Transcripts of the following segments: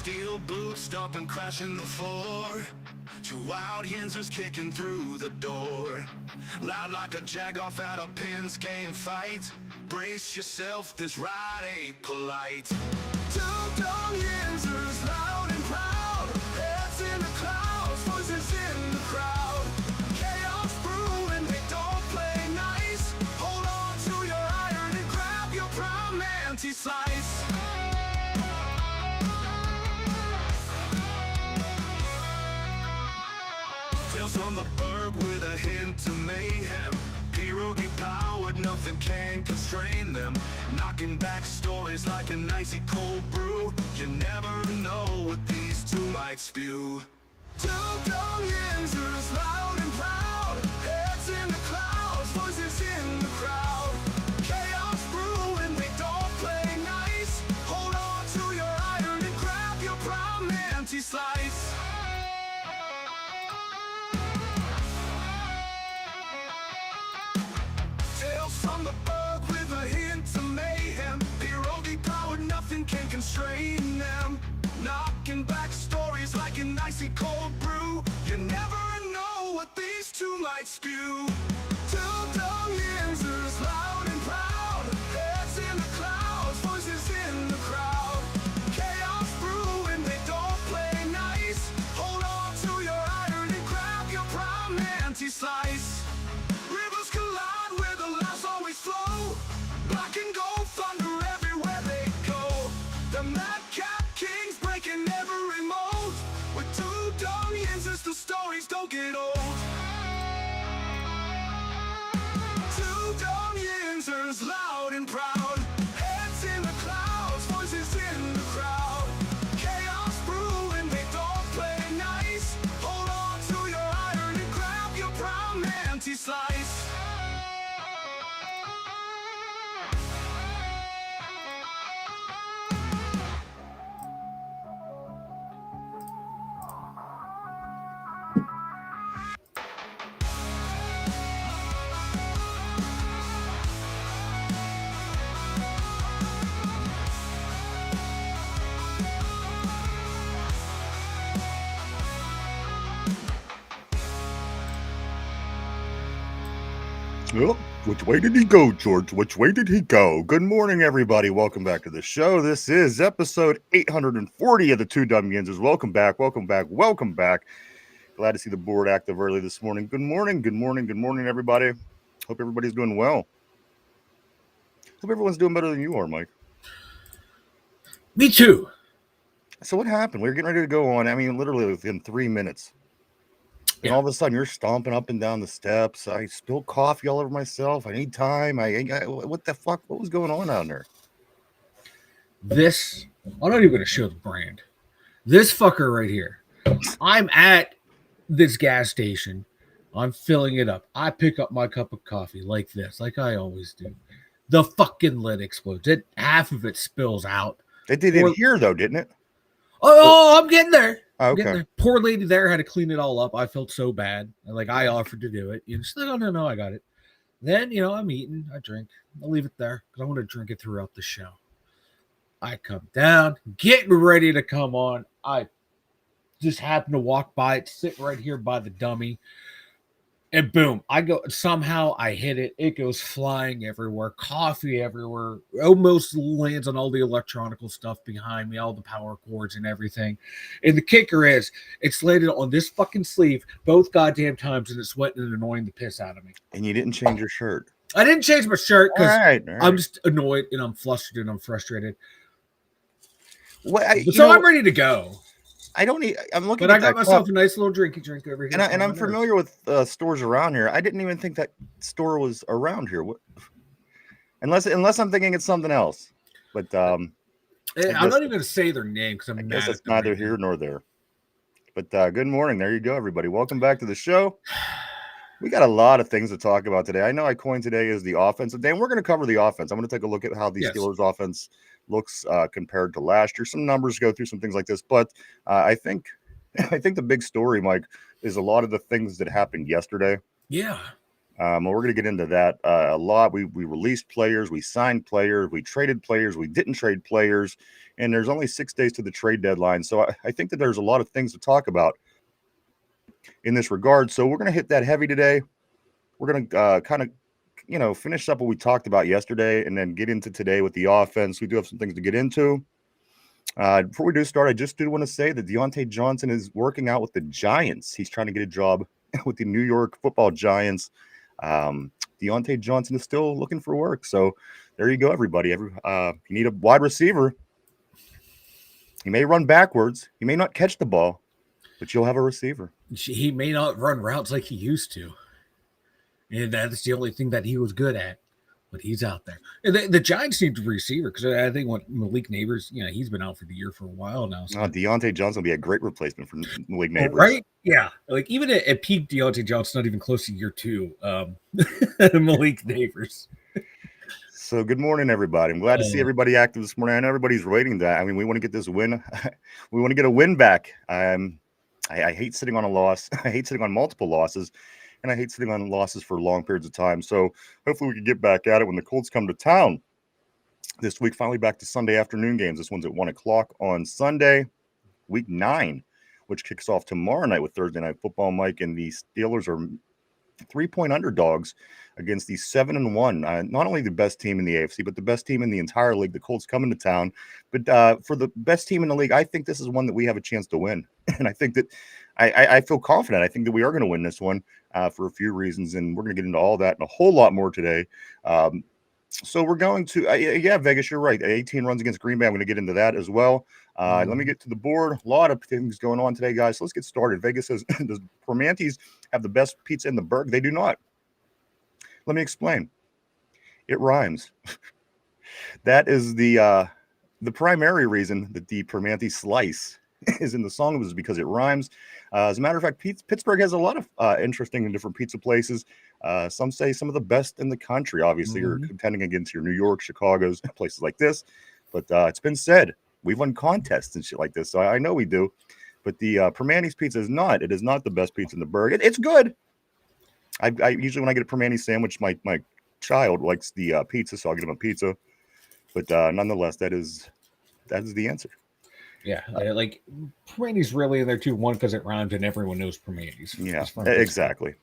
Steel boots stomping, crashing the floor. Two wild yinzers kicking through the door. Loud like a jag-off at a pins game fight. Brace yourself, this ride ain't polite. Two dumb yinzers, loud and proud. Heads in the clouds, voices in the crowd. Chaos brewing, they don't play nice. Hold on to your iron and grab your prime anti-slice. Tales from the burg with a hint of mayhem. Pierogi powered, nothing can constrain them. Knocking back stories like an icy cold brew. You never know what these two might spew. Two dumb yinzers, loud and proud. Heads in the clouds, voices in the crowd. Chaos brewing, they don't play nice. Hold on to your iron and grab your prime anti-slice. Tales from the burg with a hint of mayhem. Pierogi powered, nothing can constrain them. Knocking back stories like an icy cold brew. You never know what these two might spew. Two dumb yinzers, loud and proud. Heads in the clouds, voices in the crowd. Chaos brewing, they don't play nice. Hold on to your iron and grab your prime anti-slice. Rivers collide where the laughs always flow. Black and gold thunder everywhere they go. The madcap kings breaking every mold. With two dumb yinzers, the stories don't get old. Two dumb yinzers, loud and proud. Heads in the clouds, voices in the crowd. Chaos brewing, they don't play nice. Hold on to your iron and grab your prime anti-slice. Oh, which way did he go, George? Which way did he go? Good morning, everybody. Welcome back to the show. This is episode 840 of the Two Dumb Yinzers. Welcome back, welcome back, welcome back. Glad to see the board active early this morning. Good morning, good morning, good morning, everybody. Hope everybody's doing well. Hope everyone's doing better than you are, Mike. Me too. So what happened? We were getting ready to go on. I mean, literally within 3 minutes. And all of a sudden, you're stomping up and down the steps. I spilled coffee all over myself. I need time. What the fuck? What was going on down there? This, I'm not even going to show the brand. This fucker right here. I'm at this gas station. I'm filling it up. I pick up my cup of coffee like this, like I always do. The fucking lid explodes. Half of it spills out. It did in here, though, didn't it? Oh, I'm getting there. Okay. Poor lady there had to clean it all up. I felt so bad. Like, I offered to do it. She's like, oh, no, I got it. Then, I'm eating. I drink. I'll leave it there because I want to drink it throughout the show. I come down, getting ready to come on. I just happen to walk by it, sit right here by the dummy. And boom, somehow I hit it. It goes flying everywhere, coffee everywhere, almost lands on all the electronical stuff behind me, all the power cords and everything. And the kicker is, it's landed on this fucking sleeve both goddamn times, and it's sweating and annoying the piss out of me. And you didn't change your shirt. I didn't change my shirt because all right. I'm just annoyed and I'm flustered and I'm frustrated. I'm ready to go. I'm looking. But I got myself a nice little drinky drink over here. And I'm familiar with stores around here. I didn't even think that store was around here. Unless I'm thinking it's something else. But I'm not even going to say their name because I guess it's neither here nor there. But good morning. There you go, everybody. Welcome back to the show. We got a lot of things to talk about today. I know I coined today as the offense. Dan, we're going to cover the offense. I'm going to take a look at how the Steelers offense looks compared to last year. Some numbers, go through some things like this. But I think the big story, Mike, is a lot of the things that happened yesterday. Yeah. We're going to get into that a lot. We released players, we signed players, we traded players, we didn't trade players, and there's only 6 days to the trade deadline. So I think that there's a lot of things to talk about in this regard. So we're going to hit that heavy today. We're going to kind of, finish up what we talked about yesterday and then get into today with the offense. We do have some things to get into. Before we do start, I just do want to say that Deontay Johnson is working out with the Giants. He's trying to get a job with the New York Football Giants. Deontay Johnson is still looking for work. So there you go, everybody. You need a wide receiver. He may run backwards. He may not catch the ball, but you'll have a receiver. He may not run routes like he used to. And that's the only thing that he was good at. But he's out there. And the Giants need a receiver because I think Malik Neighbors, he's been out for the year for a while now. So. Deontay Johnson will be a great replacement for Malik Neighbors. Right? Yeah. Like even at peak Deontay Johnson, not even close to year 2. Malik Neighbors. So good morning, everybody. I'm glad to see everybody active this morning. I know everybody's waiting that. I mean, we want to get this win. We want to get a win back. I hate sitting on a loss. I hate sitting on multiple losses. And I hate sitting on losses for long periods of time. So hopefully we can get back at it when the Colts come to town this week. Finally back to Sunday afternoon games. This one's at 1 o'clock on Sunday, week 9, which kicks off tomorrow night with Thursday Night Football, Mike. And the Steelers are 3-point underdogs against the 7-1. Not only the best team in the AFC, but the best team in the entire league. The Colts coming to town. But for the best team in the league, I think this is one that we have a chance to win. And I think that I feel confident. I think that we are going to win this one for a few reasons. And we're going to get into all that and a whole lot more today. So we're going to, Vegas, you're right. 18 runs against Green Bay. I'm going to get into that as well. Let me get to the board. A lot of things going on today, guys. So let's get started. Vegas says, does Permante's have the best pizza in the burg? They do not. Let me explain. It rhymes. That is the primary reason that the Permanente slice is in the song was because it rhymes. As a matter of fact, Pittsburgh has a lot of interesting and different pizza places. Some say some of the best in the country. Obviously, you're contending against your New York, Chicago's, places like this. But it's been said we've won contests and shit like this, so I know we do. But the Permante's pizza is not. It is not the best pizza in the burg. It's good. I usually when I get a Permanente sandwich, my child likes the pizza, so I'll get him a pizza. But nonetheless, that is the answer. Yeah, like Permante's really in there too. One, because it rhymes and everyone knows Permante's. Yeah, exactly.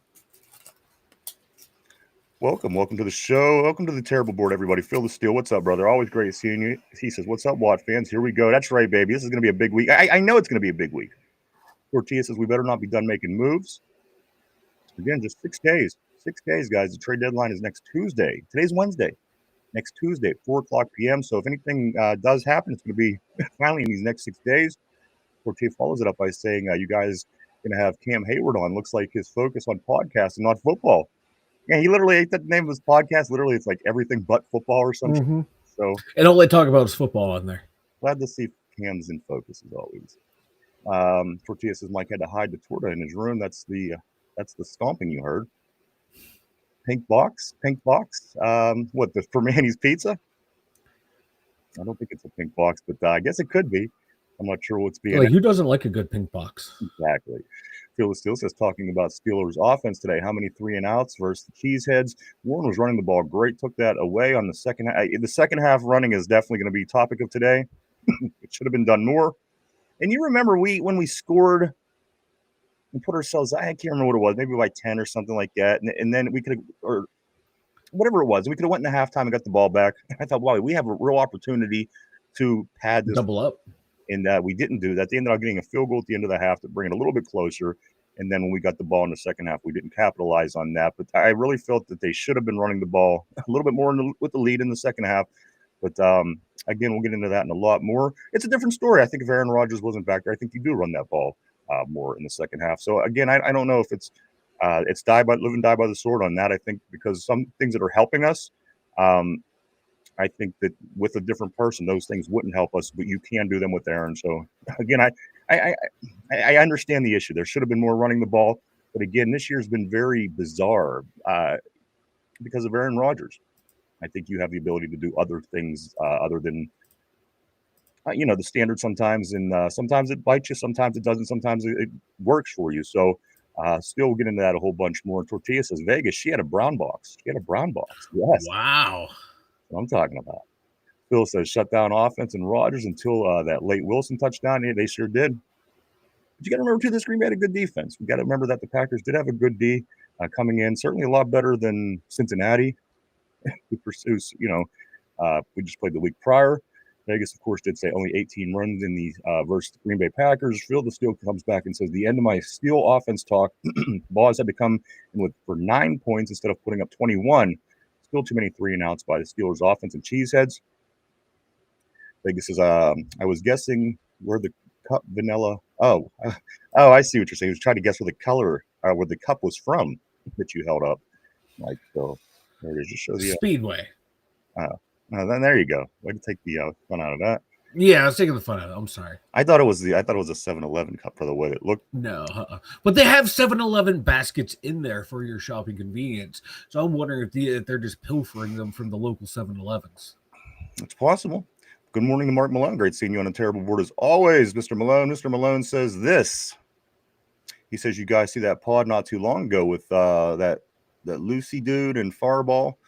Welcome to the show. Welcome to the terrible board, everybody. Phil the Steel, what's up, brother? Always great seeing you. He says, "What's up, Watt fans? Here we go." That's right, baby. This is going to be a big week. I know it's going to be a big week. Tortilla says we better not be done making moves. Again, just 6 days. 6 days, guys. The trade deadline is next Tuesday. Today's Wednesday. Next Tuesday at 4 o'clock p.m. So if anything does happen, it's going to be finally in these next 6 days. Tortilla follows it up by saying, you guys going to have Cam Hayward on. Looks like his focus on podcasting, not football. Yeah, he literally, the name of his podcast, literally it's like everything but football or something. Mm-hmm. So, and all they talk about is football on there. Glad to see Cam's in focus as always. Tortilla says Mike had to hide the torta in his room. That's the stomping you heard. Pink box. What, the Permante's pizza? I don't think it's a pink box, but I guess it could be. I'm not sure what's being. Like, who doesn't like a good pink box? Exactly. Phil Steele says talking about Steelers offense today. How many 3-and-outs versus the Cheeseheads? Warren was running the ball great. Took that away on the second half. The second half running is definitely going to be topic of today. It should have been done more. And you remember when we scored and put ourselves, I can't remember what it was, maybe by 10 or something like that. And then we could have, or whatever it was, we could have went in the halftime and got the ball back. I thought, wow, we have a real opportunity to pad this. Double up. And we didn't do that. They ended up getting a field goal at the end of the half to bring it a little bit closer. And then when we got the ball in the second half, we didn't capitalize on that. But I really felt that they should have been running the ball a little bit more with the lead in the second half. But again, we'll get into that and a lot more. It's a different story. I think if Aaron Rodgers wasn't back there, I think you do run that ball more in the second half. So again, I don't know if it's live and die by the sword on that. I think because some things that are helping us, I think that with a different person, those things wouldn't help us, but you can do them with Aaron. So again, I understand the issue. There should have been more running the ball, but again, this year's been very bizarre because of Aaron Rodgers. I think you have the ability to do other things other than the standard sometimes, and sometimes it bites you, sometimes it doesn't, sometimes it works for you. So Still get into that a whole bunch more. Tortilla says Vegas, she had a brown box. She had a brown box. Yes. Wow. That's what I'm talking about. Phil says shut down offense and Rodgers until that late Wilson touchdown. Yeah, they sure did. But you got to remember, too, this Green Bay had a good defense. We got to remember that the Packers did have a good D coming in. Certainly a lot better than Cincinnati, who pursues, we just played the week prior. Vegas, of course, did say only 18 runs in the versus the Green Bay Packers. Phil the Steel comes back and says the end of my Steel offense talk. Boz had to come in for 9 points instead of putting up 21. Still too many 3-and-outs by the Steelers' offense and cheeseheads. Vegas says, I was guessing where the cup vanilla. Oh, I see what you're saying. He was trying to guess where the color, where the cup was from that you held up. Like, so there it is. Just show the Speedway. Then there you go. Way to take the fun out of that. Yeah, I was taking the fun out of it. I'm sorry. I thought it was a 7-Eleven cup for the way it looked. No, but they have 7-Eleven baskets in there for your shopping convenience. So I'm wondering if they're just pilfering them from the local 7-Elevens. It's possible. Good morning to Mark Malone. Great seeing you on a terrible board as always, Mr. Malone. Mr. Malone says this. He says you guys see that pod not too long ago with that Lucy dude and Fireball.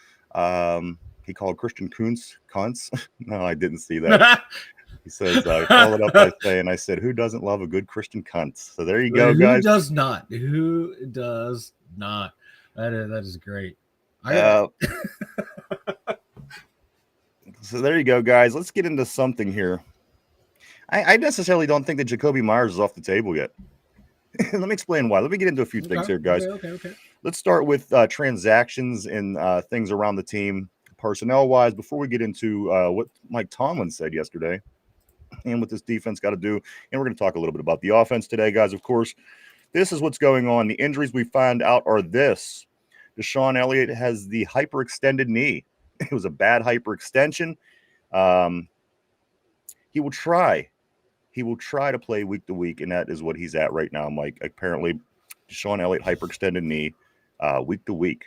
He called Christian Kuntz cunts. No, I didn't see that. He says, I followed up by saying, I said, who doesn't love a good Christian cunt? So there you go, guys. Who does not? Who does not? That is great. So there you go, guys. Let's get into something here. I necessarily don't think that Jacoby Myers is off the table yet. Let me explain why. Let me get into a few things here, guys. Okay. Let's start with transactions and things around the team, personnel-wise, before we get into what Mike Tomlin said yesterday and what this defense got to do. And we're going to talk a little bit about the offense today, guys. Of course, this is what's going on. The injuries we find out are this. Deshaun Elliott has the hyperextended knee. It was a bad hyperextension. He will try to play week to week, and that is what he's at right now, Mike. Apparently, Deshaun Elliott hyperextended knee week to week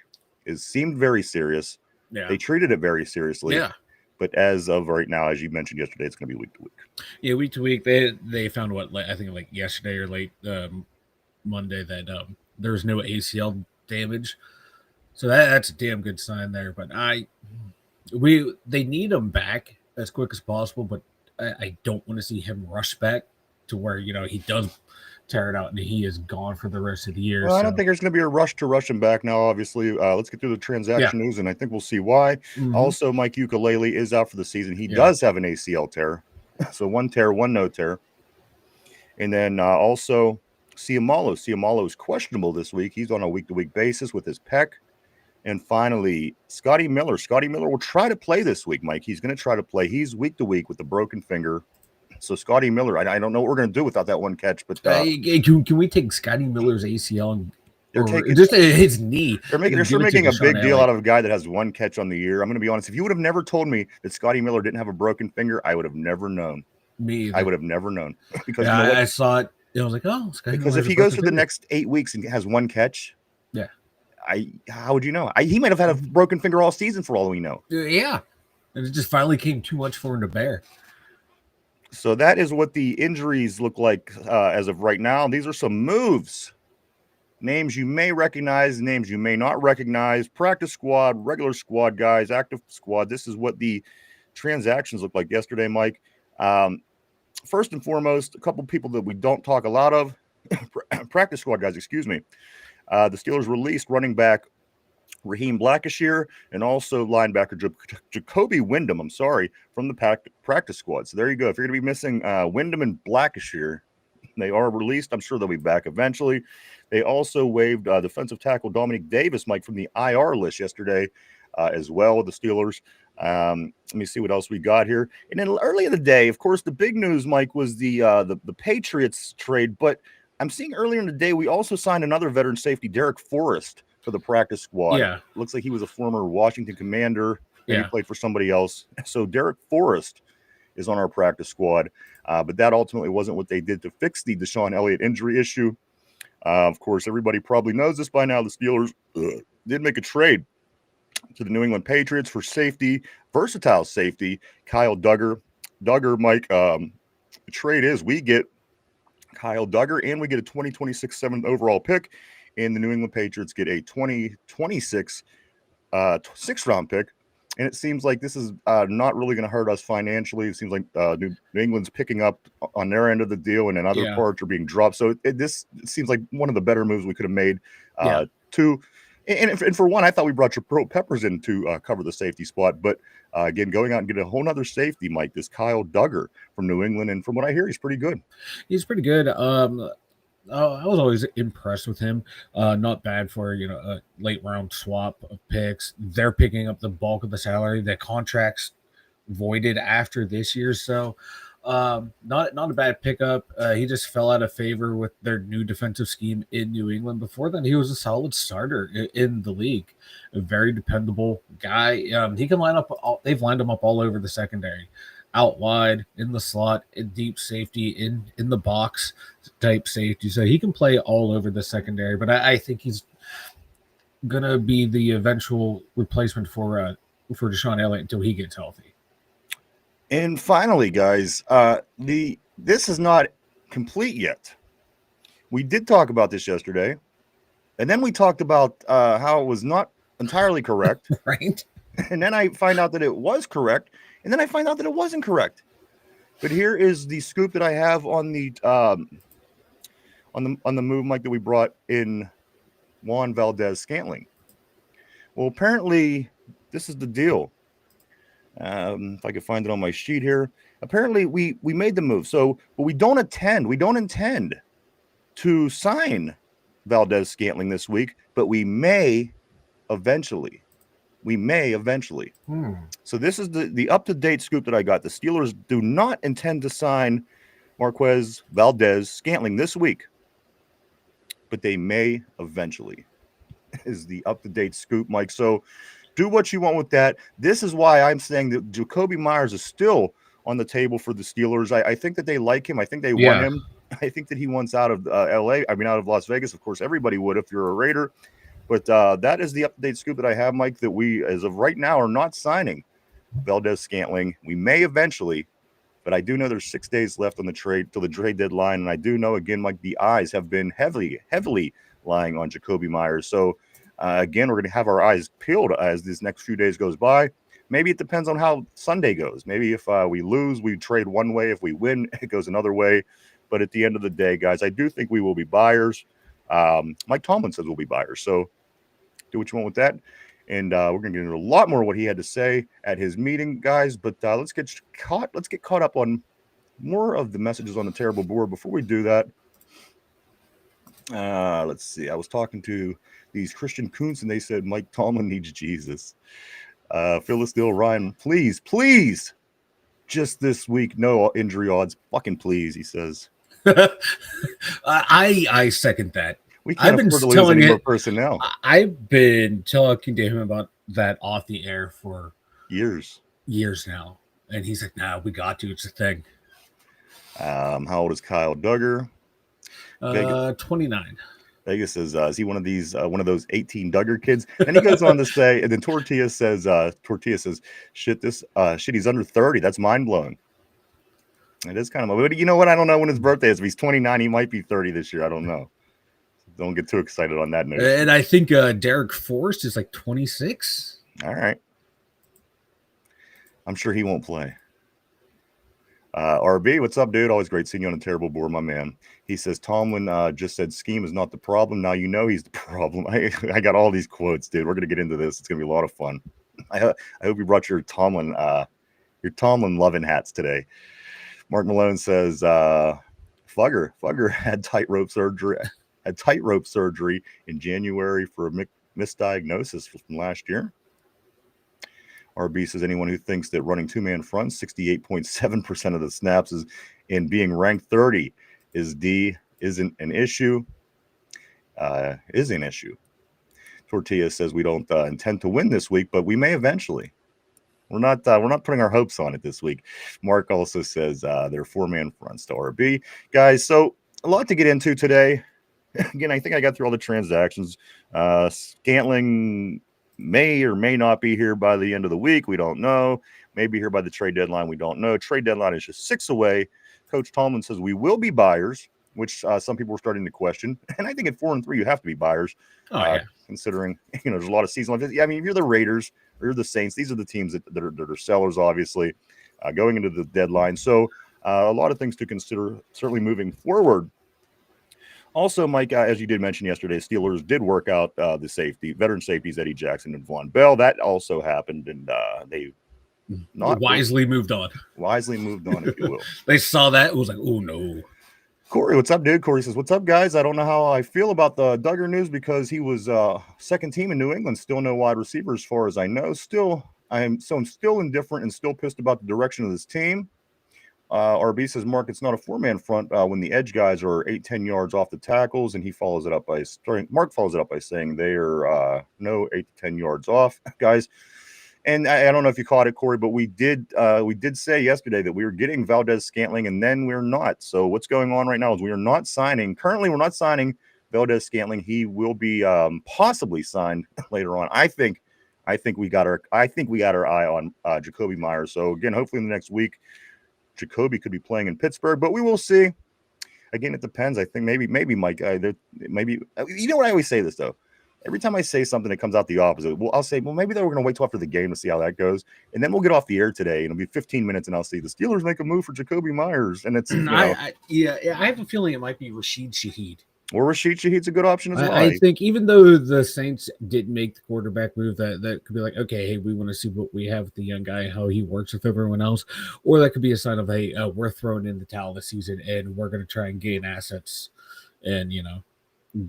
seemed very serious. Yeah. They treated it very seriously. Yeah. But as of right now, as you mentioned yesterday, it's going to be week to week. Yeah, week to week. They found I think like yesterday or late Monday that there was no ACL damage. So that's a damn good sign there. But they need him back as quick as possible, but I don't want to see him rush back to where, he does tear it out and he is gone for the rest of the year. Well, I don't think there's going to be a rush to rush him back now, obviously. Let's get through the transaction news, and I think we'll see why. Mm-hmm. Also, Mike Ukulele is out for the season. He does have an ACL tear. So one tear, one no tear. And then also Ciamalo. Ciamalo is questionable this week. He's on a week-to-week basis with his pec. And finally, Scotty Miller. Scotty Miller will try to play this week, Mike. He's going to try to play. He's week to week with a broken finger. So Scotty Miller, I don't know what we're going to do without that one catch. But can we take Scotty Miller's ACL and just his knee? They're still making a big deal out of a guy that has one catch on the year. I'm going to be honest. If you would have never told me that Scotty Miller didn't have a broken finger, I would have never known. Me either. I would have never known. Because I saw it. I was like, oh, Scotty because Miller's if he goes for the next 8 weeks and has one catch, yeah. How would you know? He might have had a broken finger all season for all we know. Yeah. And it just finally came too much for him to bear. So that is what the injuries look like as of right now. These are some moves. Names you may recognize, names you may not recognize. Practice squad, regular squad guys, active squad. This is what the transactions look like yesterday, Mike. First and foremost, a couple people that we don't talk a lot of. Practice squad guys, excuse me. The Steelers released running back Raheem Blackishire and also linebacker Jacoby Wyndham, from the practice squad. So there you go. If you're going to be missing Wyndham and Blackishire, they are released. I'm sure they'll be back eventually. They also waived defensive tackle Dominic Davis, Mike, from the IR list yesterday as well, the Steelers. Let me see what else we got here. And then early in the day, of course, the big news, Mike, was the Patriots trade, but I'm seeing earlier in the day, we also signed another veteran safety, Derek Forrest, for the practice squad. Yeah. Looks like he was a former Washington Commander, and he played for somebody else. So Derek Forrest is on our practice squad. But that ultimately wasn't what they did to fix the Deshaun Elliott injury issue. Of course, everybody probably knows this by now. The Steelers did make a trade to the New England Patriots for versatile safety, Kyle Duggar. Mike, the trade is we get Kyle Duggar, and we get a 2026 7th overall pick, and the New England Patriots get a 2026 6th round pick. And it seems like this is not really going to hurt us financially. It seems like New England's picking up on their end of the deal, and then other parts are being dropped. So this seems like one of the better moves we could have made. And for one, I thought we brought Jabril Peppers in to cover the safety spot. But again, going out and getting a whole other safety, Mike, this Kyle Duggar from New England. And from what I hear, he's pretty good. He's pretty good. I was always impressed with him. Not bad for a late round swap of picks. They're picking up the bulk of the salary. The contract's voided after this year, so not a bad pickup. He just fell out of favor with their new defensive scheme in New England. Before then, he was a solid starter in the league. A very dependable guy. He can line up. They've lined him up all over the secondary. Out wide, in the slot, in deep safety, in the box type safety. So he can play all over the secondary, but I think he's going to be the eventual replacement for Deshaun Elliott until he gets healthy. And finally, guys, this is not complete yet. We did talk about this yesterday, and then we talked about how it was not entirely correct. Right. And then I find out that it was correct. And then I find out that it wasn't correct. But here is the scoop that I have on the move, Mike, that we brought in Juan Valdez-Scantling. Well, apparently, this is the deal. If I could find it on my sheet here. Apparently, we made the move. So, but we don't intend to sign Valdez-Scantling this week, but we may eventually. So this is the up-to-date scoop that I got. The Steelers do not intend to sign Marquez Valdez-Scantling this week, but they may eventually, is the up-to-date scoop, Mike. So do what you want with that. This is why I'm saying that Jakobi Meyers is still on the table for the Steelers. I think that they like him. I think they want him. I think that he wants out of out of Las Vegas. Of course, everybody would if you're a Raider. But that is the up-to-date scoop that I have, Mike, that we, as of right now, are not signing Valdez-Scantling. We may eventually, but I do know there's 6 days left on the trade till the trade deadline. And I do know, again, Mike, the eyes have been heavily lying on Jakobi Meyers. So, again, we're going to have our eyes peeled as these next few days goes by. Maybe it depends on how Sunday goes. Maybe if we lose, we trade one way. If we win, it goes another way. But at the end of the day, guys, I do think we will be buyers. Mike Tomlin says we'll be buyers. So do what you want with that. And we're going to get into a lot more of what he had to say at his meeting, guys. But let's get caught up on more of the messages on the terrible board. Before we do that, let's see. I was talking to these Christian Kuntz, and they said Mike Tomlin needs Jesus. Phyllis Dill Ryan, please, just this week, no injury odds. Fucking please, he says. I second that. We can't afford to lose any more personnel. I've been talking to him about that off the air for years now, and he's like, "No, we got to. It's a thing." How old is Kyle Duggar? 29. Vegas says, is he one of those 18 Duggar kids? And he goes on to say, and then Tortilla says, shit, he's under 30. That's mind blowing. It is kind of, but you know what? I don't know when his birthday is. If he's 29, he might be 30 this year. I don't know. Don't get too excited on that note. And I think Derek Forrest is like 26. All right. I'm sure he won't play. RB, what's up, dude? Always great seeing you on a terrible board, my man. He says, Tomlin just said scheme is not the problem. Now you know he's the problem. I got all these quotes, dude. We're going to get into this. It's going to be a lot of fun. I hope you brought your Tomlin loving hats today. Mark Malone says, Fugger had tightrope surgery in January for a misdiagnosis from last year. RB says anyone who thinks that running two-man fronts, 68.7% of the snaps is in being ranked 30 isn't an issue. Is an issue. Tortilla says we don't intend to win this week, but we may eventually. We're not putting our hopes on it this week. Mark also says they're four-man fronts to RB. Guys, so a lot to get into today. Again, I think I got through all the transactions. Scantling may or may not be here by the end of the week. We don't know. Maybe here by the trade deadline. We don't know. Trade deadline is just 6 away. Coach Tomlin says we will be buyers. which some people were starting to question. And I think at 4-3, you have to be buyers, considering there's a lot of season left. I mean, if you're the Raiders or you're the Saints, these are the teams that are sellers, obviously, going into the deadline. So a lot of things to consider, certainly moving forward. Also, Mike, as you did mention yesterday, Steelers did work out the veteran safeties, Eddie Jackson and Von Bell. That also happened, and they wisely moved on. Wisely moved on, if you will. They saw that. It was like, oh, no. Corey, what's up, dude? Corey says, what's up, guys? I don't know how I feel about the Duggar news because he was second team in New England. Still no wide receiver as far as I know. I'm still indifferent and still pissed about the direction of this team. RB says, Mark, it's not a four-man front when the edge guys are 8-10 yards off the tackles, and Mark follows it up by saying they are no 8-10 yards off, guys. And I don't know if you caught it, Corey, but we did say yesterday that we were getting Valdez-Scantling, and then we're not. So what's going on right now is we're not signing Valdez-Scantling. He will be possibly signed later on. I think we got our eye on Jacoby Myers. So again, hopefully in the next week, Jacoby could be playing in Pittsburgh, but we will see. Again, it depends. I think maybe Mike, maybe you know what I always say this though. Every time I say something that comes out the opposite, I'll say, maybe they were going to wait till after the game to see how that goes, and then we'll get off the air today, and it'll be 15 minutes, and I'll see the Steelers make a move for Jacoby Myers, and it's I have a feeling it might be Rashid Shaheed. Or Rashid Shaheed's a good option as well. I think even though the Saints didn't make the quarterback move, that could be like, okay, hey, we want to see what we have with the young guy, how he works with everyone else. Or that could be a sign of, hey, we're throwing in the towel this season and we're going to try and gain assets and,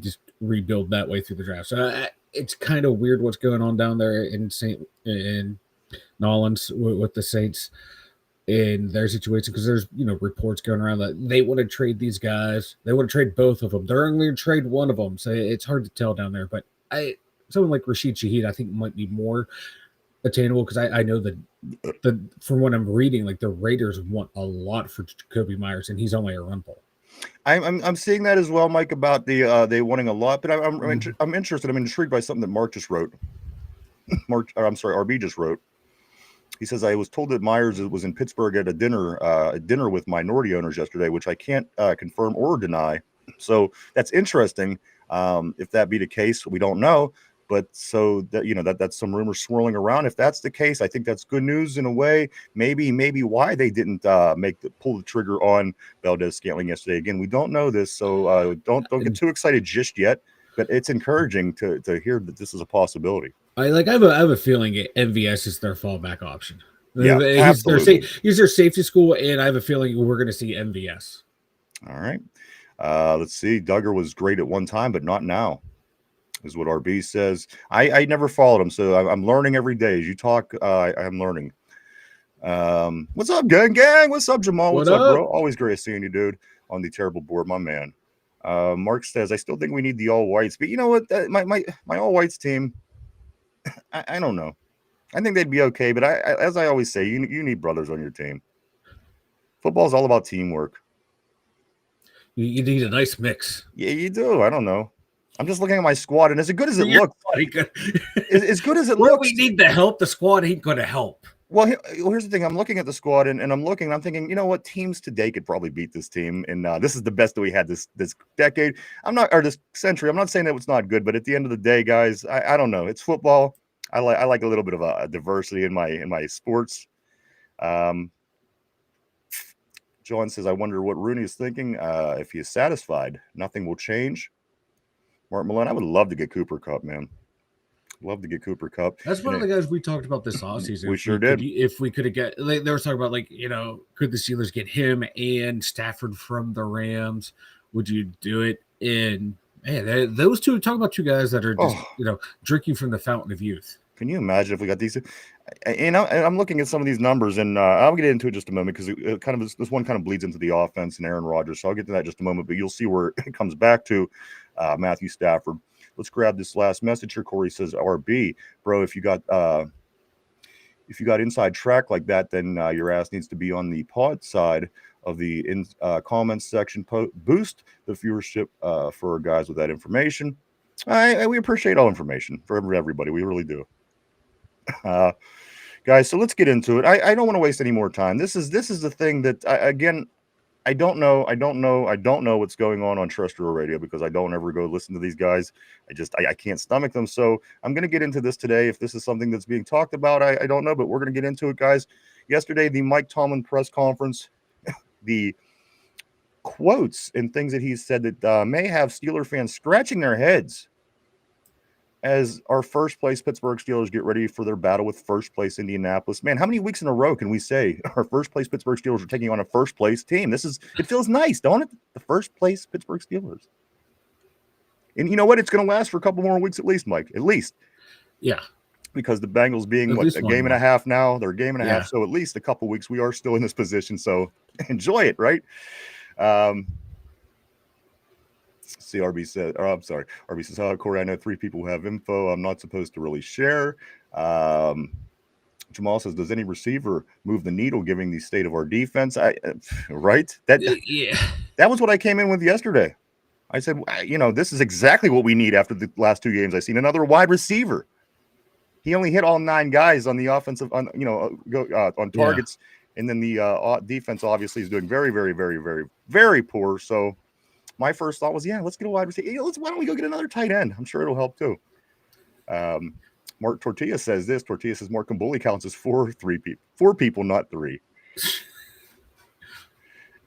just rebuild that way through the draft. So it's kind of weird what's going on down there in Nolans with the Saints in their situation, because there's reports going around that they want to trade these guys. They want to trade both of them. They're only going to trade one of them, so it's hard to tell down there. But someone like Rashid Shaheed, I think, might be more attainable, because I know that from what I'm reading, like the Raiders want a lot for Jacoby Myers, and he's only a rental. I'm seeing that as well, Mike, about they wanting a lot, but I'm interested. I'm intrigued by something that Mark just wrote. RB just wrote. He says, I was told that Myers was in Pittsburgh at a dinner with minority owners yesterday, which I can't confirm or deny. So that's interesting. If that be the case, we don't know. But so that that's some rumors swirling around. If that's the case, I think that's good news in a way. Maybe why they didn't pull the trigger on Valdez-Scantling yesterday. Again, we don't know this, so don't get too excited just yet. But it's encouraging to hear that this is a possibility. I have a feeling MVS is their fallback option. Yeah, absolutely. He's their safety school, and I have a feeling we're going to see MVS. All right. Let's see. Duggar was great at one time, but not now, is what RB says. I never followed him, so I'm learning every day. As you talk, I'm learning. What's up, gang? What's up, Jamal? What's up, bro? Always great seeing you, dude, on the terrible board, my man. Mark says, I still think we need the all-whites, but you know what? My all-whites team, I don't know. I think they'd be okay, but as I always say, you need brothers on your team. Football is all about teamwork. You need a nice mix. Yeah, you do. I don't know. I'm just looking at my squad, and as good as it looks, as good as it looks, we need the help. The squad ain't going to help. Well, here's the thing. I'm looking at the squad, and I'm thinking, you know what? Teams today could probably beat this team, and this is the best that we had this decade. This century. I'm not saying that it's not good, but at the end of the day, guys, I don't know. It's football. I like a little bit of a diversity in my sports. John says, I wonder what Rooney is thinking. If he is satisfied, nothing will change. Mark Malone, I would love to get Cooper Kupp, man. Love to get Cooper Kupp. That's one of the guys we talked about this offseason. We sure did. If we could have they were talking about, could the Steelers get him and Stafford from the Rams? Would you do it? And man, those two, talking about two guys that are just drinking from the fountain of youth. Can you imagine if we got these? I'm looking at some of these numbers, and I'll get into it in just a moment, because it kind of this one kind of bleeds into the offense and Aaron Rodgers. So I'll get to that in just a moment, but you'll see where it comes back to Matthew Stafford. Let's grab this last message here. Corey says, RB, bro, if you got inside track like that, then your ass needs to be on the pod side of the comments section. Boost the viewership for guys with that information. We appreciate all information for everybody. We really do. Guys, so let's get into it. I don't want to waste any more time. This is the thing that, again, I don't know. I don't know what's going on terrestrial radio because I don't ever go listen to these guys. I can't stomach them. So I'm going to get into this today. If this is something that's being talked about, I don't know, but we're going to get into it, guys. Yesterday, the Mike Tomlin press conference, the quotes and things that he said that may have Steeler fans scratching their heads as our first place Pittsburgh Steelers get ready for their battle with first place Indianapolis. Man, how many weeks in a row can we say our first place Pittsburgh Steelers are taking on a first place team? It feels nice, don't it? The first place Pittsburgh Steelers. And you know what? It's going to last for a couple more weeks at least, Mike. At least. Yeah. Because the Bengals being a game and a half now, they're a game and a half. So at least a couple weeks we are still in this position. So enjoy it, right? See, RB said, I'm sorry. RB says, oh, Corey, I know 3 people who have info I'm not supposed to really share. Jamal says, does any receiver move the needle given the state of our defense? Right? That was what I came in with yesterday. I said, this is exactly what we need after the last 2 games. I seen another wide receiver. He only hit all 9 guys on the offensive, on targets. Yeah. And then the defense obviously is doing very, very, very, very, very poor. So my first thought was, let's get a wide receiver. Why don't we go get another tight end? I'm sure it'll help too. Mark Tortilla says this. Tortilla says Mark Bully counts as 4 people, not 3.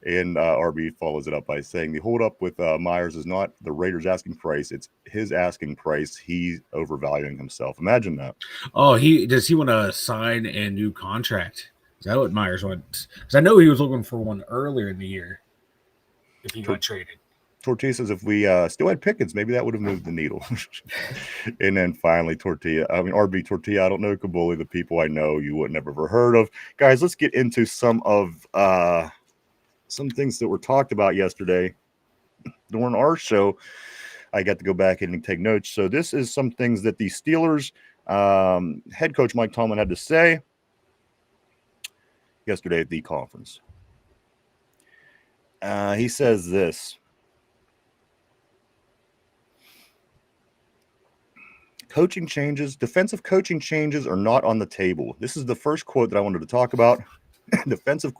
And RB follows it up by saying the holdup with Myers is not the Raiders' asking price; it's his asking price. He's overvaluing himself. Imagine that. Oh, does he want to sign a new contract? Is that what Myers wants? Because I know he was looking for one earlier in the year. If he got traded. Tortilla says if we still had Pickens, maybe that would have moved the needle. And then finally, RB Tortilla, I don't know Kabuli, the people I know you wouldn't have ever heard of. Guys, let's get into some things that were talked about yesterday during our show. I got to go back and take notes. So this is some things that the Steelers head coach Mike Tomlin had to say yesterday at the conference. He says this. Defensive coaching changes are not on the table. This is the first quote that I wanted to talk about. Defensive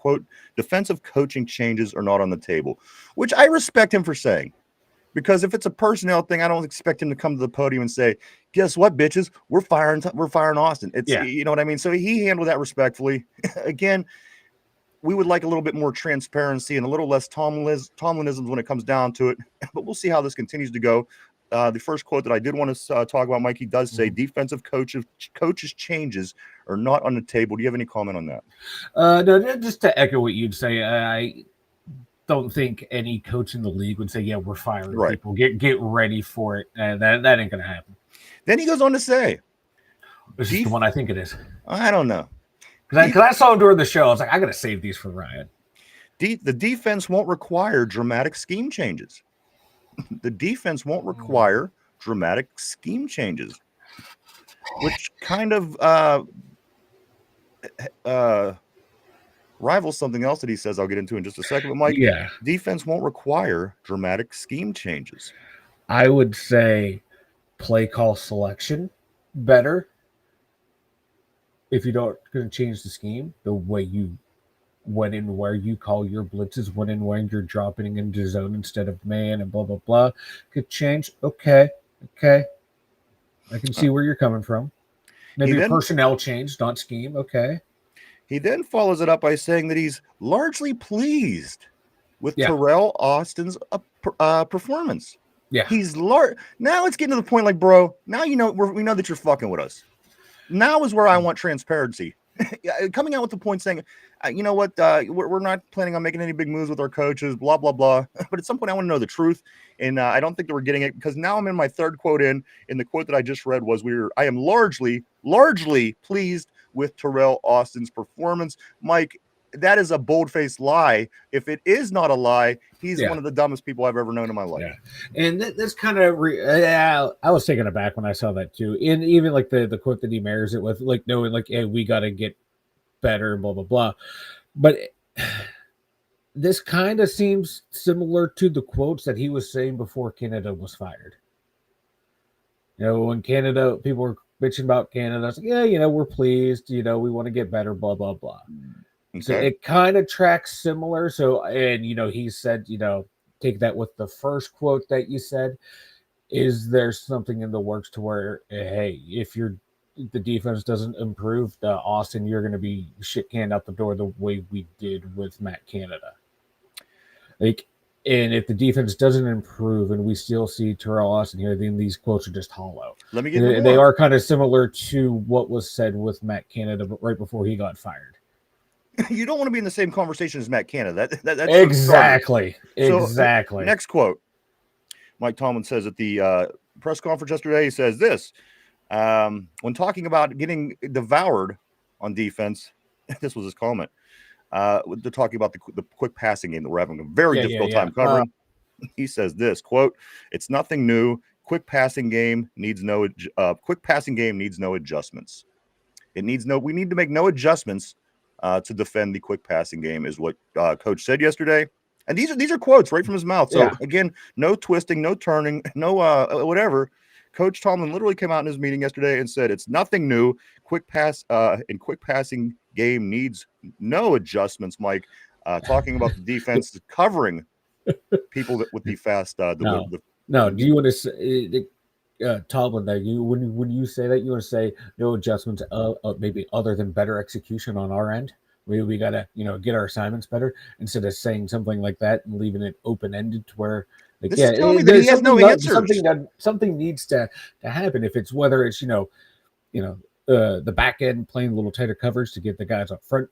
coaching changes are not on the table, which I respect him for saying, because if it's a personnel thing, I don't expect him to come to the podium and say, guess what, bitches, we're firing Austin. You know what I mean? So he handled that respectfully. Again, we would like a little bit more transparency and a little less Tomlinism when it comes down to it, but we'll see how this continues to go. The first quote that I did want to talk about, Mike, he does say defensive coaches changes are not on the table. Do you have any comment on that? No, just to echo what you'd say, I don't think any coach in the league would say, yeah, we're firing people. Get ready for it. That ain't going to happen. Then he goes on to say. This is the one I think it is. I don't know. Because I saw him during the show. I was like, I got to save these for Ryan. The defense won't require dramatic scheme changes. The defense won't require dramatic scheme changes, which kind of rivals something else that he says I'll get into in just a second. But Mike, defense won't require dramatic scheme changes. I would say play call selection better if you don't going to change the scheme, the way you when and where you call your blitzes, when and when you're dropping into zone instead of man and blah, blah, blah. Could change. Okay. I can see where you're coming from. Maybe a personnel change, not scheme. Okay. He then follows it up by saying that he's largely pleased with Terrell Austin's performance. Yeah. Now it's getting to the point like, bro, now we know that you're fucking with us. Now is where I want transparency. Coming out with the point saying, you know what, we're not planning on making any big moves with our coaches, blah, blah, blah. But at some point, I want to know the truth. And I don't think that we're getting it because now I'm in my third quote in the quote that I just read was I am largely pleased with Terrell Austin's performance. Mike, that is a bold-faced lie. If it is not a lie, he's one of the dumbest people I've ever known in my life. Yeah. And that's kind of I was taken aback when I saw that too. And even like the quote that he marries it with, like knowing like, hey, we got to get better and blah, blah, blah. But this kind of seems similar to the quotes that he was saying before Canada was fired. When Canada, people were bitching about Canada. It's like, we're pleased. We want to get better, blah, blah, blah. So Okay. it kind of tracks similar. So, and he said, take that with the first quote that you said. Is there something in the works to where, hey, if the defense doesn't improve, Austin, you're going to be shit canned out the door the way we did with Matt Canada? Like, and if the defense doesn't improve and we still see Terrell Austin here, then these quotes are just hollow. Let me get into They more. are kind of similar to what was said with Matt Canada, but right before he got fired. You don't want to be in the same conversation as Matt Canada. That's Exactly. So, Exactly. next quote. Mike Tomlin says at the press conference yesterday, he says this, when talking about getting devoured on defense, this was his comment. They're talking about the quick passing game that we're having a very difficult time covering. He says this, quote, "It's nothing new. Quick passing game needs no adjustments. We need to make no adjustments to defend the quick passing game," is what Coach said yesterday. And these are quotes right from his mouth. So again, no twisting, no turning, no whatever. Coach Tomlin literally came out in his meeting yesterday and said it's nothing new. Quick passing game needs no adjustments. Mike, talking about the defense covering people with the fast. No. Do you want to say, Tomlin? That when you say that, you want to say no adjustments, maybe other than better execution on our end. We gotta get our assignments better instead of saying something like that and leaving it open ended to where. Like, this is telling me that he has no answers. Something needs to happen. If it's whether it's the back end playing a little tighter coverage to get the guys up front,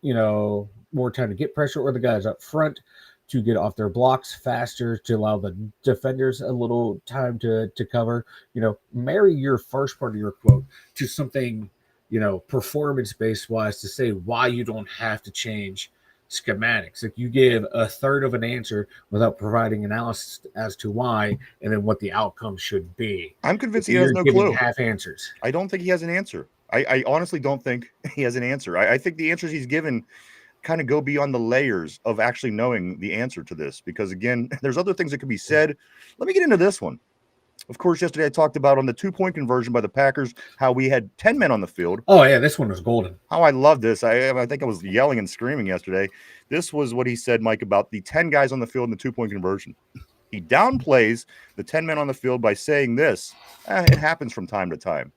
more time to get pressure, or the guys up front to get off their blocks faster to allow the defenders a little time to cover. Marry your first part of your quote to something performance based wise to say why you don't have to change schematics. If you give a third of an answer without providing analysis as to why and then what the outcome should be, I'm convinced he has no clue. Half answers. I don't think he has an answer. I honestly don't think he has an answer. I think the answers he's given kind of go beyond the layers of actually knowing the answer to this, because again, there's other things that could be said. Let me get into this one. Of course, yesterday I talked about on the 2-point conversion by the Packers, how we had 10 men on the field. Oh, yeah, this one was golden. How I love this. I think I was yelling and screaming yesterday. This was what he said, Mike, about the 10 guys on the field in the 2-point conversion. He downplays the 10 men on the field by saying this, it happens from time to time.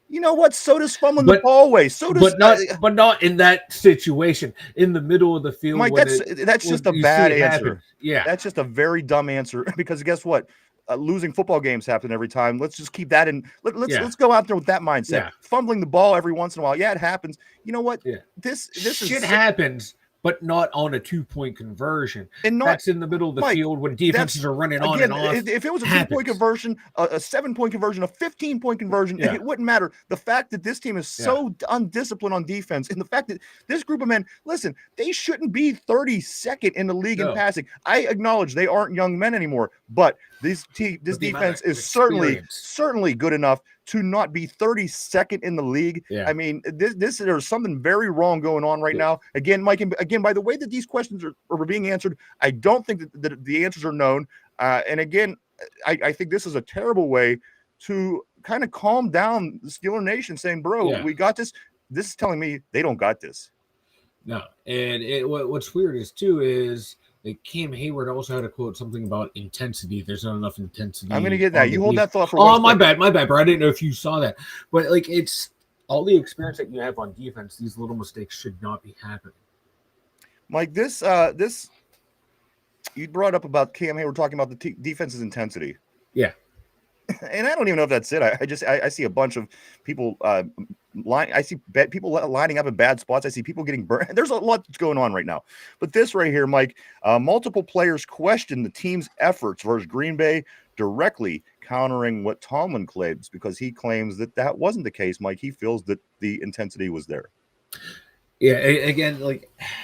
You know what? So does fumbling the ball away. So does, but not in that situation. In the middle of the field, Mike. That's just a bad answer. Yeah, that's just a very dumb answer. Because guess what? Losing football games happen every time. Let's just keep that in. Let's go out there with that mindset. Yeah. Fumbling the ball every once in a while. Yeah, it happens. You know what? Yeah. This shit happens. But not on a 2-point conversion. And that's in the middle of the field when defenses are running on and off. If it was a 2-point conversion, a 7-point conversion, a 15-point conversion, it wouldn't matter. The fact that this team is so undisciplined on defense, and the fact that this group of men, listen, they shouldn't be 32nd in the league in passing. I acknowledge they aren't young men anymore, but this defense is certainly good enough to not be 32nd in the league. Yeah. I mean, there's something very wrong going on right now. Again, Mike, again, by the way that these questions are being answered, I don't think that the answers are known. And again, I think this is a terrible way to kind of calm down the Steeler Nation, saying, bro, we got this. This is telling me they don't got this. No. And what's weird is Cam Hayward also had a quote something about intensity. There's not enough intensity. I'm going to get that. You hold that thought for my bad, bro. I didn't know if you saw that. But it's all the experience that you have on defense. These little mistakes should not be happening. Mike, this you brought up about Cam Hayward talking about the defense's intensity. Yeah. And I don't even know if that's it. I see a bunch of people I see people lining up in bad spots. I see people getting burned. There's a lot that's going on right now. But this right here, Mike, multiple players question the team's efforts versus Green Bay, directly countering what Tomlin claims, because he claims that wasn't the case, Mike. He feels that the intensity was there. Yeah, again,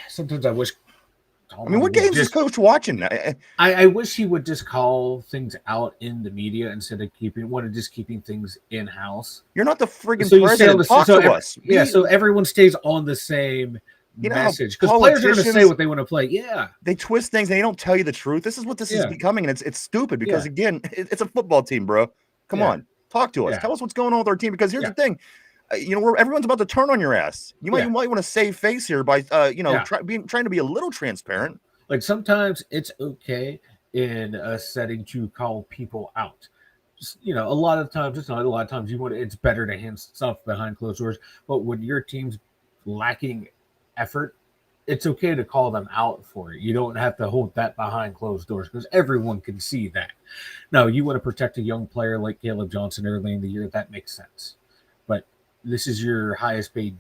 sometimes I wish what games is Coach watching? I wish he would just call things out in the media instead of keeping things in house. You're not the friggin' president. Talk to us. Yeah, so everyone stays on the same message, because players are going to say what they want to play. Yeah, they twist things and they don't tell you the truth. This is what this is becoming, and it's stupid because again, it's a football team, bro. Come on, talk to us. Tell us what's going on with our team, because here's the thing. where everyone's about to turn on your ass. You Yeah. might want to save face here by Yeah. trying to be a little transparent. Like sometimes it's okay in a setting to call people out. Just, a lot of times, it's not a lot of times it's better to hand stuff behind closed doors. But when your team's lacking effort, it's okay to call them out for it. You don't have to hold that behind closed doors because everyone can see that. Now, you want to protect a young player like Caleb Johnson early in the year, that makes sense. But this is your highest paid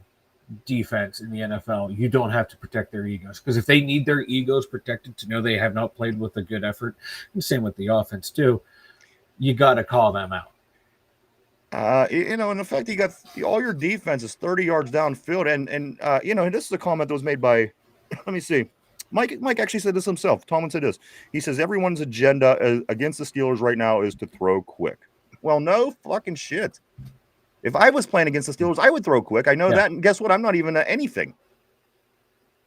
defense in the NFL. You don't have to protect their egos because if they need their egos protected to know they have not played with a good effort, and same with the offense too, you got to call them out. In effect, you got all your defense is 30 yards downfield, and this is a comment that was made by, let me see, Mike actually said this himself. Tomlin said this. He says everyone's agenda against the Steelers right now is to throw quick. Well, no fucking shit. If I was playing against the Steelers, I would throw quick. I know that, and guess what? I'm not even anything.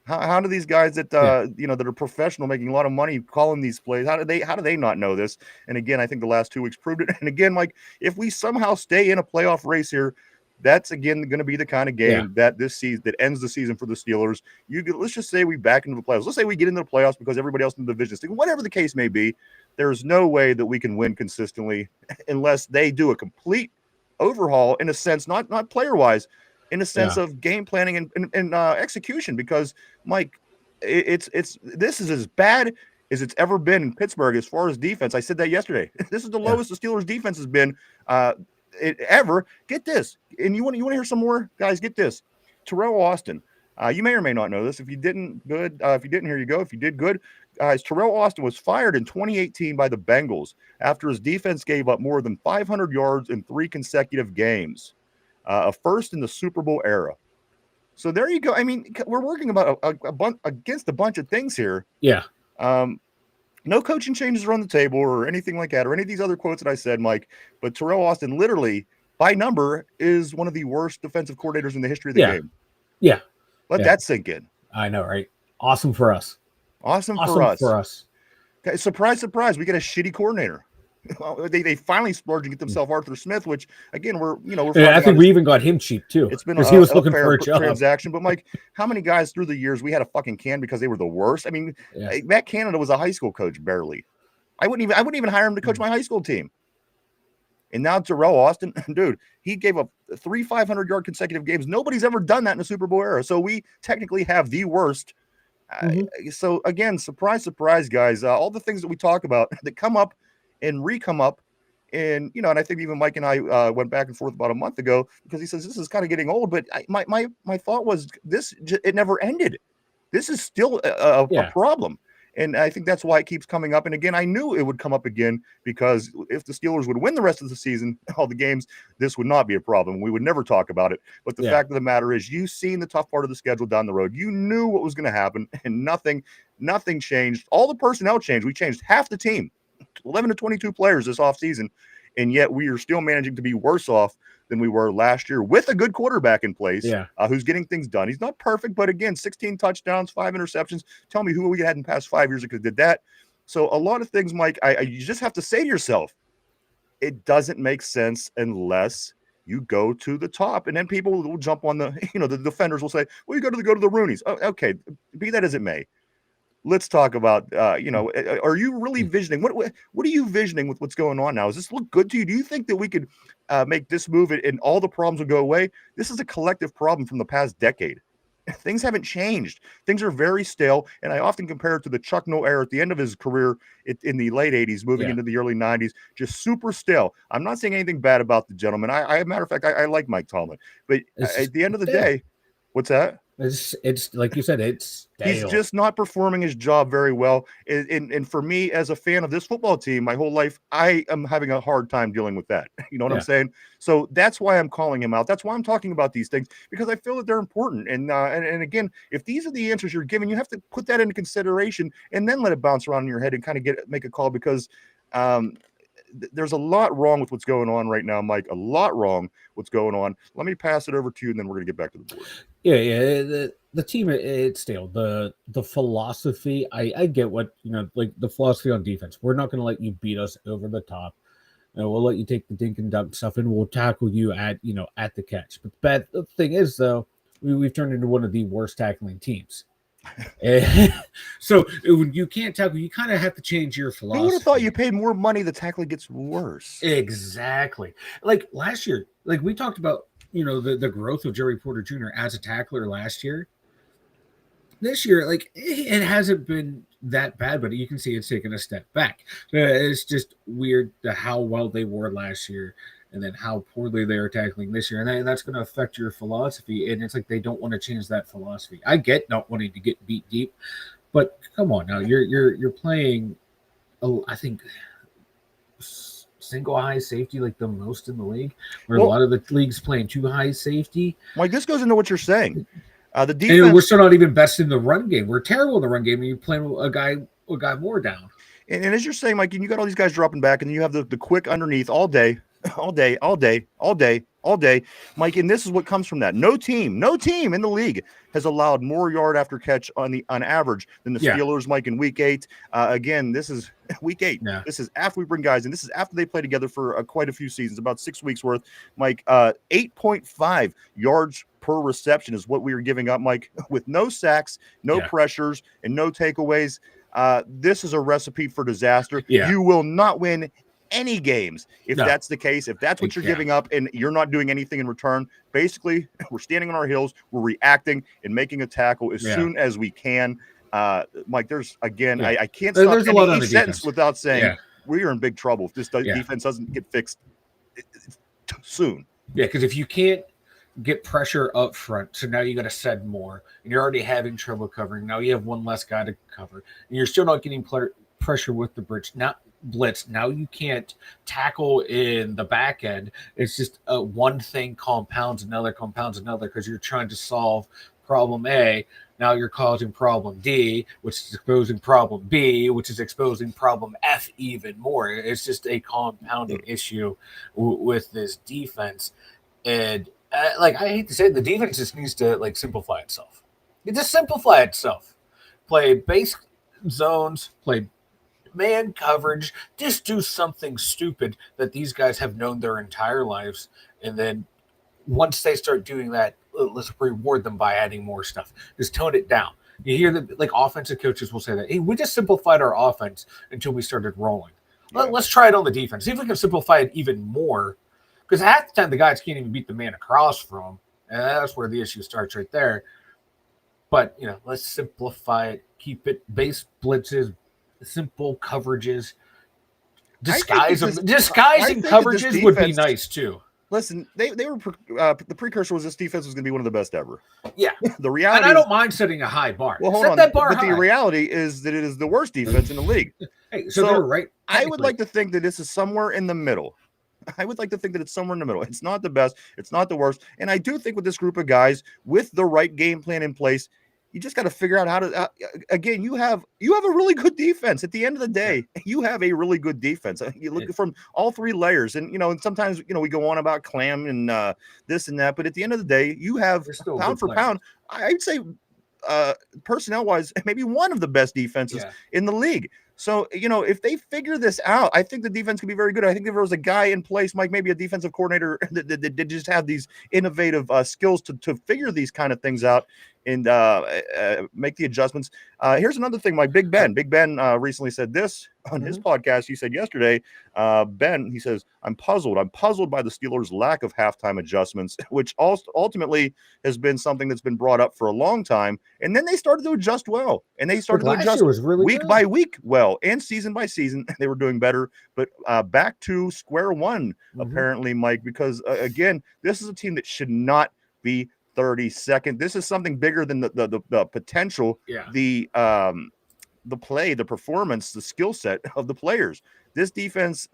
How do these guys that that are professional, making a lot of money, calling these plays? How do they not know this? And again, I think the last 2 weeks proved it. And again, Mike, if we somehow stay in a playoff race here, that's again going to be the kind of game that this season that ends the season for the Steelers. Let's just say we back into the playoffs. Let's say we get into the playoffs because everybody else in the division is thinking, whatever the case may be. There's no way that we can win consistently unless they do a complete overhaul in a sense, not player wise. In a sense of game planning and execution, because Mike, this is as bad as it's ever been in Pittsburgh as far as defense. I said that yesterday. This is the lowest the Steelers defense has been ever. Get this, and you want to hear some more, guys? Get this, Terrell Austin. You may or may not know this. If you didn't, good. If you didn't, here you go. If you did, good. Guys, Terrell Austin was fired in 2018 by the Bengals after his defense gave up more than 500 yards in 3 consecutive games. A first in the Super Bowl era. So there you go. I mean, we're working about against a bunch of things here. Yeah. No coaching changes are on the table or anything like that, or any of these other quotes that I said, Mike. But Terrell Austin, literally, by number, is one of the worst defensive coordinators in the history of the game. Yeah. Let that sink in. I know, right? Awesome for us. Awesome for us. Okay, surprise, surprise. We get a shitty coordinator. Well, they finally splurged and get themselves Arthur Smith, which again we're. I think we even got him cheap too. It's been he was looking for a job. Transaction, but Mike, how many guys through the years we had a fucking can because they were the worst? I mean, Matt Canada was a high school coach barely. I wouldn't even hire him to coach my high school team. And now Terrell Austin, dude, he gave up 3 500-yard consecutive games. Nobody's ever done that in the Super Bowl era. So we technically have the worst. So again, surprise, surprise, guys. All the things that we talk about that come up and re-come up, and and I think even Mike and I went back and forth about a month ago because he says this is kind of getting old. But my thought was it never ended. This is still a problem, and I think that's why it keeps coming up. And again, I knew it would come up again because if the Steelers would win the rest of the season, all the games, this would not be a problem. We would never talk about it. But the fact of the matter is, you've seen the tough part of the schedule down the road. You knew what was going to happen, and nothing changed. All the personnel changed. We changed half the team. 11 to 22 players this offseason, and yet we are still managing to be worse off than we were last year with a good quarterback in place who's getting things done. He's not perfect, but again, 16 touchdowns, 5 interceptions. Tell me who we had in the past 5 years that could have did that. So a lot of things, Mike, you just have to say to yourself, it doesn't make sense unless you go to the top, and then people will jump on the defenders will say, well, you go to the Rooneys. Oh, okay, be that as it may. Let's talk about, are you really visioning? What are you visioning with what's going on now? Does this look good to you? Do you think that we could make this move and all the problems will go away? This is a collective problem from the past decade. Things haven't changed. Things are very stale. And I often compare it to the Chuck Noll era at the end of his career in the late 80s, moving into the early 90s, just super stale. I'm not saying anything bad about the gentleman. Matter of fact, I like Mike Tomlin. But at the end of the day, what's that? It's like you said, it's stale. He's just not performing his job very well. And for me, as a fan of this football team, my whole life, I am having a hard time dealing with that. You know what I'm saying? So that's why I'm calling him out. That's why I'm talking about these things, because I feel that they're important. And again, if these are the answers you're giving, you have to put that into consideration and then let it bounce around in your head and kind of make a call, because there's a lot wrong with what's going on right now, Mike. A lot wrong what's going on. Let me pass it over to you, and then we're going to get back to the board. Yeah. The team, it's stale. The philosophy, I get what, like the philosophy on defense. We're not going to let you beat us over the top. we'll let you take the dink and dunk stuff, and we'll tackle you at at the catch. But the thing is, though, we've turned into one of the worst tackling teams. So when you can't tackle, you kind of have to change your philosophy. Who would have thought you paid more money, the tackling gets worse? Exactly. Like last year, like we talked about, the growth of Joey Porter Jr. as a tackler last year. This year, like it hasn't been that bad, but you can see it's taken a step back. It's just weird how well they were last year, and then how poorly they are tackling this year, and that's going to affect your philosophy. And it's like they don't want to change that philosophy. I get not wanting to get beat deep, but come on now, you're playing. I think single high safety like the most in the league, where a lot of the leagues playing two high safety. Mike, this goes into what you're saying. The defense, and we're still not even best in the run game. We're terrible in the run game, and you're playing a guy more down. And as you're saying, Mike, and you got all these guys dropping back, and then you have the quick underneath all day, Mike. And this is what comes from that. No team in the league has allowed more yard after catch on average than the Steelers, Mike, in week 8. Again, this is week 8. Yeah. This is after we bring guys in. This is after they play together for quite a few seasons, about 6 weeks worth. Mike, 8.5 yards per reception is what we are giving up, Mike, with no sacks, no pressures, and no takeaways. This is a recipe for disaster. Yeah. You will not win any games if that's the case. If that's what you're giving up and you're not doing anything in return, basically we're standing on our heels, we're reacting and making a tackle as soon as we can. Mike, there's again, I can't stop any sentence without saying we are in big trouble if this defense doesn't get fixed soon. Yeah, because if you can't get pressure up front, so now you got to send more, and you're already having trouble covering. Now you have one less guy to cover, and you're still not getting pressure with the blitz. Now you can't tackle in the back end. It's just one thing compounds another because you're trying to solve problem A. Now you're causing problem D, which is exposing problem B, which is exposing problem F even more. It's just a compounding issue with this defense. And I hate to say it, the defense just needs to simplify itself. Play base zones, play man coverage, just do something stupid that these guys have known their entire lives. And then once they start doing that, let's reward them by adding more stuff. Just tone it down. You hear that offensive coaches will say that, hey, we just simplified our offense until we started rolling. Let's try it on the defense. See if we can simplify it even more. Because half the time the guys can't even beat the man across from, and that's where the issue starts right there. But let's simplify it, keep it base blitzes, simple coverages, disguising coverages would be nice too. Listen, they were the precursor was this defense was going to be one of the best ever. Yeah, the reality. And I don't mind setting a high bar. Well, hold on, that bar but high. The reality is that it is the worst defense in the league. Hey, so they're right. I would like to think that this is somewhere in the middle. I would like to think that it's somewhere in the middle. It's not the best. It's not the worst. And I do think with this group of guys, with the right game plan in place, you just got to figure out how to. Again, you have a really good defense. At the end of the day, you have a really good defense. You look from all three layers, and and sometimes we go on about Clam and this and that, but at the end of the day, you have pound for pound. I'd say personnel wise, maybe one of the best defenses in the league. So, if they figure this out, I think the defense could be very good. I think if there was a guy in place, Mike, maybe a defensive coordinator that just have these innovative skills to figure these kind of things out and make the adjustments. Here's another thing, Mike. Big Ben recently said this on his podcast. He said yesterday, he says, I'm puzzled. I'm puzzled by the Steelers' lack of halftime adjustments, which ultimately has been something that's been brought up for a long time. And then they started to adjust well. And they started to adjust week by week well. And season by season, they were doing better. But back to square one, apparently, Mike, because, again, this is a team that should not be 32nd. This is something bigger than the potential, the play, the performance, the skill set of the players. This defense,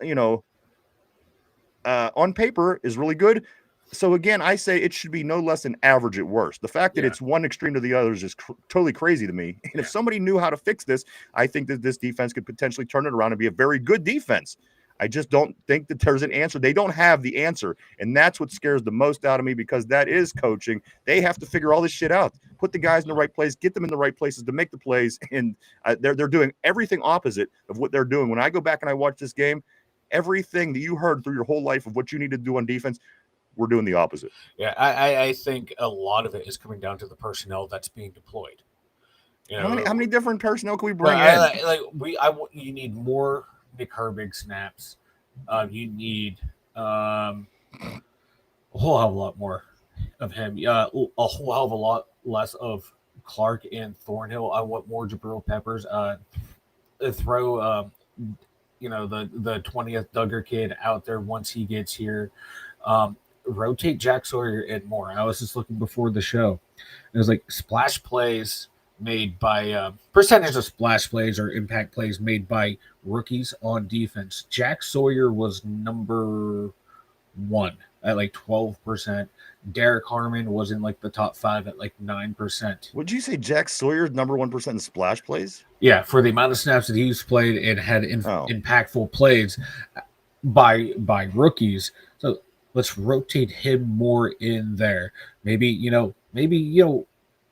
on paper is really good. So again, I say it should be no less than average at worst. The fact that it's one extreme to the other is just totally crazy to me. And if somebody knew how to fix this, I think that this defense could potentially turn it around and be a very good defense. I just don't think that there's an answer. They don't have the answer. And that's what scares the most out of me, because that is coaching. They have to figure all this shit out, put the guys in the right place, get them in the right places to make the plays. And they're doing everything opposite of what they're doing. When I go back and I watch this game, everything that you heard through your whole life of what you need to do on defense, we're doing the opposite. Yeah, I think a lot of it is coming down to the personnel that's being deployed. You know, How many different personnel can we bring in? You need more Nick Herbig snaps. You need a whole hell of a lot more of him. A whole hell of a lot less of Clark and Thornhill. I want more Jabril Peppers. Throw the 20th Duggar kid out there once he gets here. Rotate Jack Sawyer and more. I was just looking before the show. It was like splash plays made by percentage of splash plays or impact plays made by rookies on defense. Jack Sawyer was number 1 at like 12%. Derek Harmon was in like the top 5 at like 9%. Would you say Jack Sawyer's number 1% in splash plays? Yeah, for the amount of snaps that he's played and had impactful plays by rookies. So let's rotate him more in there. Maybe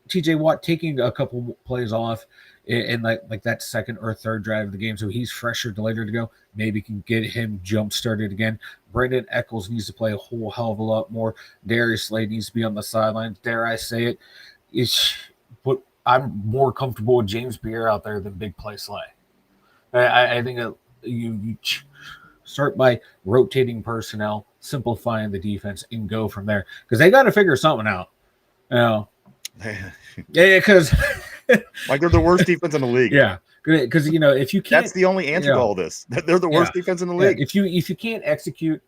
TJ Watt taking a couple plays off in like that second or third drive of the game, so he's fresher to later to go. Maybe can get him jump started again. Brandon Eccles needs to play a whole hell of a lot more. Darius Slade needs to be on the sidelines. Dare I say it? But I'm more comfortable with James Pierre out there than Big Play Slay. I think that you start by rotating personnel, simplifying the defense, and go from there because they got to figure something out. You know. Yeah, because like they're the worst defense in the league. Yeah, because if you can't, that's the only answer to all this. They're the worst defense in the league. If you can't execute,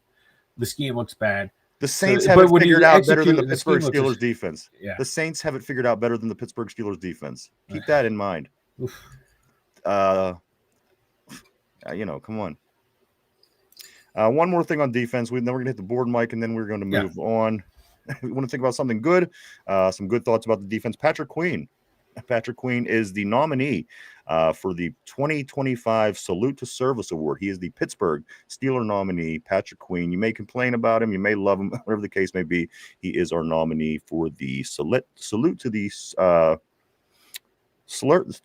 the scheme looks bad. The Saints have it figured out better than the Pittsburgh Steelers defense. Yeah, the Saints have it figured out better than the Pittsburgh Steelers defense. Keep that in mind. Come on. One more thing on defense. Then we're gonna hit the board, Mike, and then we're going to move on. We want to think about something good. Some good thoughts about the defense. Patrick Queen. Patrick Queen is the nominee for the 2025 Salute to Service Award. He is the Pittsburgh Steeler nominee, Patrick Queen. You may complain about him. You may love him. Whatever the case may be, he is our nominee for the Salute to the Service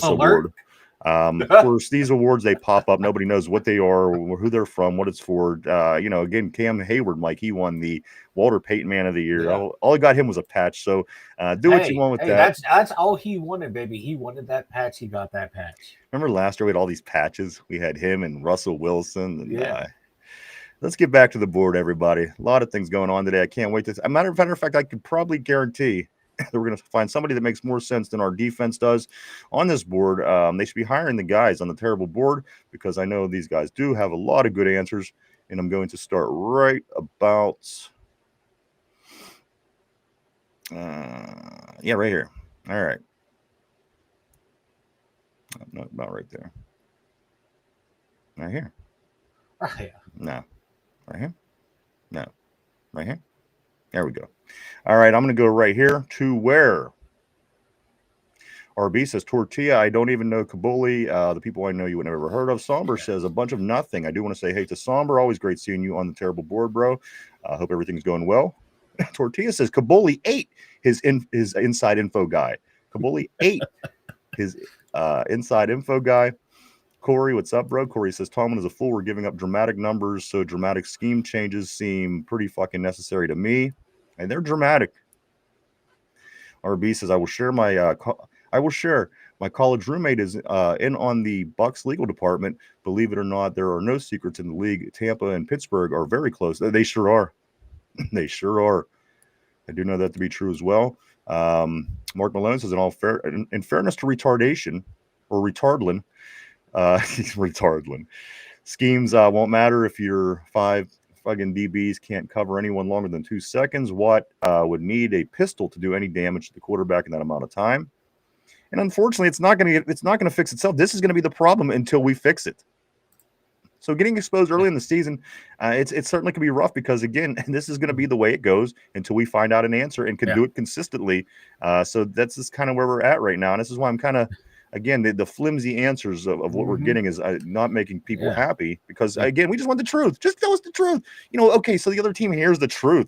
Award. Of course, these awards, they pop up. Nobody knows what they are, or who they're from, what it's for. Again, Cam Hayward, Mike, he won the Walter Payton Man of the Year. Yeah. All I got him was a patch. So do what you want with that. That's all he wanted, baby. He wanted that patch. He got that patch. Remember last year we had all these patches? We had him and Russell Wilson. And, let's get back to the board, everybody. A lot of things going on today. I can't wait to. As a matter of fact, I could probably guarantee that we're going to find somebody that makes more sense than our defense does on this board. They should be hiring the guys on the terrible board because I know these guys do have a lot of good answers. And I'm going to start right about, right here. All right. Not about right there. Right here. No. Right here. No. Right here. There we go. All right, I'm going to go right here to where RB says Tortilla. I don't even know Kabuli. The people I know you would never heard of. Somber says a bunch of nothing. I do want to say hey to Somber. Always great seeing you on the terrible board, bro. Hope everything's going well. Tortilla says Kabuli ate his inside info guy. Kabuli ate his inside info guy. Corey, what's up, bro? Corey says Tomlin is a fool. We're giving up dramatic numbers, so dramatic scheme changes seem pretty fucking necessary to me. And they're dramatic. RB says, I will share my college roommate is in on the Bucks legal department. Believe it or not, there are no secrets in the league. Tampa and Pittsburgh are very close. They sure are. They sure are. I do know that to be true as well. Mark Malone says, in fairness to retardation or retardlin, retardlin schemes won't matter if your 5 fucking DBs can't cover anyone longer than 2 seconds. Watt would need a pistol to do any damage to the quarterback in that amount of time. And unfortunately, it's not going to fix itself. This is going to be the problem until we fix it. So getting exposed early in the season, it certainly can be rough because, again, this is going to be the way it goes until we find out an answer and can do it consistently. So that's just kind of where we're at right now. And this is why I'm kind of, again, the flimsy answers of what we're getting is not making people happy because, again, we just want the truth. Just tell us the truth. Okay, so the other team hears the truth.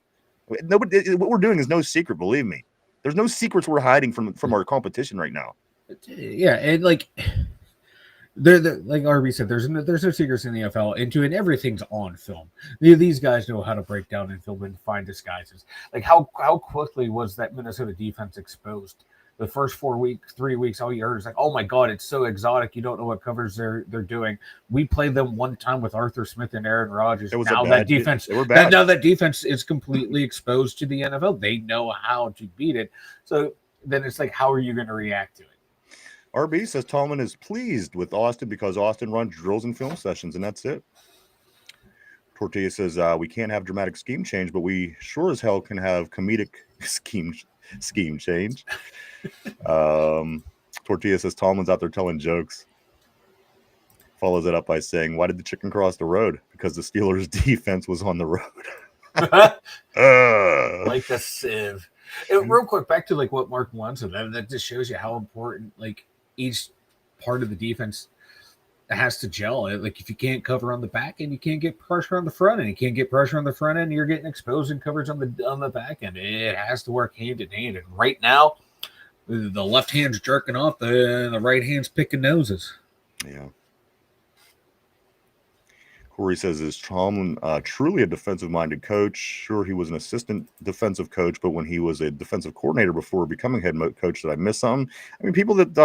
Nobody, what we're doing is no secret, believe me. There's no secrets we're hiding from our competition right now. Yeah, and like RB said, there's no secrets in the NFL, and everything's on film. These guys know how to break down in film and find disguises. Like how quickly was that Minnesota defense exposed? The first 3 weeks, all you heard is like, "Oh my God, it's so exotic. You don't know what covers they're doing." We played them one time with Arthur Smith and Aaron Rodgers. Now that defense, they were bad. now that defense is completely exposed to the NFL. They know how to beat it. So then it's like, how are you going to react to it? RB says Tallman is pleased with Austin because Austin runs drills and film sessions, and that's it. Tortilla says we can't have dramatic scheme change, but we sure as hell can have comedic scheme change. Tortilla says Tallman's out there telling jokes. Follows it up by saying, "Why did the chicken cross the road? Because the Steelers' defense was on the road." Like a sieve. Real quick, back to like what Mark wants, and that just shows you how important like each part of the defense has to gel. Like if you can't cover on the back end, you can't get pressure on the front end. You can't get pressure on the front end, you're getting exposed in coverage on the back end. It has to work hand in hand. And right now, the left hand's jerking off, the right hand's picking noses. Yeah. Corey says, is Tomlin truly a defensive-minded coach? Sure, he was an assistant defensive coach, but when he was a defensive coordinator before becoming head coach, did I miss something? I mean, people that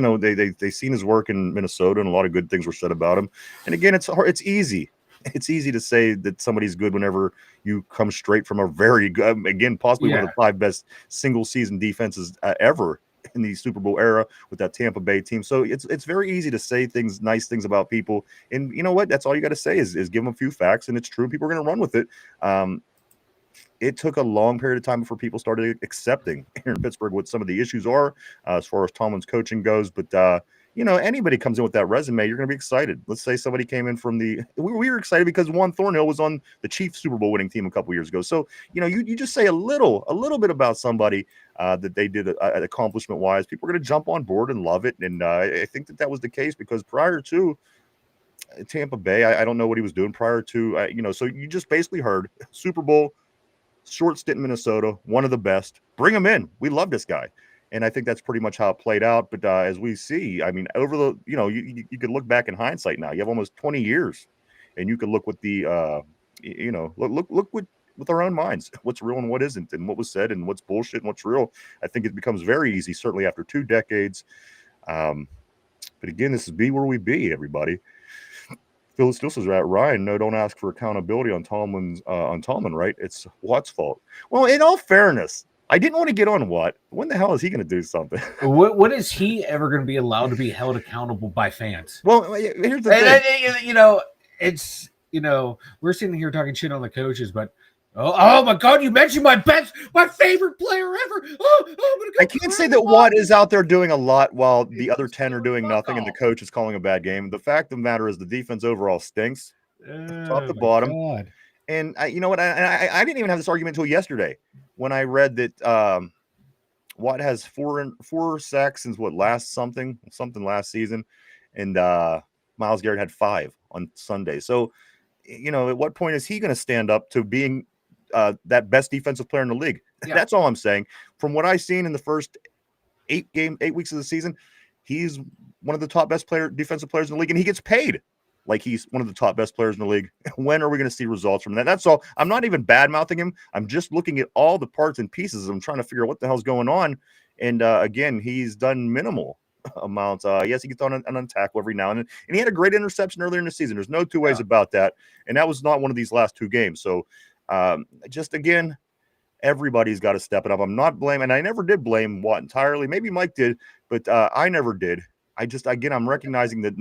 they seen his work in Minnesota, and a lot of good things were said about him. And again, it's hard. It's easy. It's easy to say that somebody's good whenever you come straight from a very good, again, possibly one of the 5 best single-season defenses ever in the Super Bowl era with that Tampa Bay team. So it's very easy to say nice things about people. And you know what? That's all you got to say is give them a few facts, and it's true. People are going to run with it. It took a long period of time before people started accepting here in Pittsburgh what some of the issues are as far as Tomlin's coaching goes. But, anybody comes in with that resume, you're going to be excited. Let's say somebody came in from we were excited because Juan Thornhill was on the Chiefs Super Bowl winning team a couple years ago. So, you just say a little bit about somebody that they did accomplishment-wise. People are going to jump on board and love it. And I think that was the case because prior to Tampa Bay, I don't know what he was doing prior to, so you just basically heard Super Bowl, short stint in Minnesota, one of the best. Bring him in. We love this guy. And I think that's pretty much how it played out. But as we see, I mean, over the, you could look back in hindsight now. You have almost 20 years, and you could look with the, look with our own minds, what's real and what isn't, and what was said and what's bullshit and what's real. I think it becomes very easy, certainly after 2 decades. But again, this is be where we be, everybody. Phil still says, Ryan, no, don't ask for accountability on Tomlin, right? It's Watt's fault. Well, in all fairness, I didn't want to get on Watt. When the hell is he going to do something? What is he ever going to be allowed to be held accountable by fans? Well, here's the thing. It's we're sitting here talking shit on the coaches, but oh my God, you mentioned my favorite player ever. I can't say that Watt is out there doing a lot while the other 10 are doing nothing and the coach is calling a bad game. The fact of the matter is the defense overall stinks, top to bottom. God. And you know what? I didn't even have this argument until yesterday when I read that Watt has four sacks since something last season, and Myles Garrett had 5 on Sunday. So, at what point is he going to stand up to being that best defensive player in the league? Yeah. That's all I'm saying. From what I've seen in the first 8 weeks of the season, he's one of the top defensive players in the league, and he gets paid like he's one of the top best players in the league. When are we going to see results from that? That's all. I'm not even bad-mouthing him. I'm just looking at all the parts and pieces. I'm trying to figure out what the hell's going on. And again, he's done minimal amounts. Yes, he gets on an tackle every now and then. And he had a great interception earlier in the season. There's no 2 ways about that. And that was not one of these last 2 games. So just again, everybody's got to step it up. I'm not blaming, and I never did blame Watt entirely. Maybe Mike did, but I never did. I'm recognizing that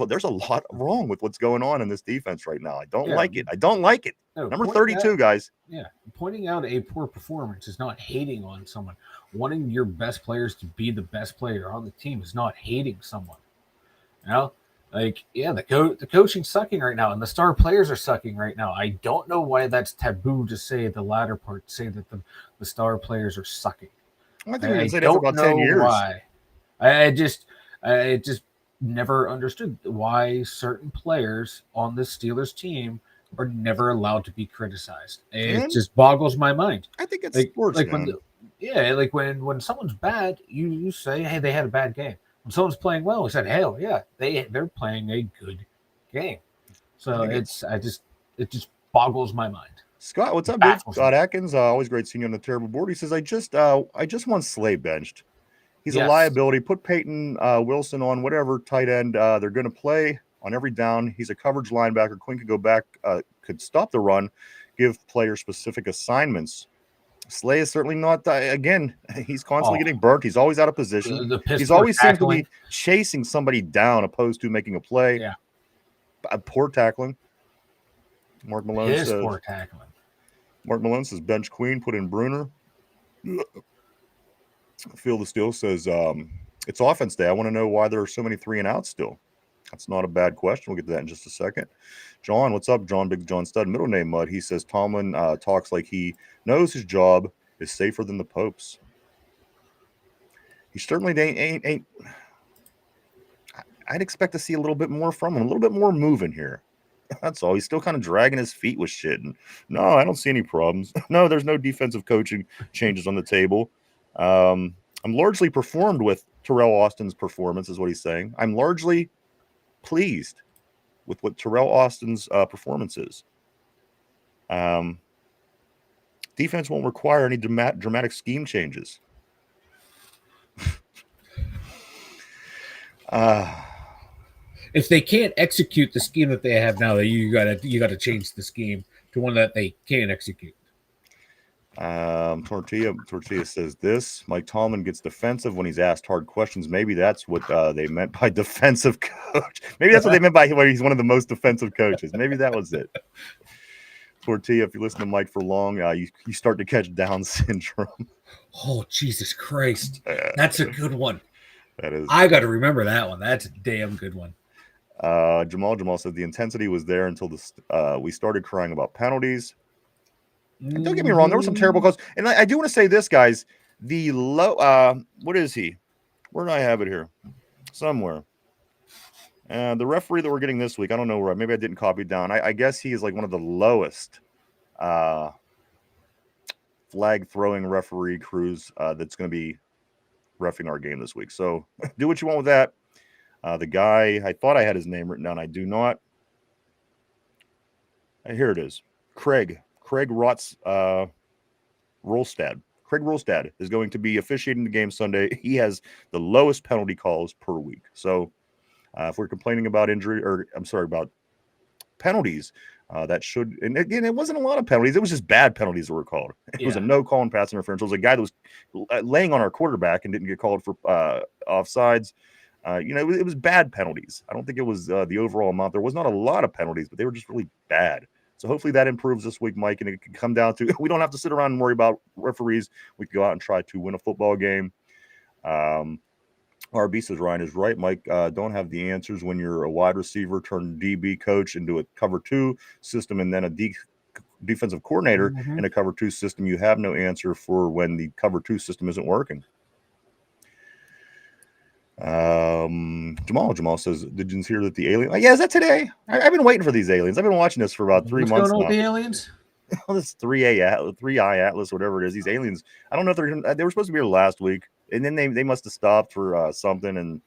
there's a lot wrong with what's going on in this defense right now. I don't like it. No, number 32, guys. Yeah. Pointing out a poor performance is not hating on someone. Wanting your best players to be the best player on the team is not hating someone. The coaching's sucking right now, and the star players are sucking right now. I don't know why that's taboo to say the latter part, say that the star players are sucking. I think we can say that for about 10 years. Why. I just never understood why certain players on the Steelers team are never allowed to be criticized. It just boggles my mind. I think it's sports, when someone's bad, you say, hey, they had a bad game. When someone's playing well, we said, hell yeah, they're playing a good game. So it just boggles my mind. Scott, what's up, dude? Baffles Scott me. Atkins, always great seeing you on the terrible board. He says, I just want Slay benched. He's a Yes. liability. Put Peyton Wilson on whatever tight end they're going to play on every down. He's a coverage linebacker. Quinn could go back, could stop the run, give players specific assignments. Slay is certainly not. Again, he's constantly getting burnt. He's always out of position. The He's always seems to tackling. be chasing somebody down opposed to making a play. Yeah. Poor tackling. Mark Malone His says. poor tackling. Mark Malone says bench Queen, put in Bruner. Phil the Steel says it's offense day. I want to know why there are so many 3 and outs still. That's not a bad question. We'll get to that in just a second. John, what's up? John, Big John Stud, middle name Mud. He says Tomlin talks like he knows his job is safer than the Pope's. He certainly ain't. I'd expect to see a little bit more from him, a little bit more moving here. That's all. He's still kind of dragging his feet with shit. And no, I don't see any problems. No, there's no defensive coaching changes on the table. I'm largely performed with Terrell Austin's performance, is what he's saying. I'm largely pleased with what Terrell Austin's performance is. Defense won't require any dramatic scheme changes. If they can't execute the scheme that they have now, you gotta change the scheme to one that they can execute. Tortilla says this. Mike Tomlin gets defensive when he's asked hard questions. Maybe that's what they meant by defensive coach. Maybe that's what they meant by when he's one of the most defensive coaches. Maybe that was it. Tortilla, if you listen to Mike for long, you start to catch Down syndrome. Oh, Jesus Christ. That's a good one. That is. I got to remember that one. That's a damn good one. Jamal said the intensity was there until we started crying about penalties. And don't get me wrong, there were some terrible calls. And I do want to say this, guys. The low, what is he? Where do I have it here? Somewhere. The referee that we're getting this week, I don't know where. Maybe I didn't copy it down. I guess he is like one of the lowest flag throwing referee crews that's going to be reffing our game this week. So do what you want with that. The guy, I thought I had his name written down. I do not. Here it is. Craig Rolstad. Craig Rolstad is going to be officiating the game Sunday. He has the lowest penalty calls per week. So if we're complaining about about penalties, that should, and again, it wasn't a lot of penalties. It was just bad penalties that were called. It was a no call and pass interference. It was a guy that was laying on our quarterback and didn't get called for offsides. It was bad penalties. I don't think it was the overall amount. There was not a lot of penalties, but they were just really bad. So hopefully that improves this week, Mike, and it can come down to we don't have to sit around and worry about referees. We can go out and try to win a football game. RB says Ryan is right. Mike, don't have the answers when you're a wide receiver turned DB coach into a cover 2 system and then a defensive coordinator in a cover 2 system. You have no answer for when the cover 2 system isn't working. Jamal says, did you hear that the alien? Yeah, is that today? I've been waiting for these aliens. I've been watching this for about 3 months now. What's going on with now. the aliens? This 3i Atlas, whatever it is. These aliens. I don't know if they were supposed to be here last week, and then they must have stopped for something, and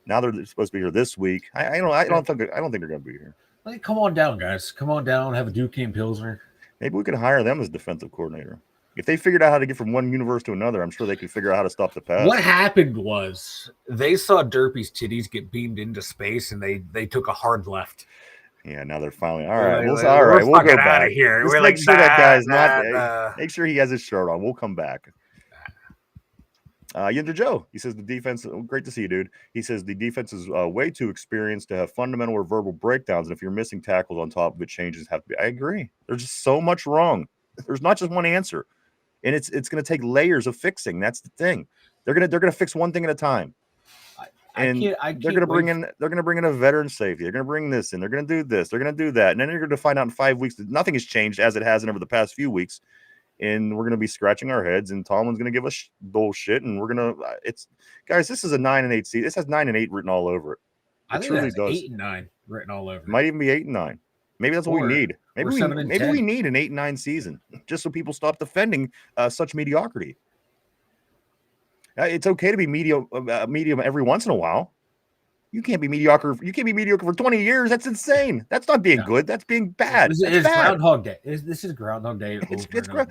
now they're supposed to be here this week. I don't think they're going to be here. Like, come on down, guys. Come on down. Have a Duquesne Pilsner. Maybe we could hire them as defensive coordinator. If they figured out how to get from one universe to another, I'm sure they could figure out how to stop the pass. What happened was they saw Derpy's titties get beamed into space, and they took a hard left. Yeah, now they're finally all right. We'll go back. out of here. Just We're make like, sure that guy's not. Make sure he has his shirt on. We'll come back. Yinder Joe, he says the defense. Great to see you, dude. He says the defense is way too experienced to have fundamental or verbal breakdowns, and if you're missing tackles on top of it, changes have to be. I agree. There's just so much wrong. There's not just one answer, and it's going to take layers of fixing. That's the thing. They're gonna fix one thing at a time. And they're going to bring in a veteran safety. They're going to bring this in. They're going to do this. They're going to do that. And then you're going to find out in 5 weeks that nothing has changed as it has over the past few weeks. And we're going to be scratching our heads. And Tomlin's going to give us bullshit. And we're going to guys, this is a 9-8 season. This has 9-8 written all over it. I think it has 8 and 9 written all over it. Might even be 8 and 9. Maybe that's what we need. Maybe we need an 8-9 season just so people stop defending such mediocrity. It's okay to be medium every once in a while. You can't be mediocre. You can't be mediocre for 20 years. That's insane. That's not being good. That's being bad. That's It's bad. Groundhog Day. This is Groundhog Day over and over.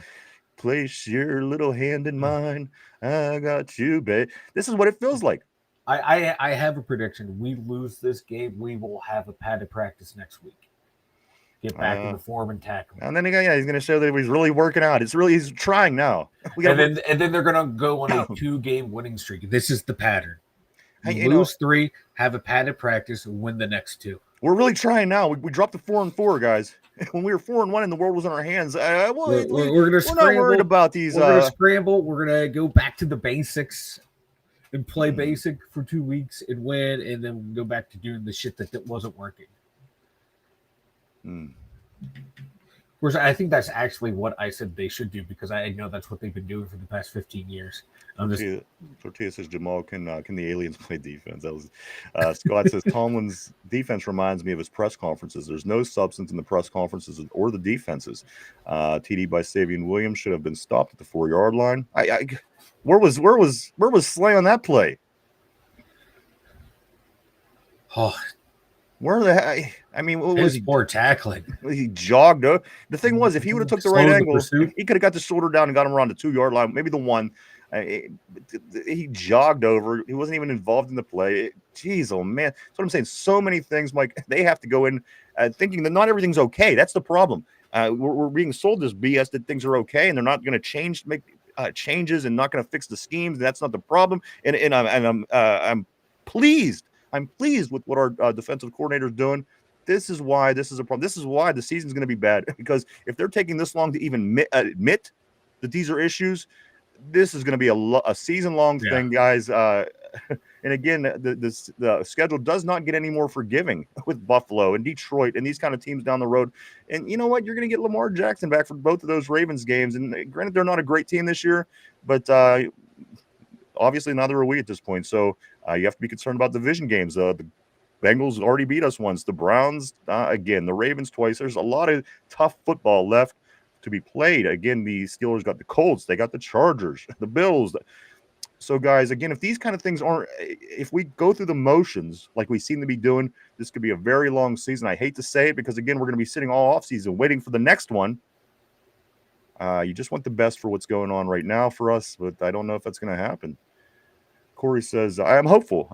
Place your little hand in mine. I got you, babe. This is what it feels like. I have a prediction. We lose this game, we will have a padded practice next week. Get back into form and tackle. And then again, he's going to show that he's really working out. He's trying now. And then they're going to go on a 2-game winning streak. This is the pattern. You lose 3, have a padded practice, and win the next 2. We're really trying now. We dropped to 4-4, guys. When we were 4-1 and the world was in our hands, we're not worried about these. We're going to scramble. We're going to go back to the basics and play basic for 2 weeks and win, and then go back to doing the shit that wasn't working. Of course, I think that's actually what I said they should do, because I know that's what they've been doing for the past 15 years. Tortilla says, Jamal, can the aliens play defense? That was Scott says, Tomlin's defense reminds me of his press conferences. There's no substance in the press conferences or the defenses. TD by Savion Williams should have been stopped at the 4-yard line. Where was Slay on that play? Oh, where the heck? I mean, what was poor tackling? He jogged. The thing was, if he would have took the right angle, he could have got the shoulder down and got him around the 2-yard line, maybe the 1. He jogged over. He wasn't even involved in the play. Jeez, oh man, that's what I'm saying. So many things, Mike. They have to go in thinking that not everything's okay. That's the problem. We're being sold this BS that things are okay, and they're not going to make changes, and not going to fix the schemes. That's not the problem. And I'm pleased. I'm pleased with what our defensive coordinator is doing. This is why this is a problem. This is why the season's going to be bad, because if they're taking this long to even admit that these are issues, this is going to be a season-long thing, guys. And again, the schedule does not get any more forgiving with Buffalo and Detroit and these kind of teams down the road. And you know what? You're going to get Lamar Jackson back for both of those Ravens games. And granted, they're not a great team this year, but obviously neither are we at this point. So you have to be concerned about division games. The Bengals already beat us once. The Browns, again, the Ravens twice. There's a lot of tough football left to be played. Again, the Steelers got the Colts. They got the Chargers, the Bills. So, guys, again, if these kind of things if we go through the motions like we seem to be doing, this could be a very long season. I hate to say it, because, again, we're going to be sitting all offseason waiting for the next one. You just want the best for what's going on right now for us, but I don't know if that's going to happen. Corey says, I'm hopeful.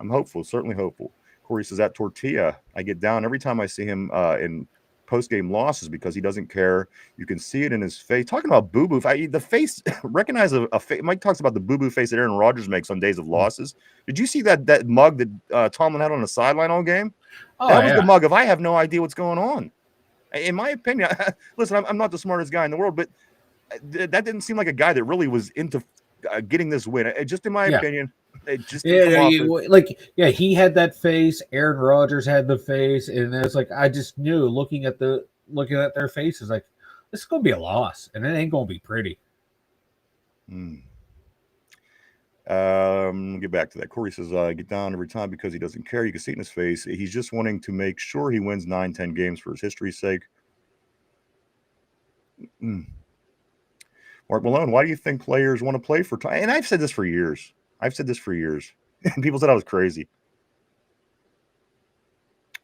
Certainly hopeful. Corey says, at Tortilla, I get down every time I see him in post-game losses, because he doesn't care. You can see it in his face. Talking about boo-boo, the face, recognize a face. Mike talks about the boo-boo face that Aaron Rodgers makes on days of losses. Did you see that mug that Tomlin had on the sideline all game? That was the mug of, I have no idea what's going on. In my opinion, listen, I'm not the smartest guy in the world, but that didn't seem like a guy that really was into getting this win. Just in my opinion, it just he had that face. Aaron Rodgers had the face, and it's like I just knew looking at their faces, like this is gonna be a loss, and it ain't gonna be pretty. Get back to that. Corey says, get down every time because he doesn't care. You can see it in his face. He's just wanting to make sure he wins 9-10 games for his history's sake. Mark Malone, why do you think players want to play for time? And I've said this for years. And people said I was crazy.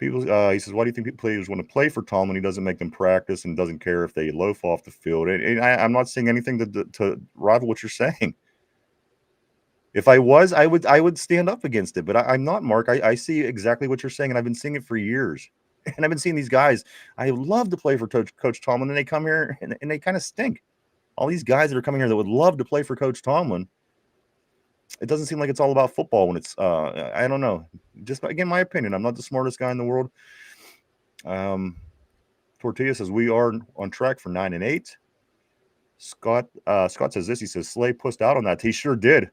He says, why do you think players want to play for Tom when he doesn't make them practice and doesn't care if they loaf off the field? And I'm not saying anything to rival what you're saying. If I was, I would stand up against it, but I'm not, Mark. I see exactly what you're saying, and I've been seeing it for years. And I've been seeing these guys. I love to play for Coach Tomlin, and they come here and they kind of stink. All these guys that are coming here that would love to play for Coach Tomlin. It doesn't seem like it's all about football when it's I don't know. Just again, my opinion. I'm not the smartest guy in the world. Tortilla says we are on track for 9-8. Scott says this. He says Slay pushed out on that. He sure did.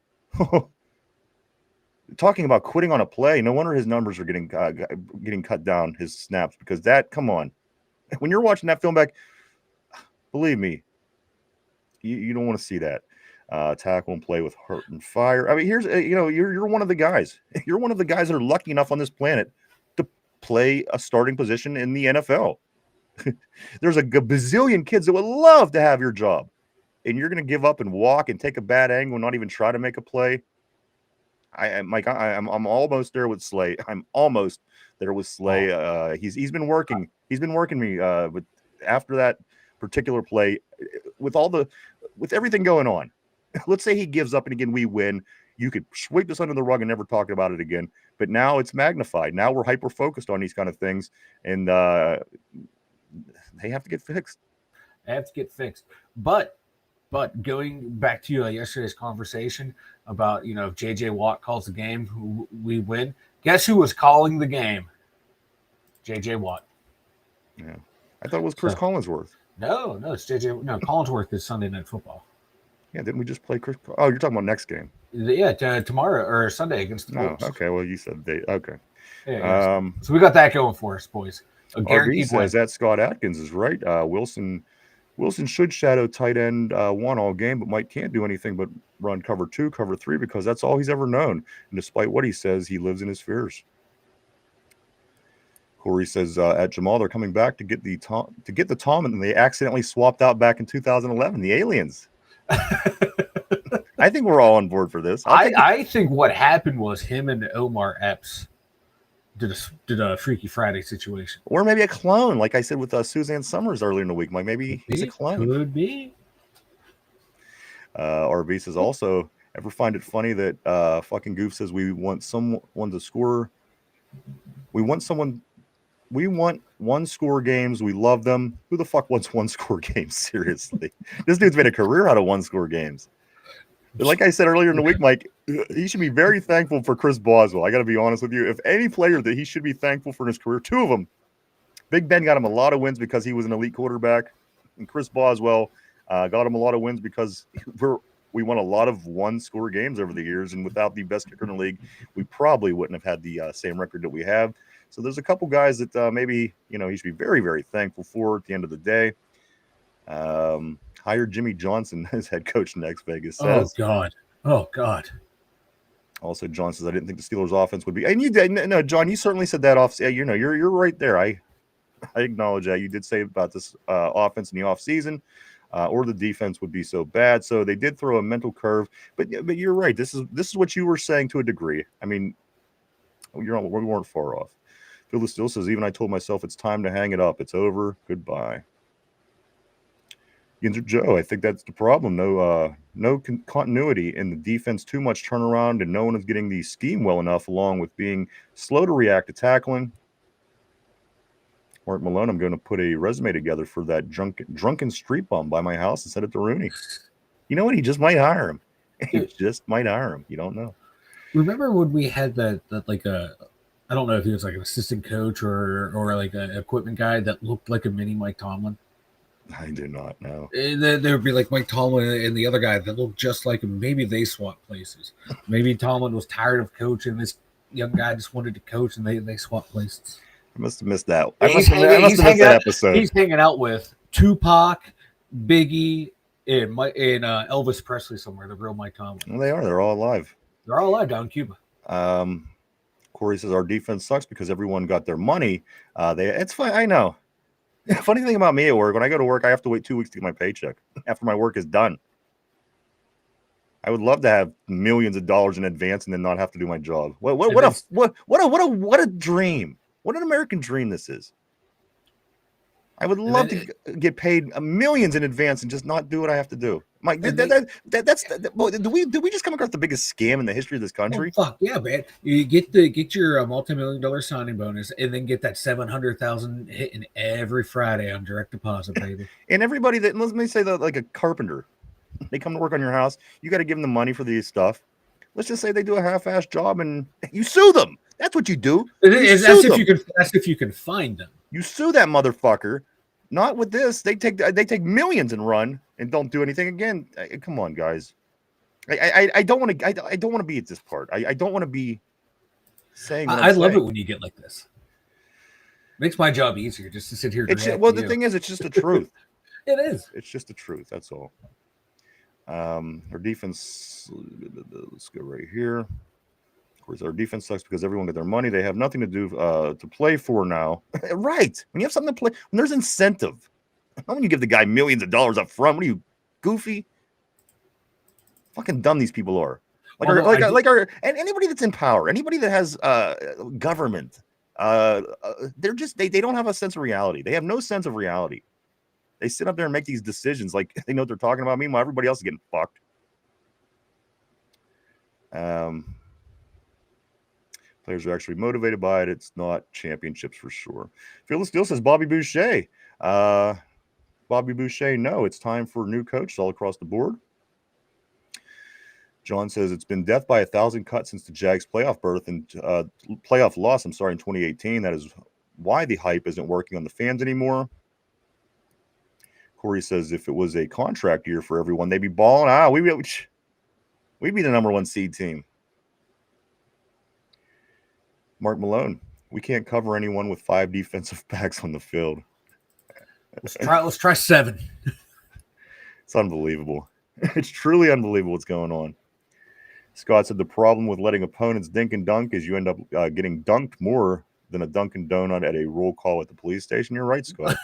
Talking about quitting on a play. No wonder his numbers are getting cut down. His snaps, because come on. When you're watching that film back, believe me, you don't want to see that. Tackle and play with heart and fire. I mean, here's you're one of the guys. You're one of the guys that are lucky enough on this planet to play a starting position in the NFL. There's a bazillion kids that would love to have your job, and you're going to give up and walk and take a bad angle and not even try to make a play. I'm almost there with Slay. I'm almost there with Slay. He's been working. He's been working me. But after that particular play, with everything going on, let's say he gives up and again we win. You could sweep this under the rug and never talk about it again. But now it's magnified. Now we're hyper focused on these kind of things, and they have to get fixed. They have to get fixed. But going back to yesterday's conversation about, if J.J. Watt calls the game, we win. Guess who was calling the game? J.J. Watt. Yeah. I thought it was Chris Collinsworth. No, it's J.J. No, Collinsworth is Sunday Night Football. Yeah, didn't we just play Chris? Oh, you're talking about next game. Yeah, tomorrow or Sunday against the Colts. Oh, okay. Well, you said they. Okay. Yeah, so we got that going for us, boys. A guaranteed says that Scott Atkins is right. Wilson should shadow tight end 1 all game, but Mike can't do anything but run cover 2, cover 3 because that's all he's ever known. And despite what he says, he lives in his fears. Corey says at Jamal, they're coming back to get the Tom, and they accidentally swapped out back in 2011. The aliens. I think we're all on board for this. I think what happened was him and Omar Epps did a Freaky Friday situation, or maybe a clone, like I said with Suzanne Summers earlier in the week. Like maybe he's a clone. Could be. RB says also, ever find it funny that fucking Goof says we want someone to score. We want 1-score games. We love them. Who the fuck wants 1-score games? Seriously, this dude's made a career out of 1-score games. But like I said earlier in the week, Mike, he should be very thankful for Chris Boswell. I got to be honest with you. If any player that he should be thankful for in his career, 2 of them, Big Ben got him a lot of wins because he was an elite quarterback, and Chris Boswell got him a lot of wins because we won a lot of 1-score games over the years, and without the best kicker in the league, we probably wouldn't have had the same record that we have. So there's a couple guys that maybe he should be very, very thankful for at the end of the day. Hired Jimmy Johnson as head coach next, Vegas says. Oh God. Also, John says, I didn't think the Steelers offense would be. And you did. No, John, you certainly said that off. You're right there. I acknowledge that. You did say about this offense in the offseason, or the defense would be so bad. So they did throw a mental curve. But you're right. This is what you were saying to a degree. I mean, we weren't far off. Phil still says, even I told myself it's time to hang it up. It's over. Goodbye. Joe, I think that's the problem. No continuity in the defense, too much turnaround, and no one is getting the scheme well enough, along with being slow to react to tackling. Mark Malone, I'm going to put a resume together for that drunken street bum by my house and send it to Rooney. You know what? He just might hire him. He just might hire him. You don't know. Remember when we had that like I don't know if he was like an assistant coach or like an equipment guy that looked like a mini Mike Tomlin? I do not know. And then there would be like Mike Tomlin and the other guy that looked just like him. Maybe they swapped places. Maybe Tomlin was tired of coaching. This young guy just wanted to coach, and they swapped places. I must have missed that. I must have missed that episode. He's hanging out with Tupac, Biggie, and Elvis Presley somewhere. The real Mike Tomlin. Well, they are. They're all alive. They're all alive down in Cuba. Corey says our defense sucks because everyone got their money. It's fine. I know. Funny thing about me at work, when I go to work, I have to wait 2 weeks to get my paycheck after my work is done. I would love to have millions of dollars in advance and then not have to do my job. What a dream! What an American dream this is. I would love to get paid millions in advance and just not do what I have to do. Mike, did we just come across the biggest scam in the history of this country? Oh, fuck yeah, man! You get your multi-million-dollar signing bonus, and then get that $700,000 hitting every Friday on direct deposit, baby. And everybody that, let me say that, like a carpenter, they come to work on your house. You got to give them the money for these stuff. Let's just say they do a half-assed job, and you sue them. That's what you do. That's if you can find them. You sue that motherfucker. Not with this. They take millions and run and don't do anything again. Come on, guys. I don't want to be at this part. I don't want to be saying. I love it when you get like this. Makes my job easier just to sit here. The thing is, it's just the truth. It is. It's just the truth. That's all. Our defense. Let's go right here. Of course, our defense sucks because everyone got their money. They have nothing to do to play for now. Right. When you have something to play, when there's incentive. Not when you give the guy millions of dollars up front. What are you, goofy? Fucking dumb these people are. and anybody that's in power, anybody that has government, they're just they don't have a sense of reality. They have no sense of reality. They sit up there and make these decisions like they know what they're talking about. Meanwhile, everybody else is getting fucked. Players are actually motivated by it. It's not championships for sure. Phyllis Steele says Bobby Boucher. Bobby Boucher, no, it's time for new coaches all across the board. John says it's been death by 1,000 cuts since the Jags playoff berth and playoff loss. In 2018. That is why the hype isn't working on the fans anymore. Corey says if it was a contract year for everyone, they'd be balling. We'd be the number 1 seed team. Mark Malone, we can't cover anyone with 5 defensive backs on the field. Let's try 7. It's unbelievable. It's truly unbelievable what's going on. Scott said the problem with letting opponents dink and dunk is you end up getting dunked more than a Dunkin' Donut at a roll call at the police station. You're right, Scott.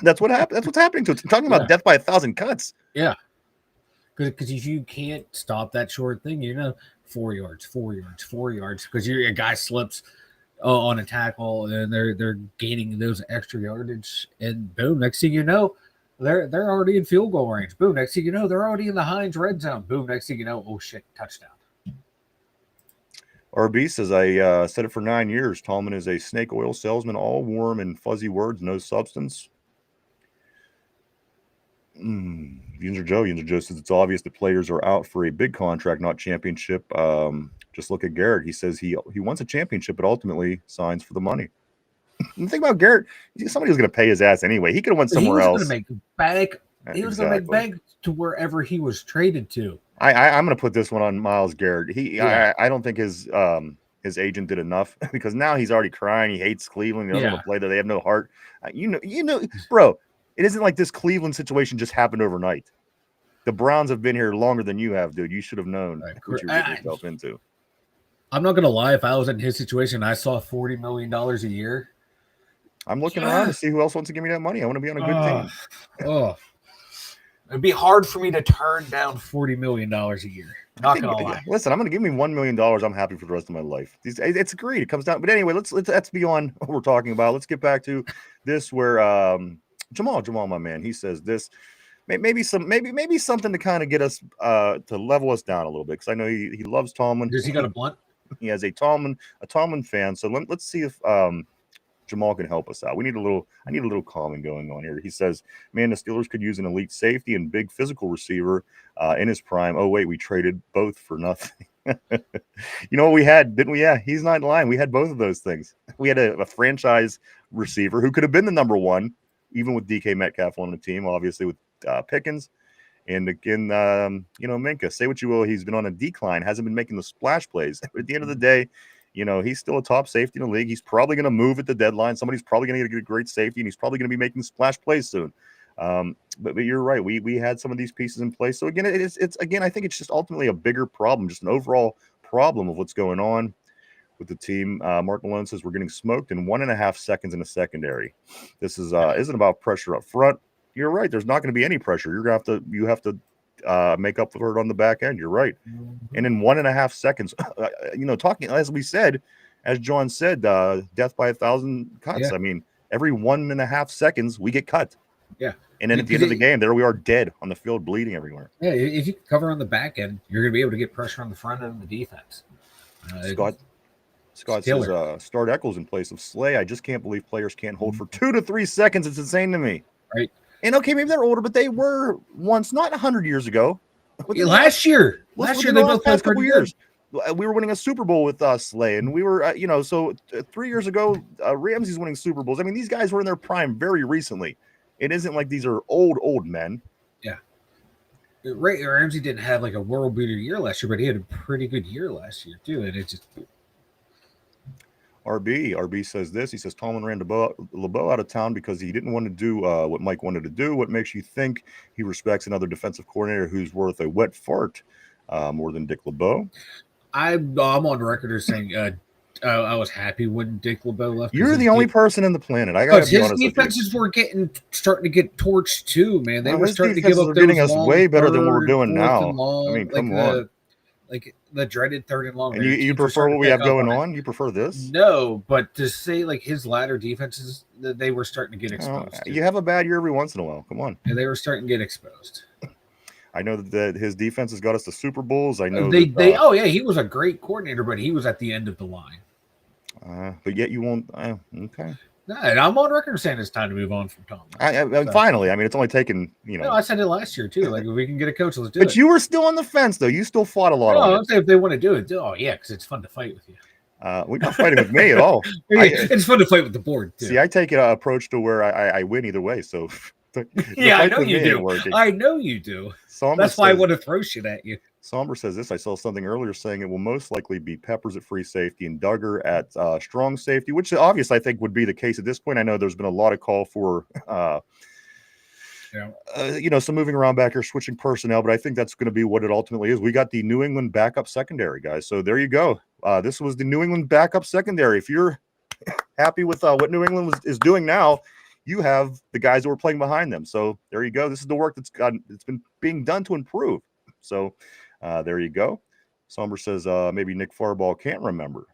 That's what happened. That's what's happening to it. I'm talking about death by 1,000 cuts. Yeah. Because if you can't stop that short thing, 4 yards, because a guy slips on a tackle and they're gaining those extra yardage, and boom, next thing you know, they're already in field goal range. Boom, next thing you know, they're already in the Heinz red zone. Boom, next thing you know, oh shit, touchdown. RB says I said it for 9 years. Tallman is a snake oil salesman, all warm and fuzzy words, no substance. Yinzer Joe says it's obvious that players are out for a big contract, not championship. Just look at Garrett. He says he wants a championship, but ultimately signs for the money. And think about Garrett. Somebody was going to pay his ass anyway. He could have went somewhere else. He was going to make bank to wherever he was traded to. I'm going to put this one on Myles Garrett. I don't think his agent did enough because now he's already crying. He hates Cleveland. He doesn't want to play there. They have no heart. Bro. It isn't like this Cleveland situation just happened overnight. The Browns have been here longer than you have, dude. You should have known what you're getting yourself into. I'm not going to lie. If I was in his situation and I saw $40 million a year. I'm looking around to see who else wants to give me that money. I want to be on a good team. It'd be hard for me to turn down $40 million a year. Not going to lie. Listen, I'm going to give me $1 million. I'm happy for the rest of my life. It's great. It comes down. But anyway, let's be on what we're talking about. Let's get back to this where Jamal, my man, he says this maybe something to kind of get us to level us down a little bit because I know he loves Tallman. Does he got a blunt? He has a Tallman fan. So let's see if Jamal can help us out. I need a little calming going on here. He says, man, the Steelers could use an elite safety and big physical receiver in his prime. Oh wait, we traded both for nothing. You know what we had, didn't we? Yeah, he's not lying. We had both of those things. We had a franchise receiver who could have been the number 1. Even with DK Metcalf on the team, obviously with Pickens. And again, Minka, say what you will, he's been on a decline, hasn't been making the splash plays. But at the end of the day, he's still a top safety in the league. He's probably going to move at the deadline. Somebody's probably going to get a great safety, and he's probably going to be making splash plays soon. But you're right. We had some of these pieces in place. So again, I think it's just ultimately a bigger problem, just an overall problem of what's going on with the team. Mark Malone says we're getting smoked in 1.5 seconds in the secondary. This is isn't about pressure up front. You're right. There's not going to be any pressure. You have to make up for it on the back end. You're right. And in 1.5 seconds, talking as we said, as John said, death by 1,000 cuts. Yeah. I mean, every 1.5 seconds we get cut. Yeah. And then at the end of the game, there we are dead on the field, bleeding everywhere. Yeah. If you cover on the back end, you're going to be able to get pressure on the front end of the defense. Scott says, start Eccles in place of Slay. I just can't believe players can't hold for 2 to 3 seconds. It's insane to me. Right. And okay, maybe they're older, but they were once, not 100 years ago. Last year they both played couple years. We were winning a Super Bowl with Slay, and we were, 3 years ago, Ramsey's winning Super Bowls. I mean, these guys were in their prime very recently. It isn't like these are old men. Yeah. Ramsey didn't have like a world beater year last year, but he had a pretty good year last year too. And it's just. RB says this. He says Tallman ran LeBeau out of town because he didn't want to do what Mike wanted to do. What makes you think he respects another defensive coordinator who's worth a wet fart more than Dick LeBeau? I'm on record as saying I was happy when Dick LeBeau left. You're the only person in the planet. I gotta be honest with you. His defenses were starting to get torched too, man. They were starting to give up. Getting us way better than what we're doing now. I mean, come on. like the dreaded 3rd and long. And their you teams were prefer starting what to we pick have up going it. on? You prefer this? No, but to say like his ladder defenses, they were starting to get exposed. You have a bad year every once in a while. Come on. And they were starting to get exposed. I know that his defense has got us to Super Bowls. I know they oh yeah, he was a great coordinator, but he was at the end of the line. But yet you won't. Okay. And I'm on record saying it's time to move on from Tom. Finally, I mean, it's only taken, No, I said it last year too. Like, if we can get a coach, let's do it. But you were still on the fence, though. You still fought a lot. No, I'm saying if they want to do it, oh yeah, because it's fun to fight with you. We're not fighting with me at all. It's fun to fight with the board too. See, I take an approach to where I win either way. So yeah, I know you do. I know you do. That's why I want to throw shit at you. Somber says this. I saw something earlier saying it will most likely be Peppers at free safety and Duggar at strong safety, which obviously I think would be the case at this point. I know there's been a lot of call for, some moving around back here, switching personnel, but I think that's going to be what it ultimately is. We got the New England backup secondary, guys. So there you go. This was the New England backup secondary. If you're happy with what New England is doing now, you have the guys that were playing behind them. So there you go. This is the work it's been being done to improve. So there you go. Somber says maybe Nick Farball can't remember.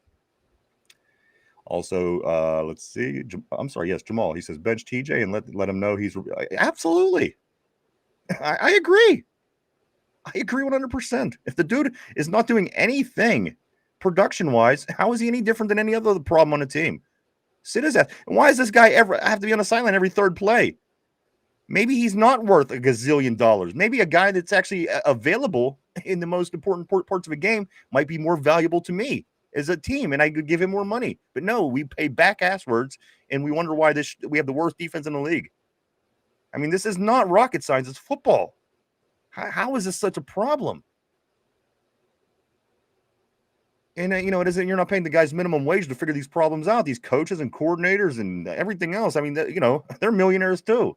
Also, let's see. I'm sorry. Yes, Jamal. He says bench TJ and let him know he's absolutely. I agree. I agree 100%. If the dude is not doing anything production wise, how is he any different than any other problem on the team? Sit his ass. And why does this guy ever have to be on the sideline every third play? Maybe he's not worth a gazillion dollars. Maybe a guy that's actually available in the most important parts of a game might be more valuable to me as a team, and I could give him more money. But no, we pay back asswards, and we wonder why we have the worst defense in the league. I mean, this is not rocket science. It's football. How is this such a problem? And, it isn't, you're not paying the guys minimum wage to figure these problems out, these coaches and coordinators and everything else. I mean, they're millionaires too.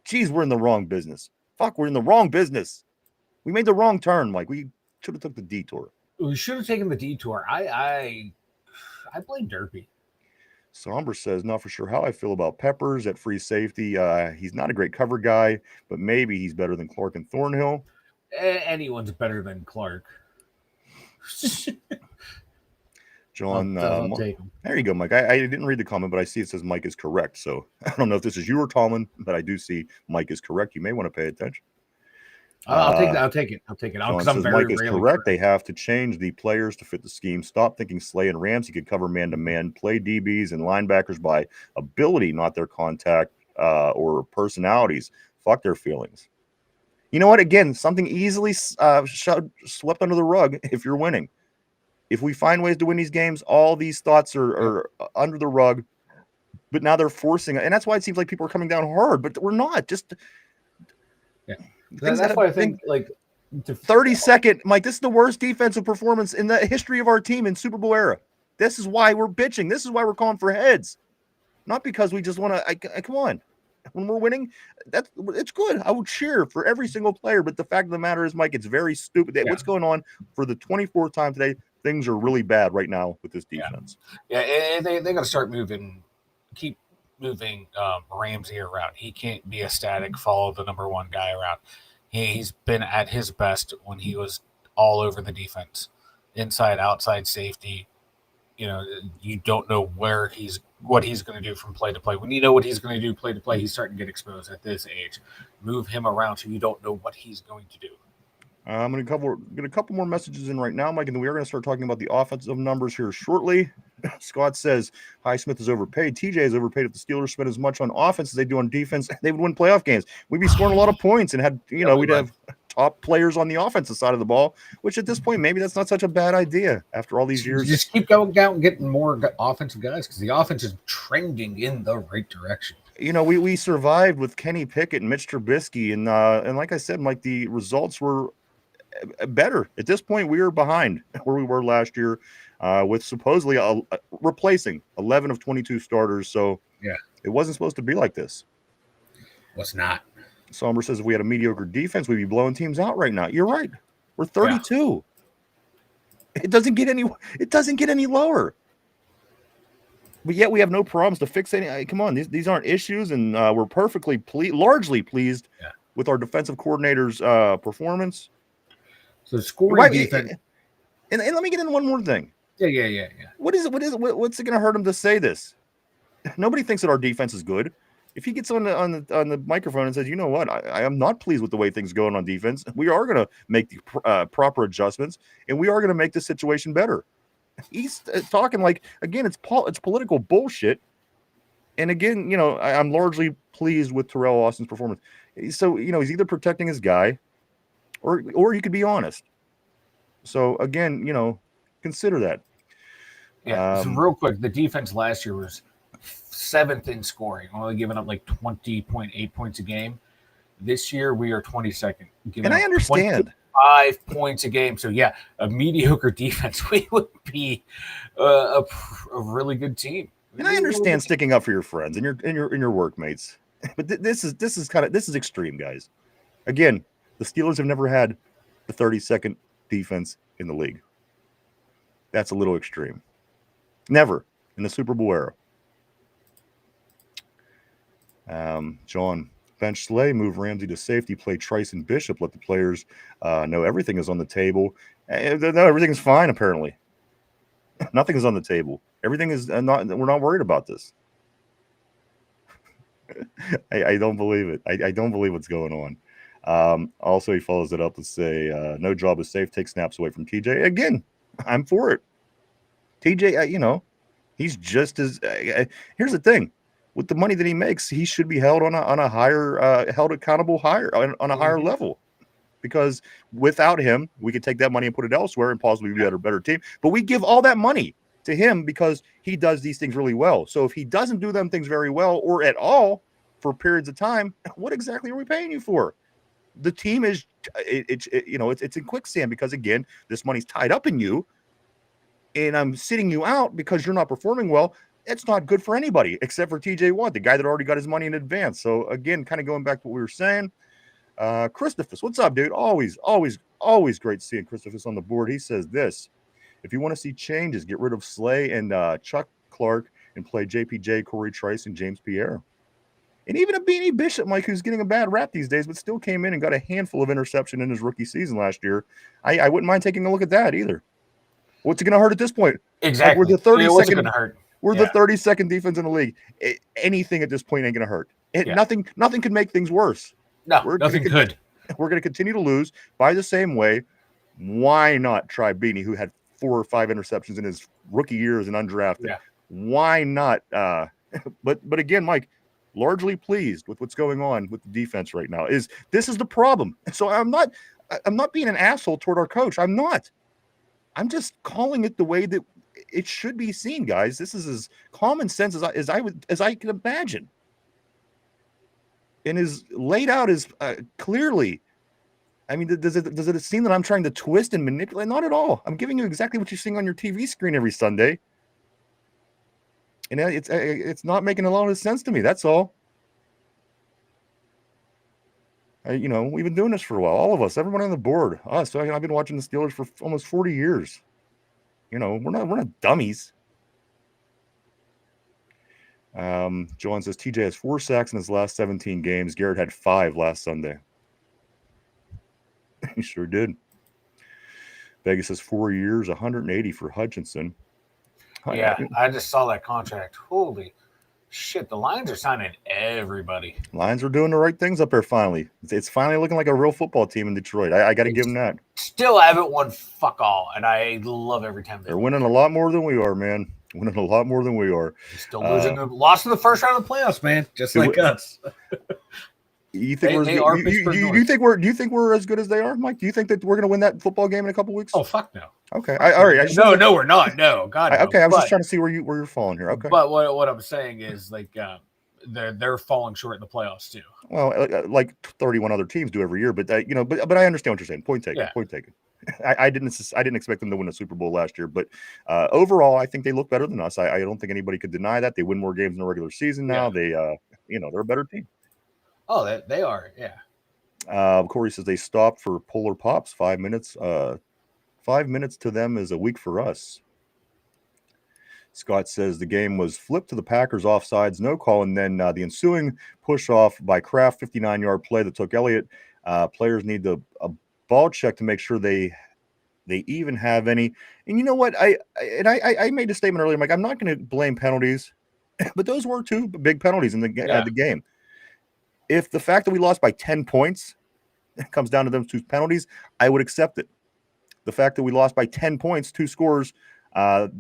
Geez, we're in the wrong business. Fuck, we're in the wrong business. We made the wrong turn, Mike. We should have took the detour. We should have taken the detour. I blame Derpy. Somber says, not for sure how I feel about Peppers at free safety. He's not a great cover guy, but maybe he's better than Clark and Thornhill. Anyone's better than Clark. John, I'll take him. There you go, Mike. I didn't read the comment, but I see it says Mike is correct. So I don't know if this is you or Tomlin, but I do see Mike is correct. You may want to pay attention. I'll take it. John says Mike is correct. They have to change the players to fit the scheme. Stop thinking Slay and Ramsey could cover man-to-man. Play DBs and linebackers by ability, not their contact or personalities. Fuck their feelings. You know what? Again, something easily swept under the rug if you're winning. If we find ways to win these games, all these thoughts are under the rug. But now they're forcing it. And that's why it seems like people are coming down hard. But we're not. Just that's why I think 30-second, Mike, this is the worst defensive performance in the history of our team in Super Bowl era. This is why we're bitching. This is why we're calling for heads. Not because we just want to come on. When we're winning, it's good. I would cheer for every single player. But the fact of the matter is, Mike, it's very stupid. What's going on for the 24th time today? Things are really bad right now with this defense. Yeah, they got to start keep moving Ramsey around. He can't be a static, follow the number one guy around. He's been at his best when he was all over the defense, inside, outside safety. You don't know what he's going to do from play to play. When you know what he's going to do play to play, he's starting to get exposed at this age. Move him around so you don't know what he's going to do. I'm going to get a couple more messages in right now, Mike, and then we are going to start talking about the offensive numbers here shortly. Scott says, Highsmith is overpaid. TJ is overpaid. If the Steelers spent as much on offense as they do on defense, they would win playoff games. We'd be scoring a lot of points and we'd have top players on the offensive side of the ball, which at this point, maybe that's not such a bad idea after all these years. Just keep going out and getting more offensive guys because the offense is trending in the right direction. We survived with Kenny Pickett and Mitch Trubisky, and like I said, Mike, the results were better. At this point, we are behind where we were last year with supposedly replacing 11 of 22 starters. So it wasn't supposed to be like this. Was not. Somber says if we had a mediocre defense, we'd be blowing teams out right now. You're right. We're 32. Yeah. It doesn't get any lower. But yet we have no problems to fix any. Come on, these aren't issues, and we're perfectly largely pleased with our defensive coordinator's performance. So scoring defense. And let me get into one more thing. Yeah. What's it going to hurt him to say this? Nobody thinks that our defense is good. If he gets on the microphone and says, you know what, I am not pleased with the way things are going on defense. We are going to make the proper adjustments, and we are going to make the situation better. He's talking like, again, it's political bullshit. And again, you know, I'm largely pleased with Terrell Austin's performance. So, you know, he's either protecting his guy, or he could be honest. So again, you know, consider that. Yeah. So real quick, the defense last year was 7th in scoring, only giving up like 20.8 points a game. This year we are 22nd. And I understand 5 points a game. So yeah, a mediocre defense, we would be a really good team. And I understand sticking up for your friends and your workmates, but this is extreme, guys. Again, the Steelers have never had the 32nd defense in the league. That's a little extreme. Never in the Super Bowl era. John, bench Slay, move Ramsey to safety, play Trice and Bishop, let the players know everything is on the table. No, everything is fine, apparently. Nothing is on the table. Everything is we're not worried about this. I don't believe it. I don't believe what's going on. Also, he follows it up with say, no job is safe, take snaps away from TJ. Again, I'm for it. TJ, you know, he's just as here's the thing. With the money that he makes, he should be held on a higher, held accountable higher on a higher level. Because without him, we could take that money and put it elsewhere and possibly be a better team. But we give all that money to him because he does these things really well. So if he doesn't do them things very well or at all for periods of time, what exactly are we paying you for? The team is, it's in quicksand because, again, this money's tied up in you. And I'm sitting you out because you're not performing well. It's not good for anybody except for TJ Watt, the guy that already got his money in advance. So, again, kind of going back to what we were saying. Christophus, what's up, dude? Always great seeing Christophus on the board. He says this: if you want to see changes, get rid of Slay and Chuck Clark and play JPJ, Corey Trice, and James Pierre. And even a Beanie Bishop, Mike, who's getting a bad rap these days, but still came in and got a handful of interception in his rookie season last year. I wouldn't mind taking a look at that either. What's it going to hurt at this point? Exactly. Like we're the 32nd. Hurt? We're the 32nd defense in the league. Anything at this point ain't going to hurt. Nothing could make things worse. No, nothing could. We're going to continue to lose by the same way. Why not try Beanie, who had 4 or 5 interceptions in his rookie year as an undrafted? Yeah. Why not? But again, Mike, largely pleased with what's going on with the defense right now. This is the problem. So I'm not being an asshole toward our coach. I'm not. I'm just calling it the way that it should be seen, guys. This is as common sense as I can imagine. And is laid out as clearly. I mean, does it seem that I'm trying to twist and manipulate? Not at all. I'm giving you exactly what you're seeing on your TV screen every Sunday, and it's not making a lot of sense to me. That's all. We've been doing this for a while. All of us, everyone on the board, us. I've been watching the Steelers for almost 40 years. We're not dummies. Joan says TJ has 4 sacks in his last 17 games. Garrett had 5 last Sunday. He sure did. Vegas says 4 years, 180 for Hutchinson. Yeah, I just saw that contract. Holy shit, the Lions are signing everybody. Lions are doing the right things up there finally. It's finally looking like a real football team in Detroit. I got to give them that. Still haven't won fuck all, and I love every time they're winning a lot more than we are, man. Winning a lot more than we are. Still losing. Lost in the first round of the playoffs, man. Just like us. You think do you think we're as good as they are, Mike? Do you think that we're going to win that football game in a couple weeks? Oh, fuck no. Okay. All right. No, we're not. No, God. No. Okay. I was just trying to see where you're falling here. Okay. But what I'm saying is like they're falling short in the playoffs too. Well, like 31 other teams do every year, but but I understand what you're saying. Point taken. Yeah. Point taken. I didn't expect them to win a Super Bowl last year, but overall, I think they look better than us. I don't think anybody could deny that. They win more games in the regular season now. Yeah. They're a better team. Oh, they are, yeah. Corey says they stopped for Polar Pops 5 minutes. 5 minutes to them is a week for us. Scott says the game was flipped to the Packers offsides, no call, and then the ensuing push off by Kraft, 59-yard play that took Elliott. Players need a ball check to make sure they they even have any. And you know what? I made a statement earlier. I'm like, I'm not going to blame penalties, but those were two big penalties in the game. If the fact that we lost by 10 points comes down to those two penalties, I would accept it. The fact that we lost by 10 points, two scores,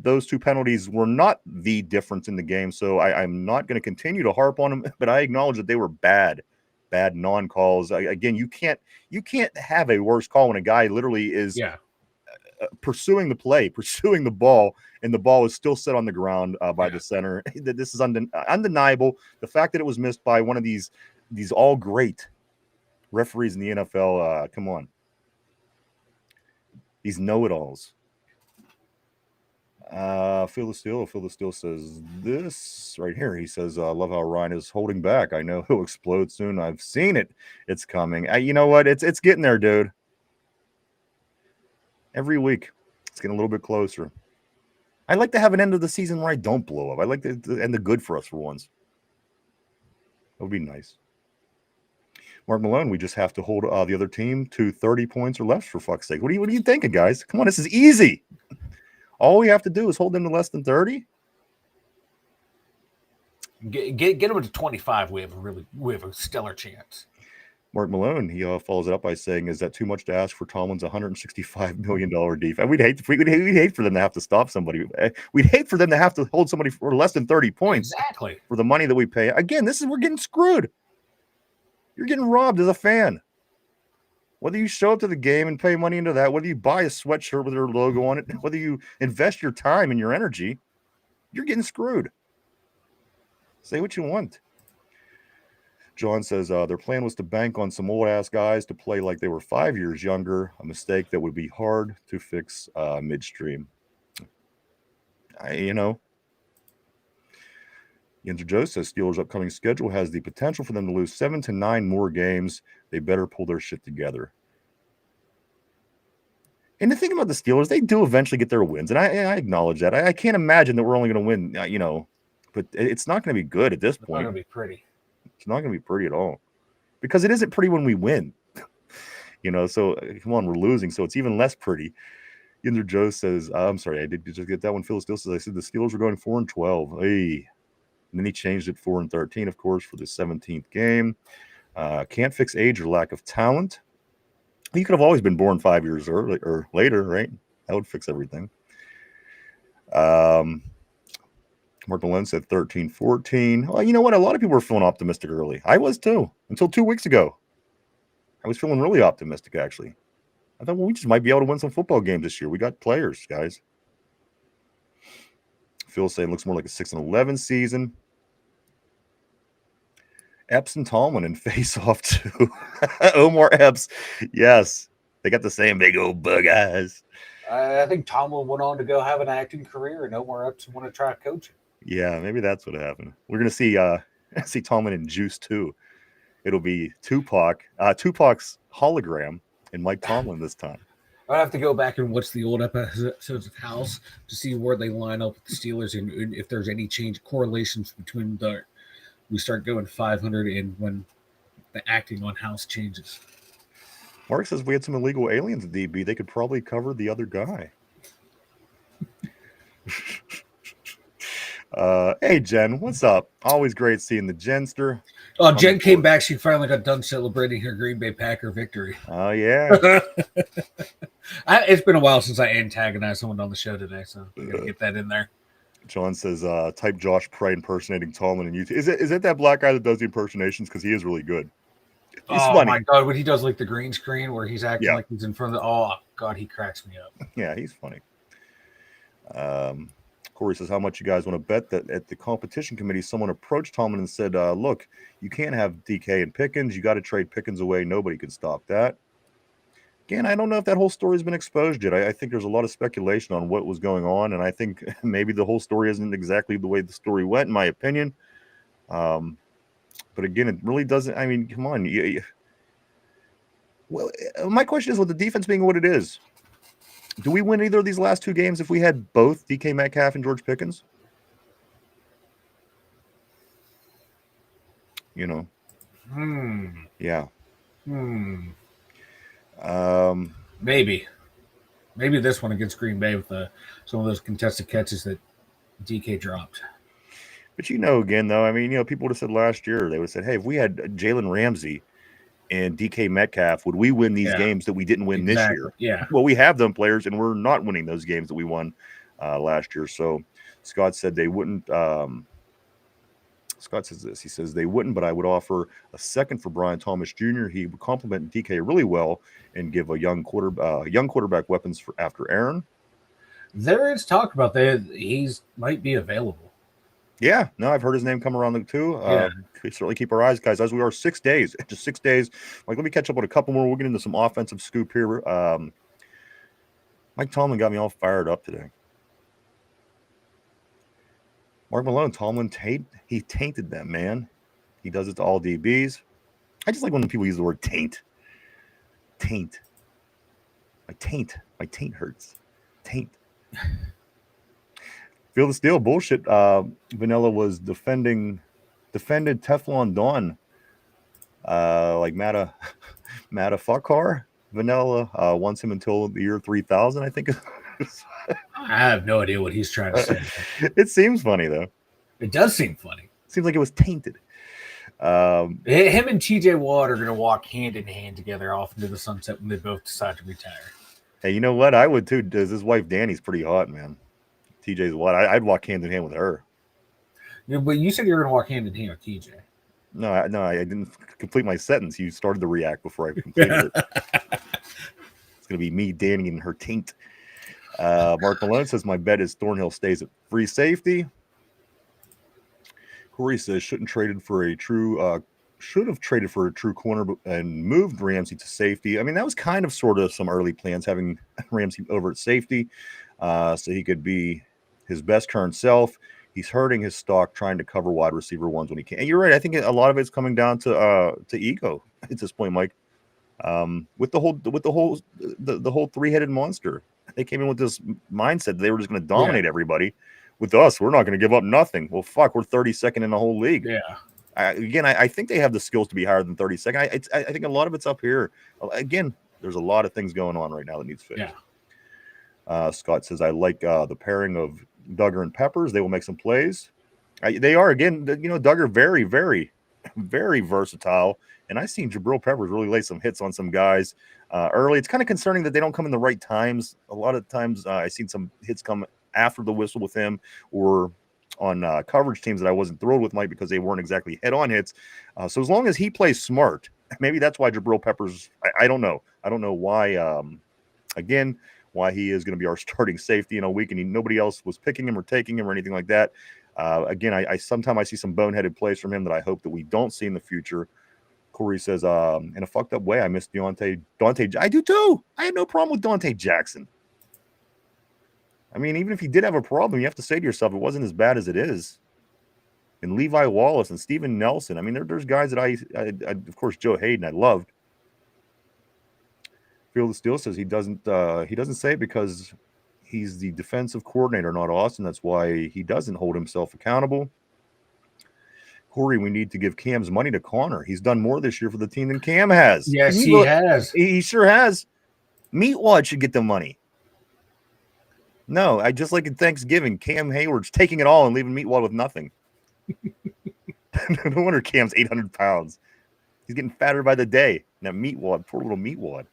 those two penalties were not the difference in the game. So I'm not going to continue to harp on them, but I acknowledge that they were bad non-calls. Again, you can't have a worse call when a guy literally is pursuing the play, pursuing the ball, and the ball is still set on the ground by the center. This is undeniable. The fact that it was missed by one of these all great referees in the NFL, come on. These know-it-alls. Phil the Steel says this right here. He says, love how Ryan is holding back. I know he'll explode soon. I've seen it. It's coming. You know what? It's getting there, dude. Every week, it's getting a little bit closer. I like to have an end of the season where I don't blow up. I like to end the good for us for once. That would be nice. Mark Malone, we just have to hold the other team to 30 points or less, for fuck's sake. What are you thinking, guys? Come on, this is easy. All we have to do is hold them to less than 30. Get them to 25. We have a stellar chance. Mark Malone, he follows it up by saying, "Is that too much to ask for Tomlin's $165 million defense? We'd hate for them to have to stop somebody. We'd hate for them to have to hold somebody for less than 30 points. Exactly. For the money that we pay. Again, we're getting screwed. You're getting robbed as a fan. Whether you show up to the game and pay money into that, whether you buy a sweatshirt with their logo on it, whether you invest your time and your energy, you're getting screwed. Say what you want." John says their plan was to bank on some old-ass guys to play like they were 5 years younger, a mistake that would be hard to fix midstream. Yenter Joe says Steelers' upcoming schedule has the potential for them to lose 7 to 9 more games. They better pull their shit together. And the thing about the Steelers, they do eventually get their wins, and I acknowledge that. I can't imagine that we're only going to win, but it's not going to be good at this point. It's not going to be pretty. It's not going to be pretty at all, because it isn't pretty when we win. So come on, we're losing, so it's even less pretty. Yender Joe says, I'm sorry, I did just get that one. Phil Steele says, I said the Steelers were going 4-12. Hey. And then he changed it 4-13, of course, for the 17th game. Can't fix age or lack of talent. You could have always been born 5 years early or later, right? That would fix everything. Mark Malone said 13-14. Well, you know what? A lot of people were feeling optimistic early. I was too, until 2 weeks ago. I was feeling really optimistic, actually. I thought, well, we just might be able to win some football games this year. We got players, guys. Phil's saying it looks more like a 6-11 season. Epps and Tomlin in face-off too. Omar Epps. Yes. They got the same big old bug eyes. I think Tomlin went on to go have an acting career, and Omar Epps want to try coaching. Yeah, maybe that's what happened. We're going to see Tomlin in Juice too. It'll be Tupac's hologram and Mike Tomlin this time. I'd have to go back and watch the old episodes of House to see where they line up with the Steelers and if there's any correlations between we start going 500 and when the acting on House changes. Mark says if we had some illegal aliens at DB, they could probably cover the other guy. Hey, Jen, what's up? Always great seeing the Jenster. Oh, Jen came back. She finally got done celebrating her Green Bay Packer victory. Oh, yeah. It's been a while since I antagonized someone on the show today, so I got to get that in there. John says, type Josh Pride impersonating Tomlin in YouTube. Is it that black guy that does the impersonations? Because he is really good. He's funny. My God, when he does like the green screen where he's acting like he's in front of oh, God, he cracks me up. Yeah, he's funny. Corey says, how much you guys want to bet that at the competition committee, someone approached Tomlin and said, look, you can't have DK and Pickens. You got to trade Pickens away. Nobody can stop that. Again, I don't know if that whole story has been exposed yet. I think there's a lot of speculation on what was going on, and I think maybe the whole story isn't exactly the way the story went, in my opinion. But again, it really doesn't. I mean, come on. Well, my question is, with the defense being what it is, do we win either of these last two games if we had both DK Metcalf and George Pickens? Yeah. Maybe. Maybe this one against Green Bay with some of those contested catches that DK dropped. But again, though, I mean, people would have said last year, they would have said, hey, if we had Jalen Ramsey and DK Metcalf, would we win these games that we didn't win this year? Yeah. Well, we have them players, and we're not winning those games that we won last year. So Scott said they wouldn't. Scott says this. He says they wouldn't, but I would offer a second for Brian Thomas Jr. He would complement DK really well and give a young quarterback weapons for after Aaron. There is talk about that he's might be available. Yeah, no, I've heard his name come around too. We certainly keep our eyes, guys, as we are 6 days. Just 6 days. Like, let me catch up with a couple more. We'll get into some offensive scoop here. Mike Tomlin got me all fired up today. Mark Malone, Tomlin, he tainted them, man. He does it to all DBs. I just like when people use the word taint. Taint. My taint hurts. Taint. Feel the steel bullshit. Vanilla was defended Teflon Don. Like Matta Fuckar. Vanilla wants him until the year 3000, I think. I have no idea what he's trying to say. It seems funny, though. It does seem funny. Seems like it was tainted. Him and TJ Watt are going to walk hand in hand together off into the sunset when they both decide to retire. Hey, you know what? I would too. Does his wife Danny's pretty hot, man? TJ's Watt. I'd walk hand in hand with her. Yeah, but you said you were going to walk hand in hand with TJ. No, I didn't complete my sentence. You started to react before I completed it. It's going to be me, Danny, and her taint. Mark Malone says, my bet is Thornhill stays at free safety. Corey says, should have traded for a true corner and moved Ramsey to safety. I mean, that was kind of sort of some early plans, having Ramsey over at safety so he could be his best current self. He's hurting his stock trying to cover wide receiver ones when he can. And you're right. I think a lot of it's coming down to ego at this point, Mike. With the whole three-headed monster. They came in with this mindset that they were just going to dominate everybody. With us, we're not going to give up nothing. Well, fuck, we're 32nd in the whole league. Yeah. I think they have the skills to be higher than 32nd. I think a lot of it's up here. Again, there's a lot of things going on right now that needs fixed. Yeah. Scott says, I like the pairing of Duggar and Peppers. They will make some plays. They are, again, Duggar very, very, very versatile. And I've seen Jabril Peppers really lay some hits on some guys early. It's kind of concerning that they don't come in the right times. A lot of times I've seen some hits come after the whistle with him or on coverage teams that I wasn't thrilled with, Mike, because they weren't exactly head-on hits. So as long as he plays smart, maybe that's why Jabril Peppers, I don't know. I don't know why, why he is going to be our starting safety in a week, and nobody else was picking him or taking him or anything like that. I sometimes see some boneheaded plays from him that I hope that we don't see in the future. Corey says, in a fucked up way, I miss Dante. I do too. I had no problem with Dante Jackson. I mean, even if he did have a problem, you have to say to yourself, it wasn't as bad as it is. And Levi Wallace and Steven Nelson. I mean, there's guys that I of course, Joe Hayden, I loved. Field of Steel says he doesn't say it because he's the defensive coordinator, not Austin. That's why he doesn't hold himself accountable. Corey, we need to give Cam's money to Connor. He's done more this year for the team than Cam has. Yes, he has. He sure has. Meatwad should get the money. No, I just like in Thanksgiving, Cam Hayward's taking it all and leaving Meatwad with nothing. No wonder Cam's 800 pounds. He's getting fatter by the day. Now, Meatwad, poor little Meatwad.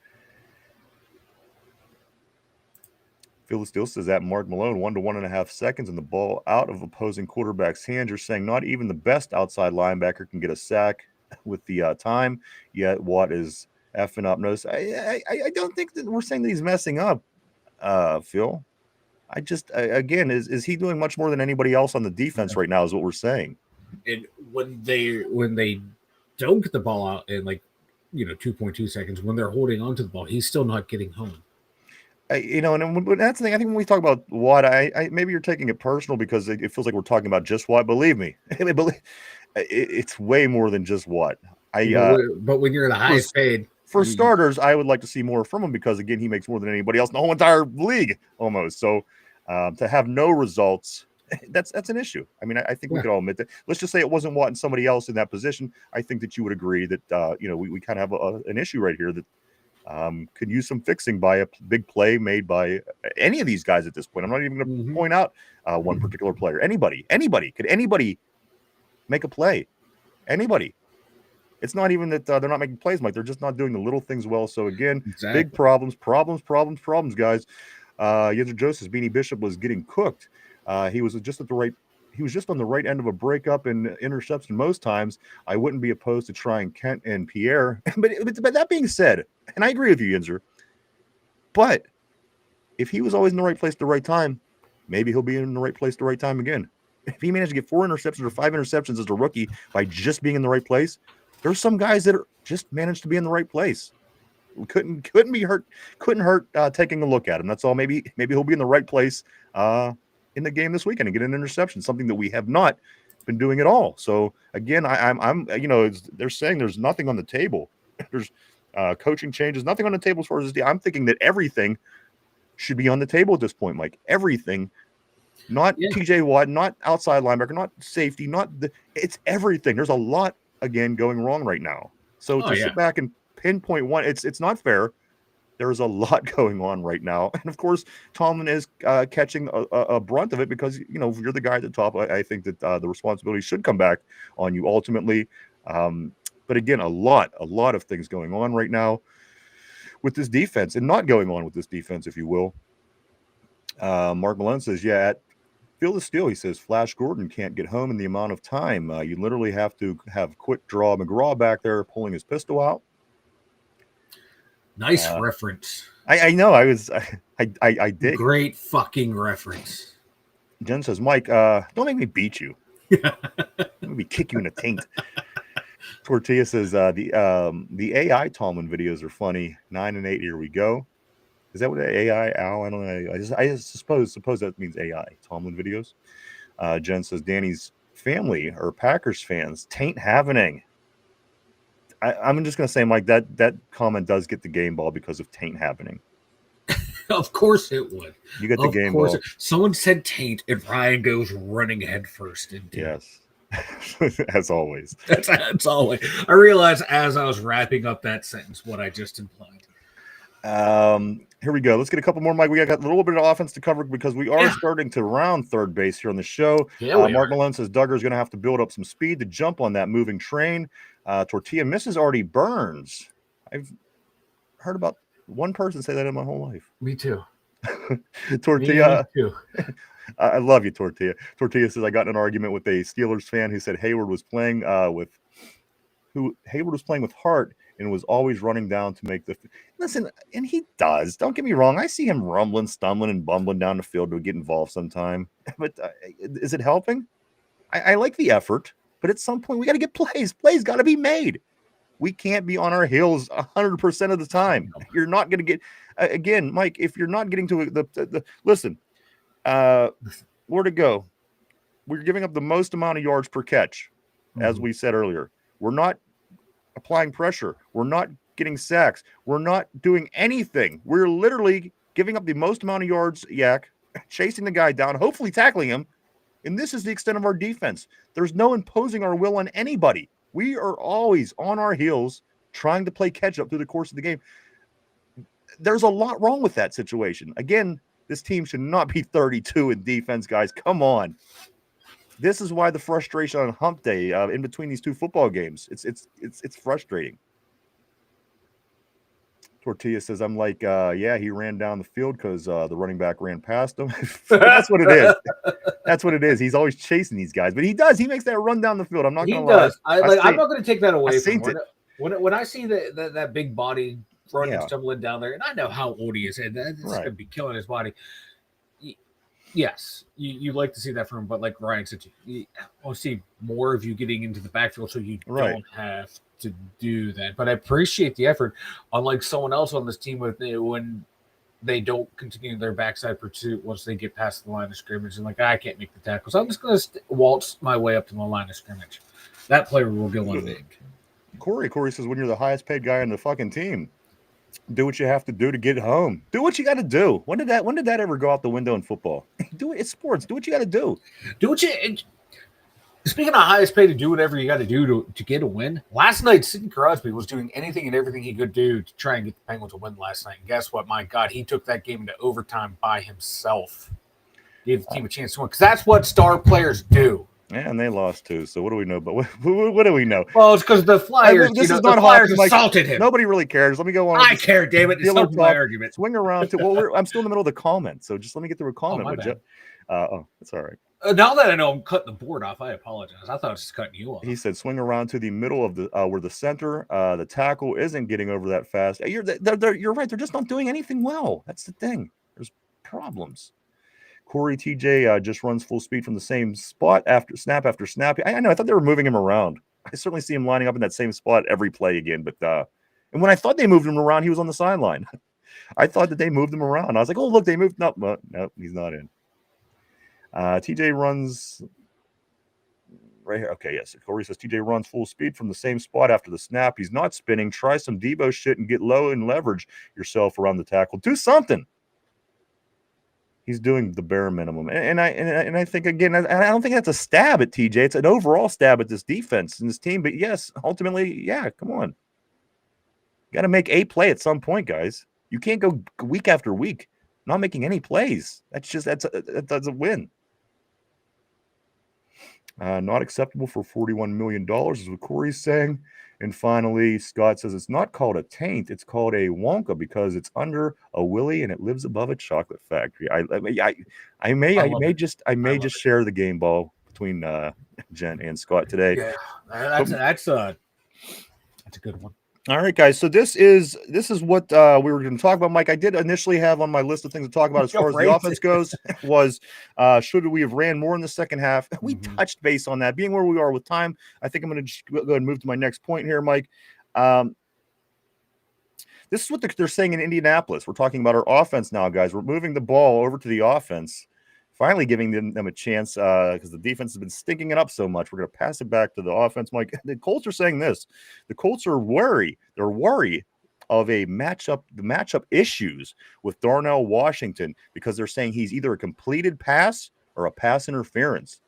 Phil Steele says that Mark Malone 1 to 1.5 seconds and the ball out of opposing quarterback's hands. You're saying not even the best outside linebacker can get a sack with the time. Yet Watt is effing up. Notice I don't think that we're saying that he's messing up, Phil. I just again is he doing much more than anybody else on the defense right now? Is what we're saying. And when they don't get the ball out in 2.2 seconds, when they're holding on to the ball, he's still not getting home. And that's the thing. I think when we talk about Watt, I maybe you're taking it personal because it feels like we're talking about just Watt. Believe me, it's way more than just Watt. But when you're the highest paid, for starters, I would like to see more from him because again, he makes more than anybody else in the whole entire league almost. So to have no results, that's an issue. I mean, I think we could all admit that. Let's just say it wasn't Watt and somebody else in that position. I think that you would agree that we kind of have an issue right here that. could use some fixing by a big play made by any of these guys at this point. I'm not even going to point out one particular player. Anybody. Could anybody make a play? Anybody. It's not even that they're not making plays, Mike. They're just not doing the little things well. So, again, big problems, guys. Yedra Joseph's Beanie Bishop was getting cooked. He was just on the right end of a breakup and interception most times. I wouldn't be opposed to trying Kent and Pierre. but that being said, and I agree with you, Yinzer, but if he was always in the right place at the right time, maybe he'll be in the right place at the right time again. If he managed to get 4 interceptions or 5 interceptions as a rookie by just being in the right place, there's some guys that just managed to be in the right place. Couldn't hurt taking a look at him. That's all. Maybe he'll be in the right place in the game this weekend and get an interception, something that we have not been doing at all. So again, I'm they're saying there's nothing on the table. There's coaching changes, nothing on the table as far as this. I'm thinking that everything should be on the table at this point, Mike. Everything, not TJ Watt, not outside linebacker, not safety, it's everything. There's a lot again going wrong right now. So sit back and pinpoint one, it's not fair. There's a lot going on right now, and of course Tomlin is catching a brunt of it because if you're the guy at the top, I think that the responsibility should come back on you ultimately. But again, a lot of things going on right now with this defense and not going on with this defense, if you will. Mark Malone says, at Field of Steel, he says, Flash Gordon can't get home in the amount of time. You literally have to have quick draw McGraw back there pulling his pistol out. Nice reference. I know. I did. Great fucking reference. Jen says, Mike, don't make me beat you. Let me kick you in the taint. Tortilla says, the AI Tomlin videos are funny. 9 and 8, here we go. Is that what AI? Ow, I don't know. I suppose that means AI Tomlin videos. Jen says Danny's family or Packers fans taint happening. I'm just gonna say, Mike, that comment does get the game ball because of taint happening. Of course it would. You get the game ball. Someone said taint, and Ryan goes running head first into yes. As always. That's always. I realized as I was wrapping up that sentence what I just implied. Here we go. Let's get a couple more, Mike. We got a little bit of offense to cover because we are starting to round third base here on the show. Mark Malone says Duggar's going to have to build up some speed to jump on that moving train. Tortilla misses Artie Burns. I've heard about one person say that in my whole life. Me too. Tortilla. Me too. I love you, Tortilla. Tortilla says I got in an argument with a Steelers fan who said Hayward was playing with heart and was always running down to make the listen, and he does. Don't get me wrong. I see him rumbling, stumbling, and bumbling down the field to get involved sometime. But is it helping? I like the effort, but at some point we got to get plays. Plays got to be made. We can't be on our heels 100% of the time. You're not going to get again, Mike. If you're not getting to the listen, where to go? We're giving up the most amount of yards per catch, as we said earlier. We're not applying pressure. We're not getting sacks. We're not doing anything. We're literally giving up the most amount of yards, chasing the guy down, hopefully tackling him. And this is the extent of our defense. There's no imposing our will on anybody. We are always on our heels trying to play catch up through the course of the game. There's a lot wrong with that situation. Again, this team should not be 32 in defense, guys. Come on. This is why the frustration on hump day in between these two football games. It's frustrating. Tortilla says, I'm like, he ran down the field because the running back ran past him. That's what it is. That's what it is. He's always chasing these guys. But he does. He makes that run down the field. I'm not going to lie. He does. I'm not going to take that away from him. It. When I see that big body running, stumbling down there, and I know how old he is, and that's going to be killing his body. Yes, you like to see that from him, but like Ryan said, you want to see more of you getting into the backfield so you don't have to do that. But I appreciate the effort. Unlike someone else on this team, when they don't continue their backside pursuit once they get past the line of scrimmage, and like, I can't make the tackle, so I'm just going to waltz my way up to the line of scrimmage. That player will go on big. Corey says, when you're the highest paid guy on the fucking team, do what you have to do to get home. Do what you got to do. When did that ever go out the window in football? Do it. It's sports. Do what you got to do. Do what you. Speaking of highest pay to do whatever you got to do to get a win, last night Sidney Crosby was doing anything and everything he could do to try and get the Penguins a win last night. And guess what? My God, he took that game into overtime by himself. Gave the team a chance to win because that's what star players do. Yeah, and they lost too. So what do we know? But what do we know? Well, it's because the Flyers. This is the not Flyers hockey, assaulted him. Nobody really cares. Let me go on. I care, David. It's not my argument. Swing around to. Well, I'm still in the middle of the comment, so just let me get through a comment. my bad. That's all right. Now that I know I'm cutting the board off, I apologize. I thought I was just cutting you off. He said, swing around to the middle of the where the center, the tackle isn't getting over that fast. You're right. They're just not doing anything well. That's the thing. There's problems. Corey TJ just runs full speed from the same spot after snap. I know. I thought they were moving him around. I certainly see him lining up in that same spot every play again. But and when I thought they moved him around, he was on the sideline. I thought that they moved him around. I was like, oh look, they moved. No, he's not in. TJ runs right here. Okay, yes. Corey says TJ runs full speed from the same spot after the snap. He's not spinning. Try some Debo shit and get low and leverage yourself around the tackle. Do something. He's doing the bare minimum, and I think again, I don't think that's a stab at TJ. It's an overall stab at this defense and this team. But yes, ultimately, yeah, come on, got to make a play at some point, guys. You can't go week after week not making any plays. That's a win. Not acceptable for $41 million is what Corey's saying. And finally, Scott says it's not called a taint, it's called a Wonka because it's under a willy and it lives above a chocolate factory. I may just share the game ball between Jen and Scott today. Yeah, that's a good one. All right, guys. So this is what we were going to talk about, Mike. I did initially have on my list of things to talk about as far as the offense goes was should we have ran more in the second half? We touched base on that. Being where we are with time, I think I'm going to just go ahead and move to my next point here, Mike. This is what they're saying in Indianapolis. We're talking about our offense now, guys. We're moving the ball over to the offense, finally giving them a chance because the defense has been stinking it up so much. We're going to pass it back to the offense, Mike. The Colts are saying this. The Colts are worried. They're worried of the matchup issues with Darnell Washington because they're saying he's either a completed pass or a pass interference.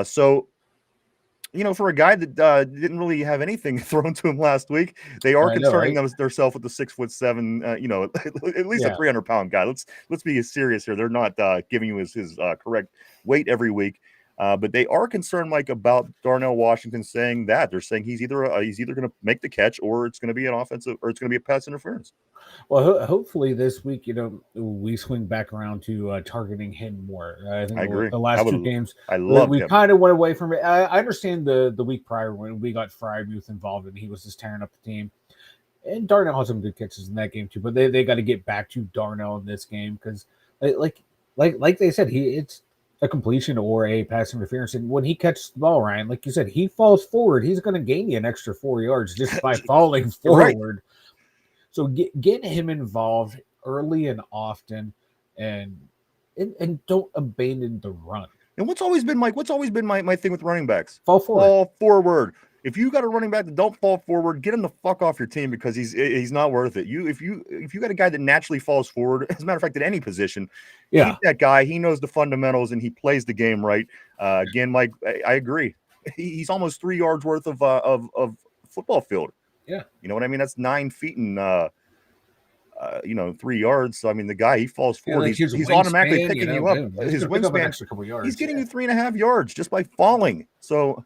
So, for a guy that didn't really have anything thrown to him last week, they are concerning themselves with the 6'7", at least a 300-pound guy. Let's be serious here. They're not giving you his correct weight every week, but they are concerned, Mike, about Darnell Washington saying that they're saying he's either going to make the catch or it's going to be an offensive or it's going to be a pass interference. Well, hopefully this week, we swing back around to targeting him more. I think agree. The last two games, we kind of went away from it. I understand the week prior when we got Frymuth involved and he was just tearing up the team. And Darnell had some good catches in that game too, but they got to get back to Darnell in this game because, like they said, it's a completion or a pass interference. And when he catches the ball, Ryan, like you said, he falls forward. He's going to gain you an extra 4 yards just by falling forward. Right. So get him involved early and often, and don't abandon the run. And what's always been my thing with running backs? Fall forward. Fall forward. If you got a running back that don't fall forward, get him the fuck off your team because he's not worth it. If you got a guy that naturally falls forward, as a matter of fact, at any position, keep that guy. He knows the fundamentals and he plays the game right. Again, Mike, I agree. He's almost 3 yards worth of football field. Yeah. You know what I mean? That's 9 feet and 3 yards. So I mean, the guy, he falls forward. He's automatically picking you up. His wingspan, he's getting you 3.5 yards just by falling. So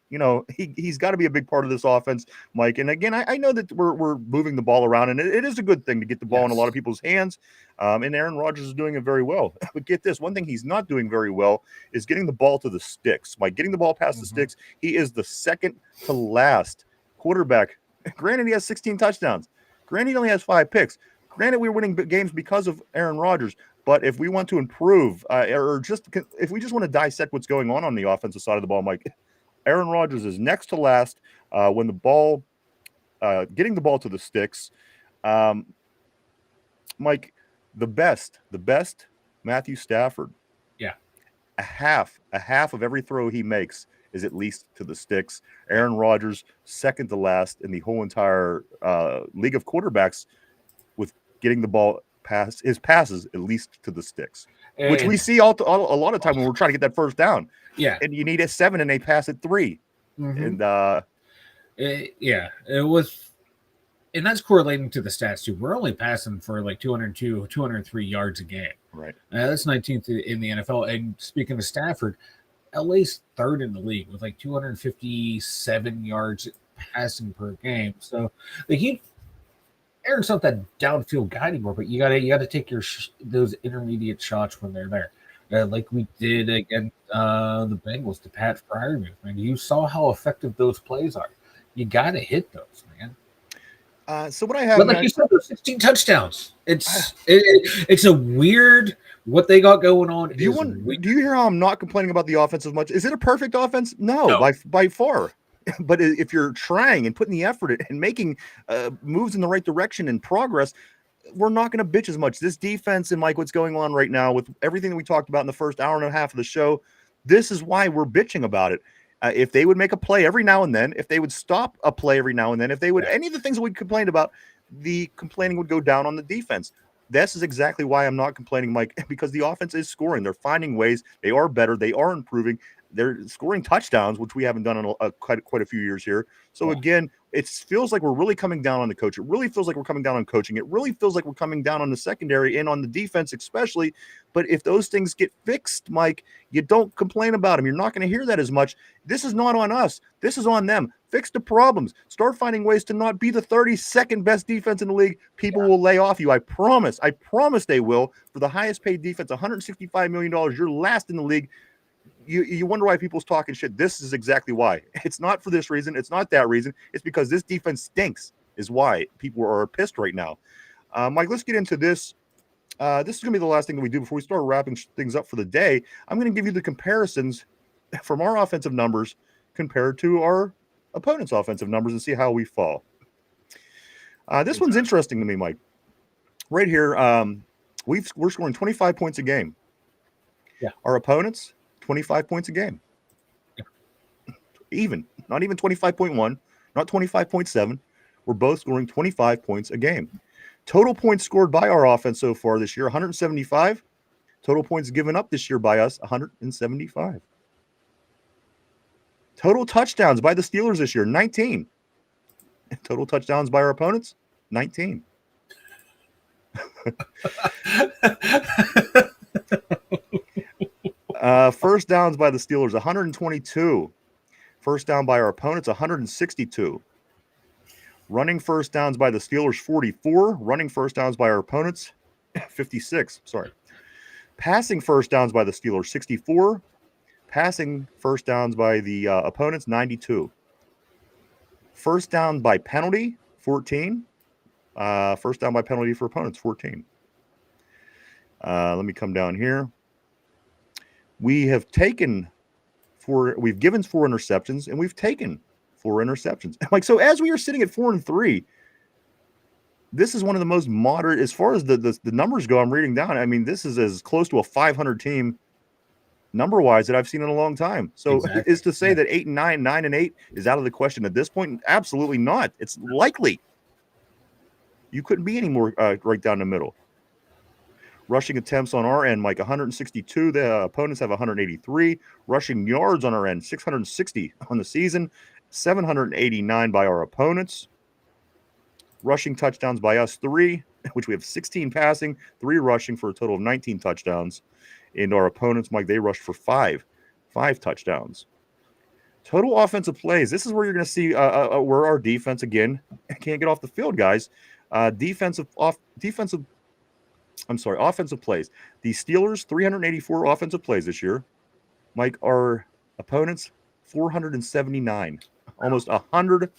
he's got to be a big part of this offense, Mike. And again, I know that we're moving the ball around, and it is a good thing to get the ball in a lot of people's hands. And Aaron Rodgers is doing it very well. But get this, one thing he's not doing very well is getting the ball to the sticks. Mike, getting the ball past the sticks. He is the second to last quarterback. Granted, he has 16 touchdowns. Granted, he only has 5 picks. Granted, we're winning games because of Aaron Rodgers. But if we want to improve, if we just want to dissect what's going on the offensive side of the ball, Mike, Aaron Rodgers is next to last when the ball, getting the ball to the sticks. Mike, the best, Matthew Stafford. Yeah, a half of every throw he makes is at least to the sticks. Aaron Rodgers, second to last in the whole entire league of quarterbacks with getting the ball his passes at least to the sticks, which we And- see a lot of time when we're trying to get that first down. Yeah. And you need a 7 and they pass at 3. Mhm. And It was, and that's correlating to the stats too. We're only passing for like 202, 203 yards a game. right. That's 19th in the NFL. And speaking of Stafford, LA's third in the league with like 257 yards passing per game. So like Aaron's not that downfield guy anymore, but you gotta take your those intermediate shots when they're there. Like we did against the Bengals, the Pat Fryer man. You saw how effective those plays are. You got to hit those, man. So what I have, But like you said, those 16 touchdowns. It's a weird what they got going on. do you hear how I'm not complaining about the offense as much? Is it a perfect offense? No. By far. But if you're trying and putting the effort in and making moves in the right direction and progress, we're not going to bitch as much. This defense and Mike, what's going on right now with everything that we talked about in the first hour and a half of the show, this is why we're bitching about it. If they would make a play every now and then, if they would stop a play every now and then, if they would any of the things that we complained about, the complaining would go down on the defense. This is exactly why I'm not complaining, Mike, because the offense is scoring. They're finding ways. They are better. They are improving. They're scoring touchdowns, which we haven't done in quite a few years here. So again, it feels like we're really coming down on the coach. It really feels like we're coming down on coaching. It really feels like we're coming down on the secondary and on the defense, especially. But if those things get fixed, Mike, you don't complain about them. You're not going to hear that as much. This is not on us. This is on them. Fix the problems. Start finding ways to not be the 32nd best defense in the league. People will lay off you. I promise. I promise they will. For the highest paid defense, $165 million, you're last in the league. You wonder why people's talking shit. This is exactly why. It's not for this reason. It's not that reason. It's because this defense stinks is why people are pissed right now. Mike, let's get into this. This is going to be the last thing that we do before we start wrapping things up for the day. I'm going to give you the comparisons from our offensive numbers compared to our opponent's offensive numbers and see how we fall. This one's interesting to me, Mike. Right here, we're scoring 25 points a game. Yeah. Our opponents, 25 points a game. Even, not even 25.1, not 25.7. We're both scoring 25 points a game. Total points scored by our offense so far this year, 175. Total points given up this year by us, 175. Total touchdowns by the Steelers this year, 19. Total touchdowns by our opponents, 19. First downs by the Steelers, 122. First down by our opponents, 162. Running first downs by the Steelers, 44. Running first downs by our opponents, 56. Sorry. Passing first downs by the Steelers, 64. Passing first downs by the opponents, 92. First down by penalty, 14. First down by penalty for opponents, 14. Let me come down here. We've given 4 interceptions, and we've taken 4 interceptions. Like, so as we are sitting at 4-3, this is one of the most moderate as far as the numbers go. I'm reading down. I mean, this is as close to a 500 team number wise that I've seen in a long time. So Exactly. is to say that 8-9, 9-8 is out of the question at this point? Absolutely not. It's likely. You couldn't be any more right down the middle. Rushing attempts on our end, Mike, 162. The opponents have 183. Rushing yards on our end, 660 on the season, 789 by our opponents. Rushing touchdowns by us, 3, which we have 16 passing, 3 rushing for a total of 19 touchdowns. And our opponents, Mike, they rushed for 5 touchdowns. Total offensive plays. This is where you're going to see where our defense, again, can't get off the field, guys. Offensive plays. The Steelers, 384 offensive plays this year. Mike, our opponents, 479. Almost 100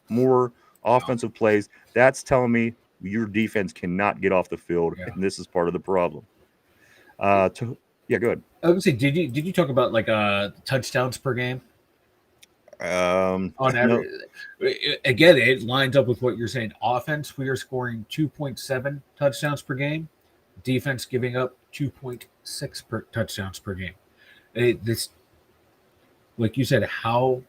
more offensive plays. That's telling me your defense cannot get off the field, and this is part of the problem. Go ahead. I would say, did you talk about like touchdowns per game? On average, again, it lines up with what you're saying. Offense, we are scoring 2.7 touchdowns per game. Defense giving up 2.6 touchdowns per game. This, like you said, how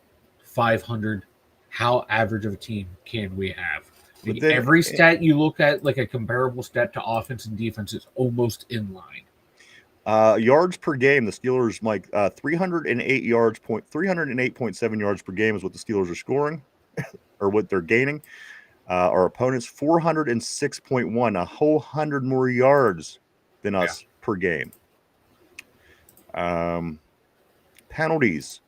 500, how average of a team can we have? But then, every stat you look at, like a comparable stat to offense and defense, is almost in line. yards per game, the Steelers, Mike, 308.7 yards per game is what the Steelers are scoring, or what they're gaining. Our opponents 406.1, a whole 100 more yards than us per game. Penalties.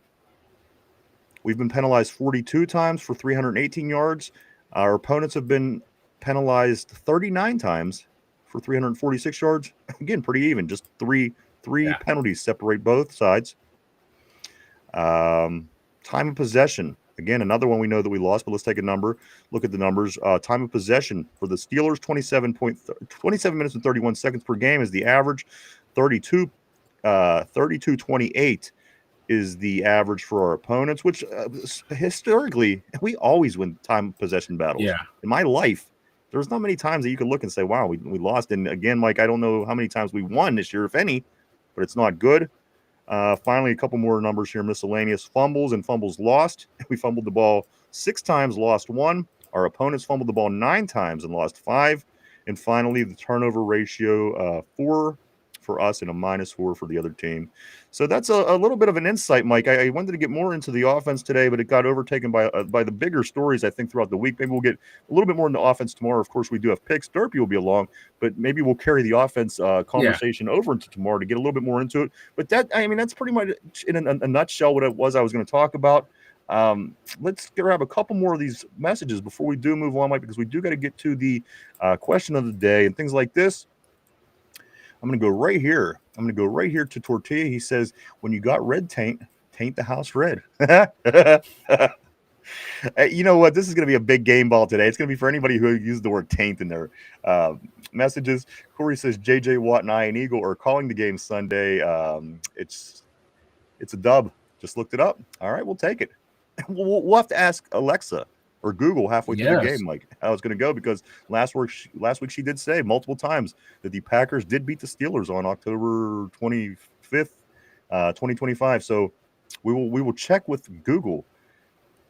We've been penalized 42 times for 318 yards. Our opponents have been penalized 39 times for 346 yards. Again, pretty even. Just three penalties separate both sides. Time of possession. Again, another one we know that we lost, but let's take a number. Look at the numbers. Time of possession for the Steelers, 27 minutes and 31 seconds per game is the average. 32-28 is the average for our opponents, which historically, we always win time of possession battles. Yeah. In my life, there's not many times that you could look and say, wow, we lost. And again, Mike, I don't know how many times we won this year, if any, but it's not good. Finally, a couple more numbers here. Miscellaneous fumbles and fumbles lost. We fumbled the ball 6 times, lost 1. Our opponents fumbled the ball 9 times and lost 5. And finally, the turnover ratio, 4 for us and a -4 for the other team. So that's a little bit of an insight, Mike. I wanted to get more into the offense today, but it got overtaken by the bigger stories, I think, throughout the week. Maybe we'll get a little bit more into offense tomorrow. Of course, we do have picks. Derpy will be along, but maybe we'll carry the offense conversation over into tomorrow to get a little bit more into it. But that's pretty much in a nutshell what it was I was going to talk about. Let's grab a couple more of these messages before we do move on, Mike, because we do got to get to the question of the day and things like this. I'm going to go right here. To Tortilla. He says, when you got red taint the house red. You know what? This is going to be a big game ball today. It's going to be for anybody who used the word taint in their messages. Corey says, JJ Watt and Ian Eagle are calling the game Sunday. It's a dub. Just looked it up. All right, we'll take it. We'll have to ask Alexa or Google halfway through the game, like how it's going to go, because last week she did say multiple times that the Packers did beat the Steelers on October 25th, 2025. So we will check with Google.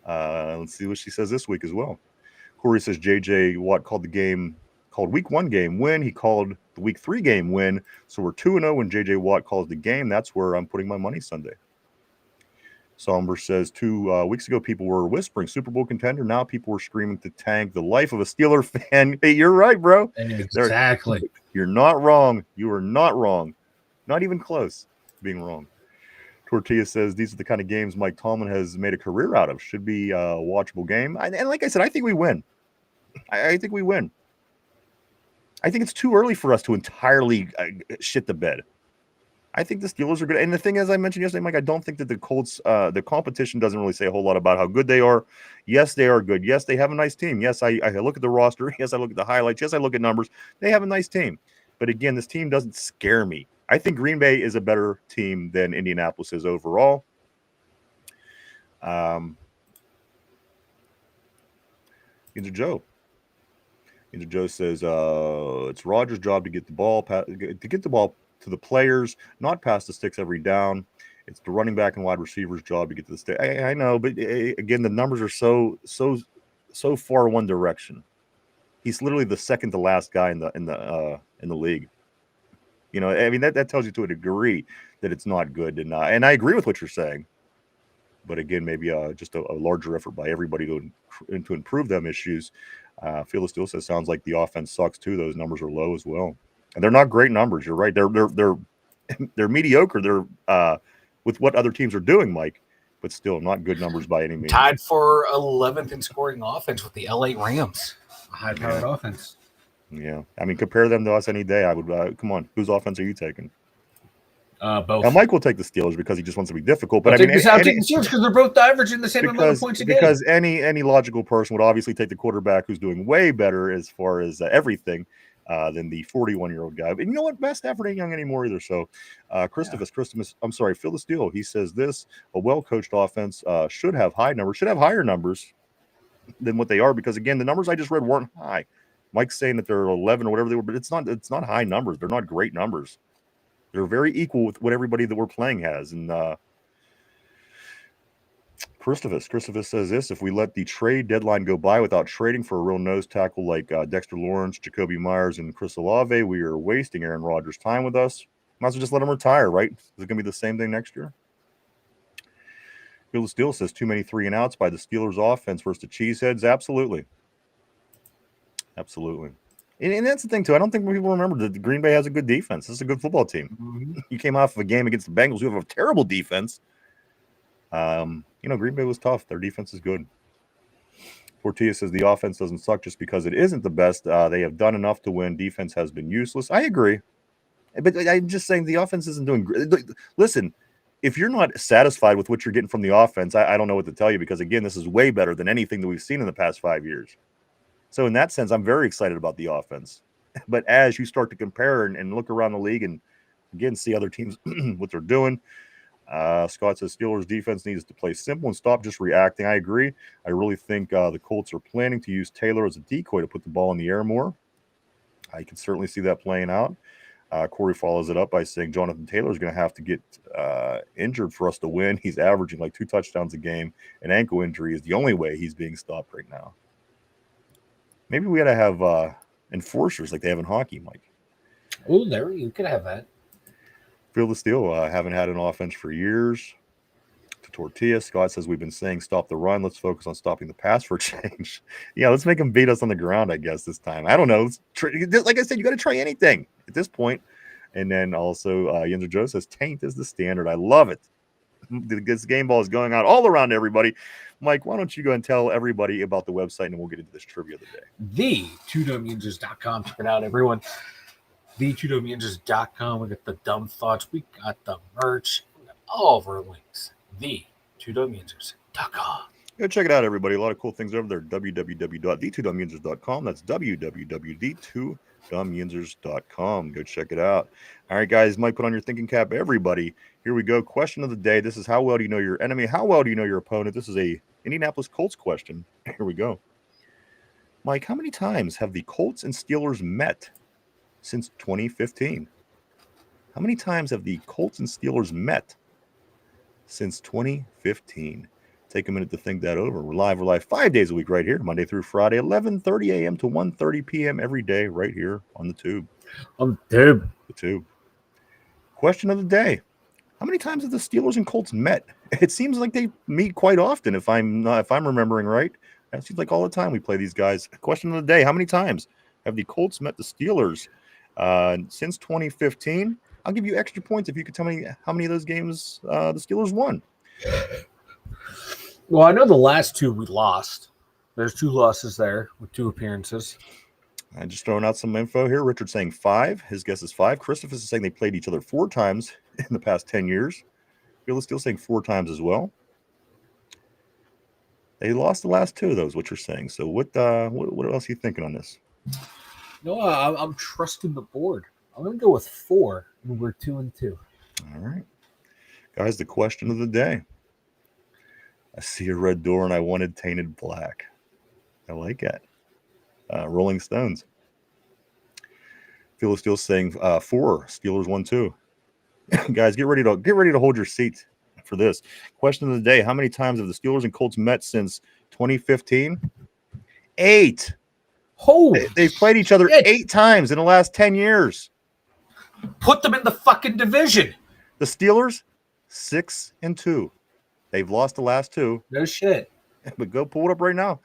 Let's see what she says this week as well. Corey says JJ Watt called week 1 game win. He called the week 3 game win. So we're 2-0 when JJ Watt calls the game. That's where I'm putting my money Sunday. Somber says 2 weeks ago, people were whispering Super Bowl contender. Now people were screaming to tank. The life of a Steeler fan. Hey, you're right, bro. Exactly. You're not wrong. You are not wrong. Not even close to being wrong. Tortilla says these are the kind of games Mike Tomlin has made a career out of. Should be a watchable game. And like I said, I think we win. I think we win. I think it's too early for us to entirely shit the bed. I think the Steelers are good. And the thing, as I mentioned yesterday, Mike, I don't think that the Colts, the competition doesn't really say a whole lot about how good they are. Yes, they are good. Yes, they have a nice team. Yes, I look at the roster. Yes, I look at the highlights. Yes, I look at numbers. They have a nice team. But again, this team doesn't scare me. I think Green Bay is a better team than Indianapolis is overall. Into Joe says it's Rodgers' job to get the ball to the players, not pass the sticks every down. It's the running back and wide receiver's job to get to the stick. I know, but again, the numbers are so far one direction. He's literally the second to last guy in the league. You know, I mean that tells you to a degree that it's not good, and I agree with what you're saying. But again, maybe just a larger effort by everybody to improve them issues. Phil still says sounds like the offense sucks too. Those numbers are low as well. And they're not great numbers. You're right. They're mediocre. They're with what other teams are doing, Mike, but still not good numbers by any means. Tied for 11th in scoring offense with the LA Rams. High-powered offense. Yeah, I mean, compare them to us any day. I would. Come on, whose offense are you taking? Both. Now, Mike will take the Steelers because he just wants to be difficult. But I'm taking the Steelers because they're both averaging the same amount of points a game. Because any logical person would obviously take the quarterback who's doing way better as far as everything. Than the 41-year-old guy. But you know what? Matt Stafford ain't young anymore either. So Christopher, I'm sorry, Phil the Steel, he says this, a well-coached offense should have higher numbers than what they are, because again, the numbers I just read weren't high. Mike's saying that they're 11 or whatever they were, but it's not high numbers. They're not great numbers. They're very equal with what everybody that we're playing has. And Christopher says this: if we let the trade deadline go by without trading for a real nose tackle like Dexter Lawrence, Jacoby Myers, and Chris Olave, we are wasting Aaron Rodgers' time with us. Might as well just let him retire, right? Is it going to be the same thing next year? Bill Steele says too many 3-and-outs by the Steelers offense versus the Cheeseheads. Absolutely. And that's the thing, too. I don't think people remember that Green Bay has a good defense. This is a good football team. Mm-hmm. You came off of a game against the Bengals. You have a terrible defense. Green Bay was tough. Their defense is good. Portilla says the offense doesn't suck just because it isn't the best. They have done enough to win. Defense has been useless. I agree. But I'm just saying the offense isn't doing great. Listen, if you're not satisfied with what you're getting from the offense, I don't know what to tell you because, again, this is way better than anything that we've seen in the past 5 years. So in that sense, I'm very excited about the offense. But as you start to compare and look around the league and, again, see other teams, what they're doing, Scott says Steelers defense needs to play simple and stop just reacting. I agree. I really think the Colts are planning to use Taylor as a decoy to put the ball in the air more. I can certainly see that playing out. Corey follows it up by saying Jonathan Taylor is going to have to get injured for us to win. He's averaging like 2 touchdowns a game. An ankle injury is the only way he's being stopped right now. Maybe we got to have enforcers like they have in hockey, Mike. Oh, there you could have that. Field of Steel haven't had an offense for years. To Tortilla, Scott says we've been saying stop the run. Let's focus on stopping the pass for a change. Yeah, let's make them beat us on the ground, I guess, this time. I don't know. Like I said, you got to try anything at this point. And then also, Yenzer Joe says taint is the standard. I love it. This game ball is going out all around everybody. Mike, why don't you go and tell everybody about the website and we'll get into this trivia of the day. The2WNinjas.com. Check it out, everyone. The2WNinjas.com. We got the dumb thoughts. We got the merch. We got all of our links. The2WNinjas.com. Go check it out, everybody. A lot of cool things over there. www.the2WNinjas.com. That's www.the2WNinjas.com. Go check it out. All right, guys. Mike, put on your thinking cap, everybody. Here we go. Question of the day. This is how well do you know your enemy? How well do you know your opponent? This is a Indianapolis Colts question. Here we go. Mike, how many times have the Colts and Steelers met since 2015? How many times have the Colts and Steelers met since 2015? Take a minute to think that over. We're live 5 days a week right here, Monday through Friday, 11:30 a.m. to 1:30 p.m. every day right here on the Tube. The Tube. Question of the day. How many times have the Steelers and Colts met? It seems like they meet quite often, if I'm remembering right. It seems like all the time we play these guys. Question of the day. How many times have the Colts met the Steelers since 2015? I'll give you extra points if you could tell me how many of those games the Steelers won. Well, I know the last 2 we lost. There's 2 losses there with 2 appearances. I'm just throwing out some info here. Richard's saying 5. His guess is 5. Christopher is saying they played each other 4 times in the past 10 years. Bill is still saying 4 times as well. They lost the last 2 of those, what you're saying. So what else are you thinking on this? No, I'm trusting the board. I'm going to go with 4, and we're 2-2. All right. Guys, the question of the day. I see a red door, and I wanted tainted black. I like it. Rolling Stones. Phil is still saying 4. Steelers 1-2. Guys, get ready to hold your seat for this. Question of the day. How many times have the Steelers and Colts met since 2015? 8. They've played each other 8 times in the last 10 years. Put them in the fucking division. The Steelers, 6-2. They've lost the last 2. No shit. But go pull it up right now.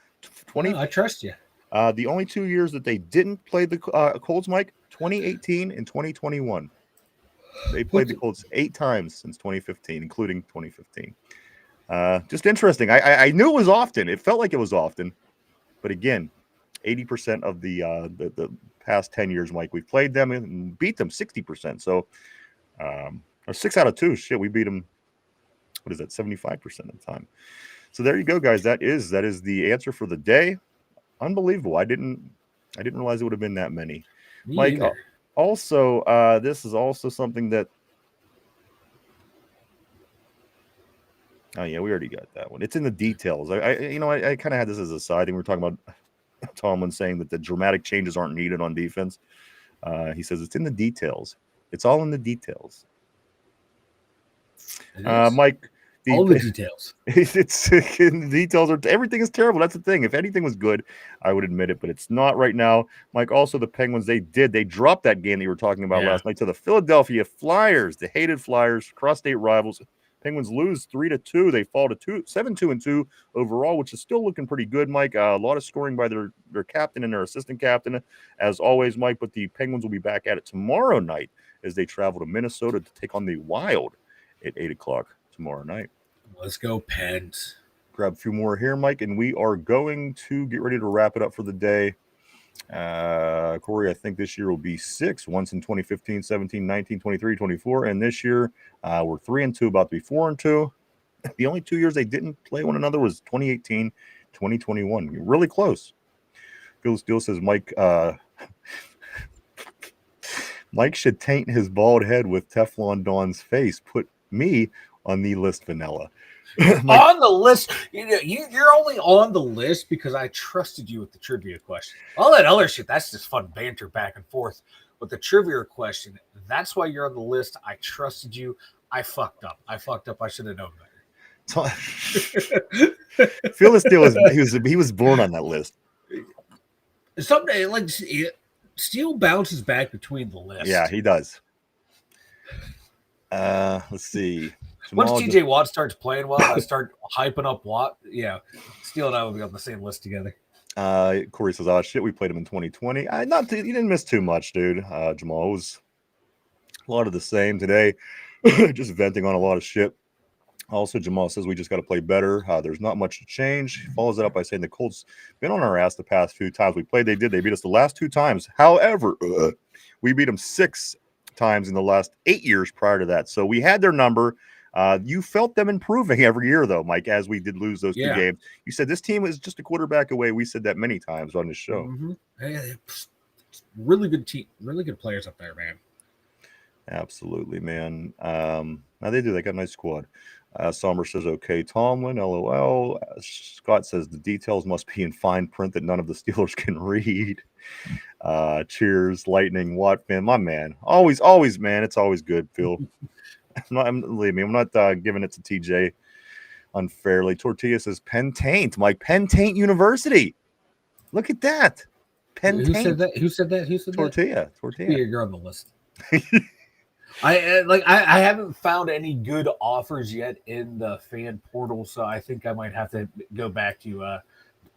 20. I trust you. The only 2 years that they didn't play the Colts, Mike, 2018 and 2021. They played the Colts 8 times since 2015, including 2015. Just interesting. I knew it was often. It felt like it was often. But again, 80% of the past 10 years, Mike, we've played them and beat them 60%. So, or 6 out of 2. Shit, we beat them. What is that? 75% of the time. So there you go, guys. That is the answer for the day. Unbelievable. I didn't realize it would have been that many. Me Mike, either. also, this is also something that. Oh yeah, we already got that one. It's in the details. I kind of had this as a side thing. We were talking about Tomlin saying that the dramatic changes aren't needed on defense. He says it's in the details. It's all in the details. Mike, All the details. It's the details are everything is terrible. That's the thing. If anything was good, I would admit it, but it's not right now. Mike, also the Penguins, they dropped that game that you were talking about last night to the Philadelphia Flyers, the hated Flyers, cross-state rivals. Penguins lose 3-2. They fall to 7-2-2 overall, which is still looking pretty good, Mike. A lot of scoring by their captain and their assistant captain, as always, Mike. But the Penguins will be back at it tomorrow night as they travel to Minnesota to take on the Wild at 8 o'clock tomorrow night. Let's go, Pens. Grab a few more here, Mike, and we are going to get ready to wrap it up for the day. Corey, I think this year will be 6, once in 2015, 17, 19, 23, 24, and this year we're 3-2, about to be 4-2. The only 2 years they didn't play one another was 2018, 2021. Really close. Phil Steele says Mike should taint his bald head with Teflon Don's face. Put me on the list, vanilla. On the list, you're only on the list because I trusted you with the trivia question. All that other shit, that's just fun banter back and forth. But the trivia question, that's why you're on the list. I trusted you. I fucked up. I should have known better. Phil Steele he was born on that list. Someday, like Steele bounces back between the lists. Yeah, he does. Let's see. Once TJ Watt starts playing well, I start hyping up Watt. Yeah, Steele and I will be on the same list together. Corey says, "Oh shit, we played him in 2020." You didn't miss too much, dude. Jamal was a lot of the same today, just venting on a lot of shit. Also, Jamal says we just got to play better. There's not much to change. He follows it up by saying the Colts been on our ass the past few times we played. They beat us the last 2 times. However, we beat them 6 times in the last 8 years prior to that. So we had their number. You felt them improving every year, though, Mike, as we did lose those 2 games. You said this team is just a quarterback away. We said that many times on this show. Mm-hmm. Hey, really good team, really good players up there, man. Absolutely, man. Now they do. They got a nice squad. Sommer says, okay, Tomlin, LOL. Scott says the details must be in fine print that none of the Steelers can read. Cheers, Lightning, Watt fan. My man. Always, man. It's always good, Phil. Believe me, I'm not giving it to TJ unfairly. Tortilla says Penn Taint, Mike. Penn Taint University. Look at that. Penn Taint. Who said that? Tortilla. Yeah, you're on the list. I haven't found any good offers yet in the fan portal, so I think I might have to go back to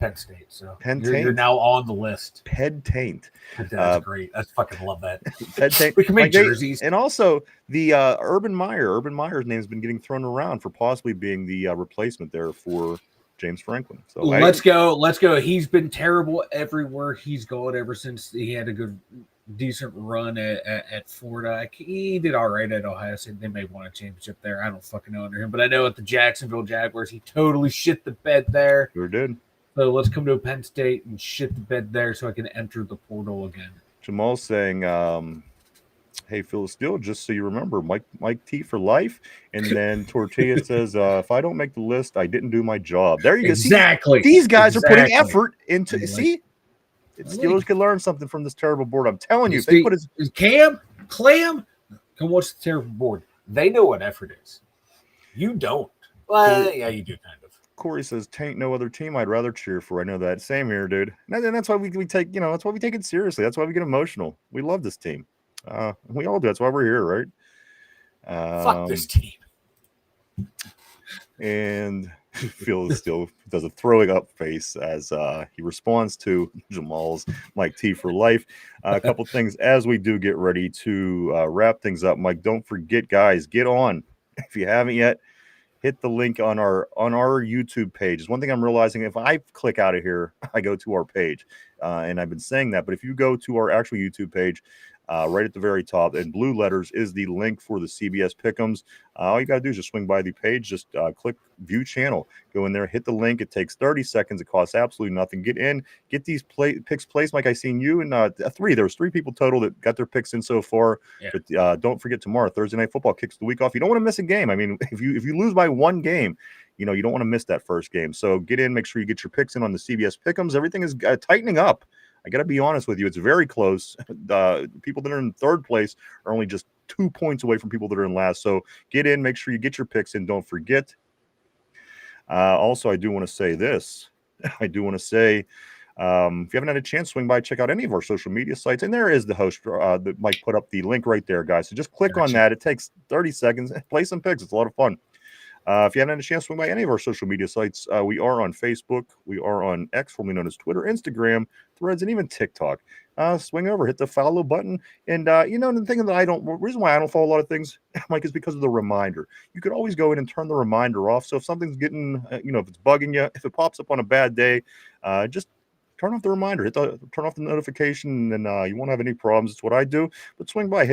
Penn State. So you're now on the list. Penn Taint. That's great. I fucking love that. Penn Taint. We can make jerseys. And also the Urban Meyer's name has been getting thrown around for possibly being the replacement there for James Franklin. So let's go. He's been terrible everywhere he's gone ever since he had a decent run at Florida. He did all right at Ohio State. They may have won a championship there. I don't fucking know under him, but I know at the Jacksonville Jaguars, he totally shit the bed there. Sure did. So let's come to Penn State and shit the bed there so I can enter the portal again. Jamal's saying, hey, Phil Steele, just so you remember, Mike T for life. And then Tortilla says, if I don't make the list, I didn't do my job. There you go. Exactly. See, these guys are putting effort into see. Steelers can learn something from this terrible board. I'm telling you, if they put his Clam, come watch the terrible board. They know what effort is. You don't. Well, yeah, you do kind of. Corey says, "Taint no other team I'd rather cheer for." I know that. Same here, dude. And that's why we take, that's why we take it seriously. That's why we get emotional. We love this team. We all do. That's why we're here, right? Fuck this team. And Phil still does a throwing up face as he responds to Jamal's Mike T for life. A couple things as we do get ready to wrap things up. Mike, don't forget, guys, get on if you haven't yet. Hit the link on our YouTube page. It's one thing I'm realizing, if I click out of here, I go to our page, and I've been saying that. But if you go to our actual YouTube page, right at the very top, in blue letters is the link for the CBS Pick'ems. All you got to do is just swing by the page, just click View Channel, go in there, hit the link. It takes 30 seconds. It costs absolutely nothing. Get in, get these picks placed. Like I seen you and there was 3 people total that got their picks in so far. Yeah. But don't forget, tomorrow, Thursday Night Football kicks the week off. You don't want to miss a game. I mean, if you lose by 1 game, you don't want to miss that first game. So get in, make sure you get your picks in on the CBS Pick'ems. Everything is tightening up. I got to be honest with you. It's very close. People that are in 3rd place are only just 2 points away from people that are in last. So get in, make sure you get your picks in. Don't forget, Also, I do want to say this. I do want to say, if you haven't had a chance, swing by, check out any of our social media sites. And there is the host that Mike put up the link right there, guys. So just click on that. It takes 30 seconds. Play some picks. It's a lot of fun. If you haven't had a chance, swing by any of our social media sites. We are on Facebook. We are on X, formerly known as Twitter, Instagram, Threads, and even TikTok. Swing over, hit the follow button. And, the thing that reason why I don't follow a lot of things, Mike, is because of the reminder. You could always go in and turn the reminder off. So if something's getting, if it's bugging you, if it pops up on a bad day, just turn off the reminder, turn off the notification, and you won't have any problems. It's what I do. But swing by,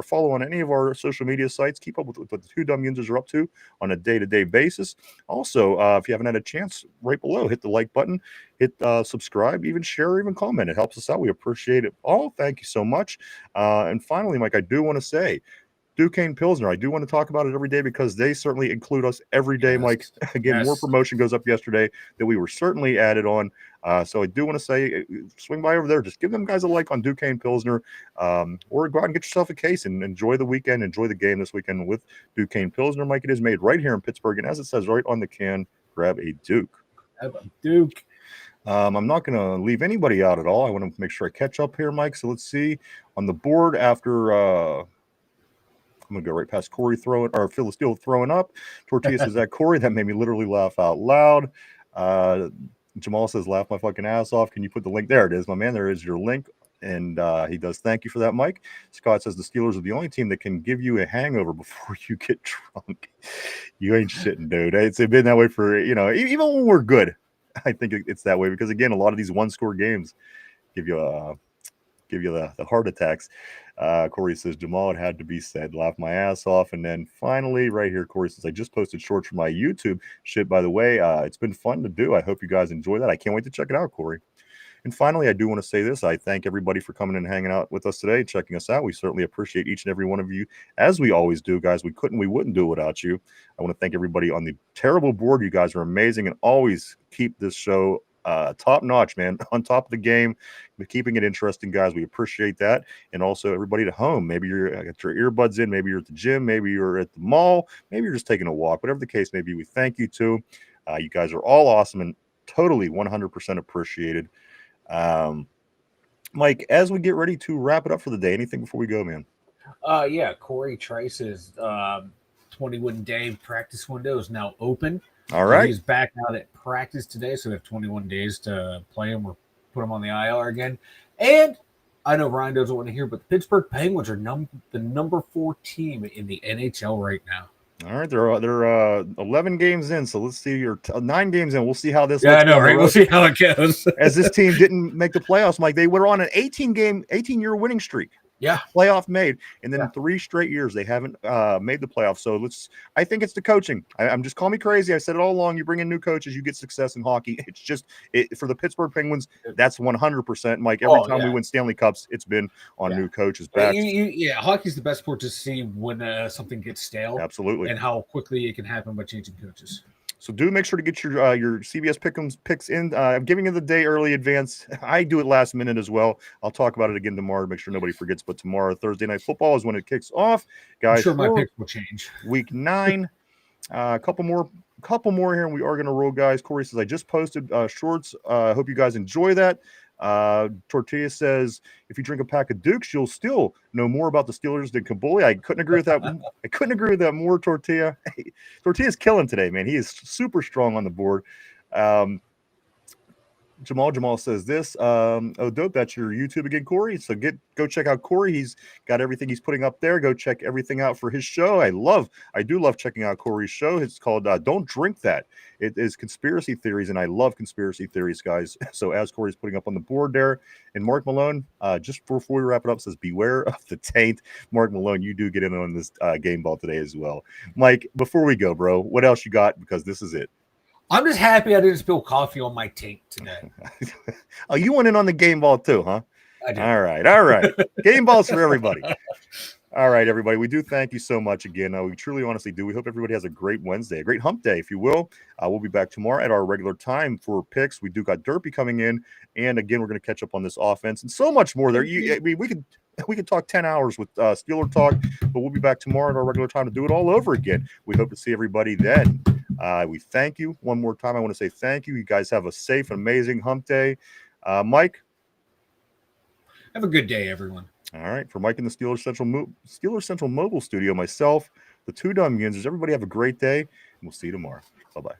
follow on any of our social media sites. Keep up with what the Two Dumb Users are up to on a day-to-day basis. Also, if you haven't had a chance, right below, hit the like button, hit subscribe, even share, or even comment. It helps us out. We appreciate it all. Thank you so much. And finally, Mike, I do want to say, Duquesne Pilsner. I do want to talk about it every day because they certainly include us every day, Mike. Again, more promotion goes up yesterday that we were certainly added on. So I do want to say, swing by over there. Just give them guys a like on Duquesne Pilsner, or go out and get yourself a case and enjoy the weekend. Enjoy the game this weekend with Duquesne Pilsner. Mike, it is made right here in Pittsburgh. And as it says right on the can, grab a Duke. Have a Duke. I'm not going to leave anybody out at all. I want to make sure I catch up here, Mike. So let's see on the board after I'm going to go right past Corey Phil Steele throwing up. Tortilla says that Corey. That made me literally laugh out loud. Jamal says, laugh my fucking ass off. Can you put the link? There it is, my man. There is your link. And he does thank you for that, Mike. Scott says the Steelers are the only team that can give you a hangover before you get drunk. You ain't shitting, dude. It's been that way for, even when we're good. I think it's that way because, again, a lot of these one-score games give you the heart attacks. Corey says, Jamal, it had to be said. Laugh my ass off. And then finally, right here, Corey says, I just posted shorts for my YouTube shit, by the way. It's been fun to do. I hope you guys enjoy that. I can't wait to check it out, Corey. And finally, I do want to say this. I thank everybody for coming and hanging out with us today, checking us out. We certainly appreciate each and every one of you, as we always do, guys. We wouldn't do it without you. I want to thank everybody on the terrible board. You guys are amazing and always keep this show top notch, man, on top of the game, keeping it interesting, guys. We appreciate that. And also everybody at home. Maybe you're got your earbuds in, maybe you're at the gym, maybe you're at the mall, maybe you're just taking a walk, whatever the case may be. We thank you too. You guys are all awesome and totally 100% appreciated. Mike, as we get ready to wrap it up for the day, anything before we go, man? Yeah, Corey Trice's 21-day practice window is now open. All right. He's back out at practice today, so we have 21 days to play him or put him on the IR again. And I know Ryan doesn't want to hear, but the Pittsburgh Penguins are the number 4 team in the NHL right now. All right, they're 11 games in, so let's see. Or 9 games in. We'll see how this. Yeah, I know, right? We'll see how it goes. As this team didn't make the playoffs, Mike, they were on an 18-year winning streak. Yeah, playoff made, and then 3 straight years they haven't made the playoffs. So I think it's the coaching. I'm just call me crazy. I said it all along. You bring in new coaches, you get success in hockey. It's just for the Pittsburgh Penguins. That's 100%, Mike. Every time we win Stanley Cups, it's been on new coaches' backs. Hockey's the best sport to see when something gets stale. Absolutely, and how quickly it can happen by changing coaches. So do make sure to get your CBS Pick'ems picks in. I'm giving you the day early advance. I do it last minute as well. I'll talk about it again tomorrow to make sure nobody forgets. But tomorrow, Thursday Night Football is when it kicks off, guys. I'm sure my picks will change. Week 9, a couple more here, and we are going to roll, guys. Corey says I just posted shorts. I hope you guys enjoy that. Tortilla says if you drink a pack of Dukes, you'll still know more about the Steelers than Kabuli. I couldn't agree with that. I couldn't agree with that more, Tortilla. Tortilla's killing today, man. He is super strong on the board. Jamal says this. Oh, dope. That's your YouTube again, Corey. So go check out Corey. He's got everything he's putting up there. Go check everything out for his show. I do love checking out Corey's show. It's called Don't Drink That. It is conspiracy theories, and I love conspiracy theories, guys. So as Corey's putting up on the board there, and Mark Malone, just before we wrap it up, says beware of the taint. Mark Malone, you do get in on this game ball today as well. Mike, before we go, bro, what else you got? Because this is it. I'm just happy I didn't spill coffee on my taint today. Oh, you went in on the game ball too, huh? I did. All right. Game balls for everybody. All right, everybody. We do thank you so much again. We truly, honestly do. We hope everybody has a great Wednesday, a great hump day, if you will. We'll be back tomorrow at our regular time for picks. We do got Derpy coming in, and again, we're going to catch up on this offense and so much more there. We could talk 10 hours with Steeler talk, but we'll be back tomorrow at our regular time to do it all over again. We hope to see everybody then. We thank you one more time. I want to say thank you. You guys have a safe and amazing hump day. Mike? Have a good day, everyone. All right. For Mike in the Steelers Central Mobile Studio, myself, the Two Dumb Yinzers, everybody have a great day, and we'll see you tomorrow. Bye-bye.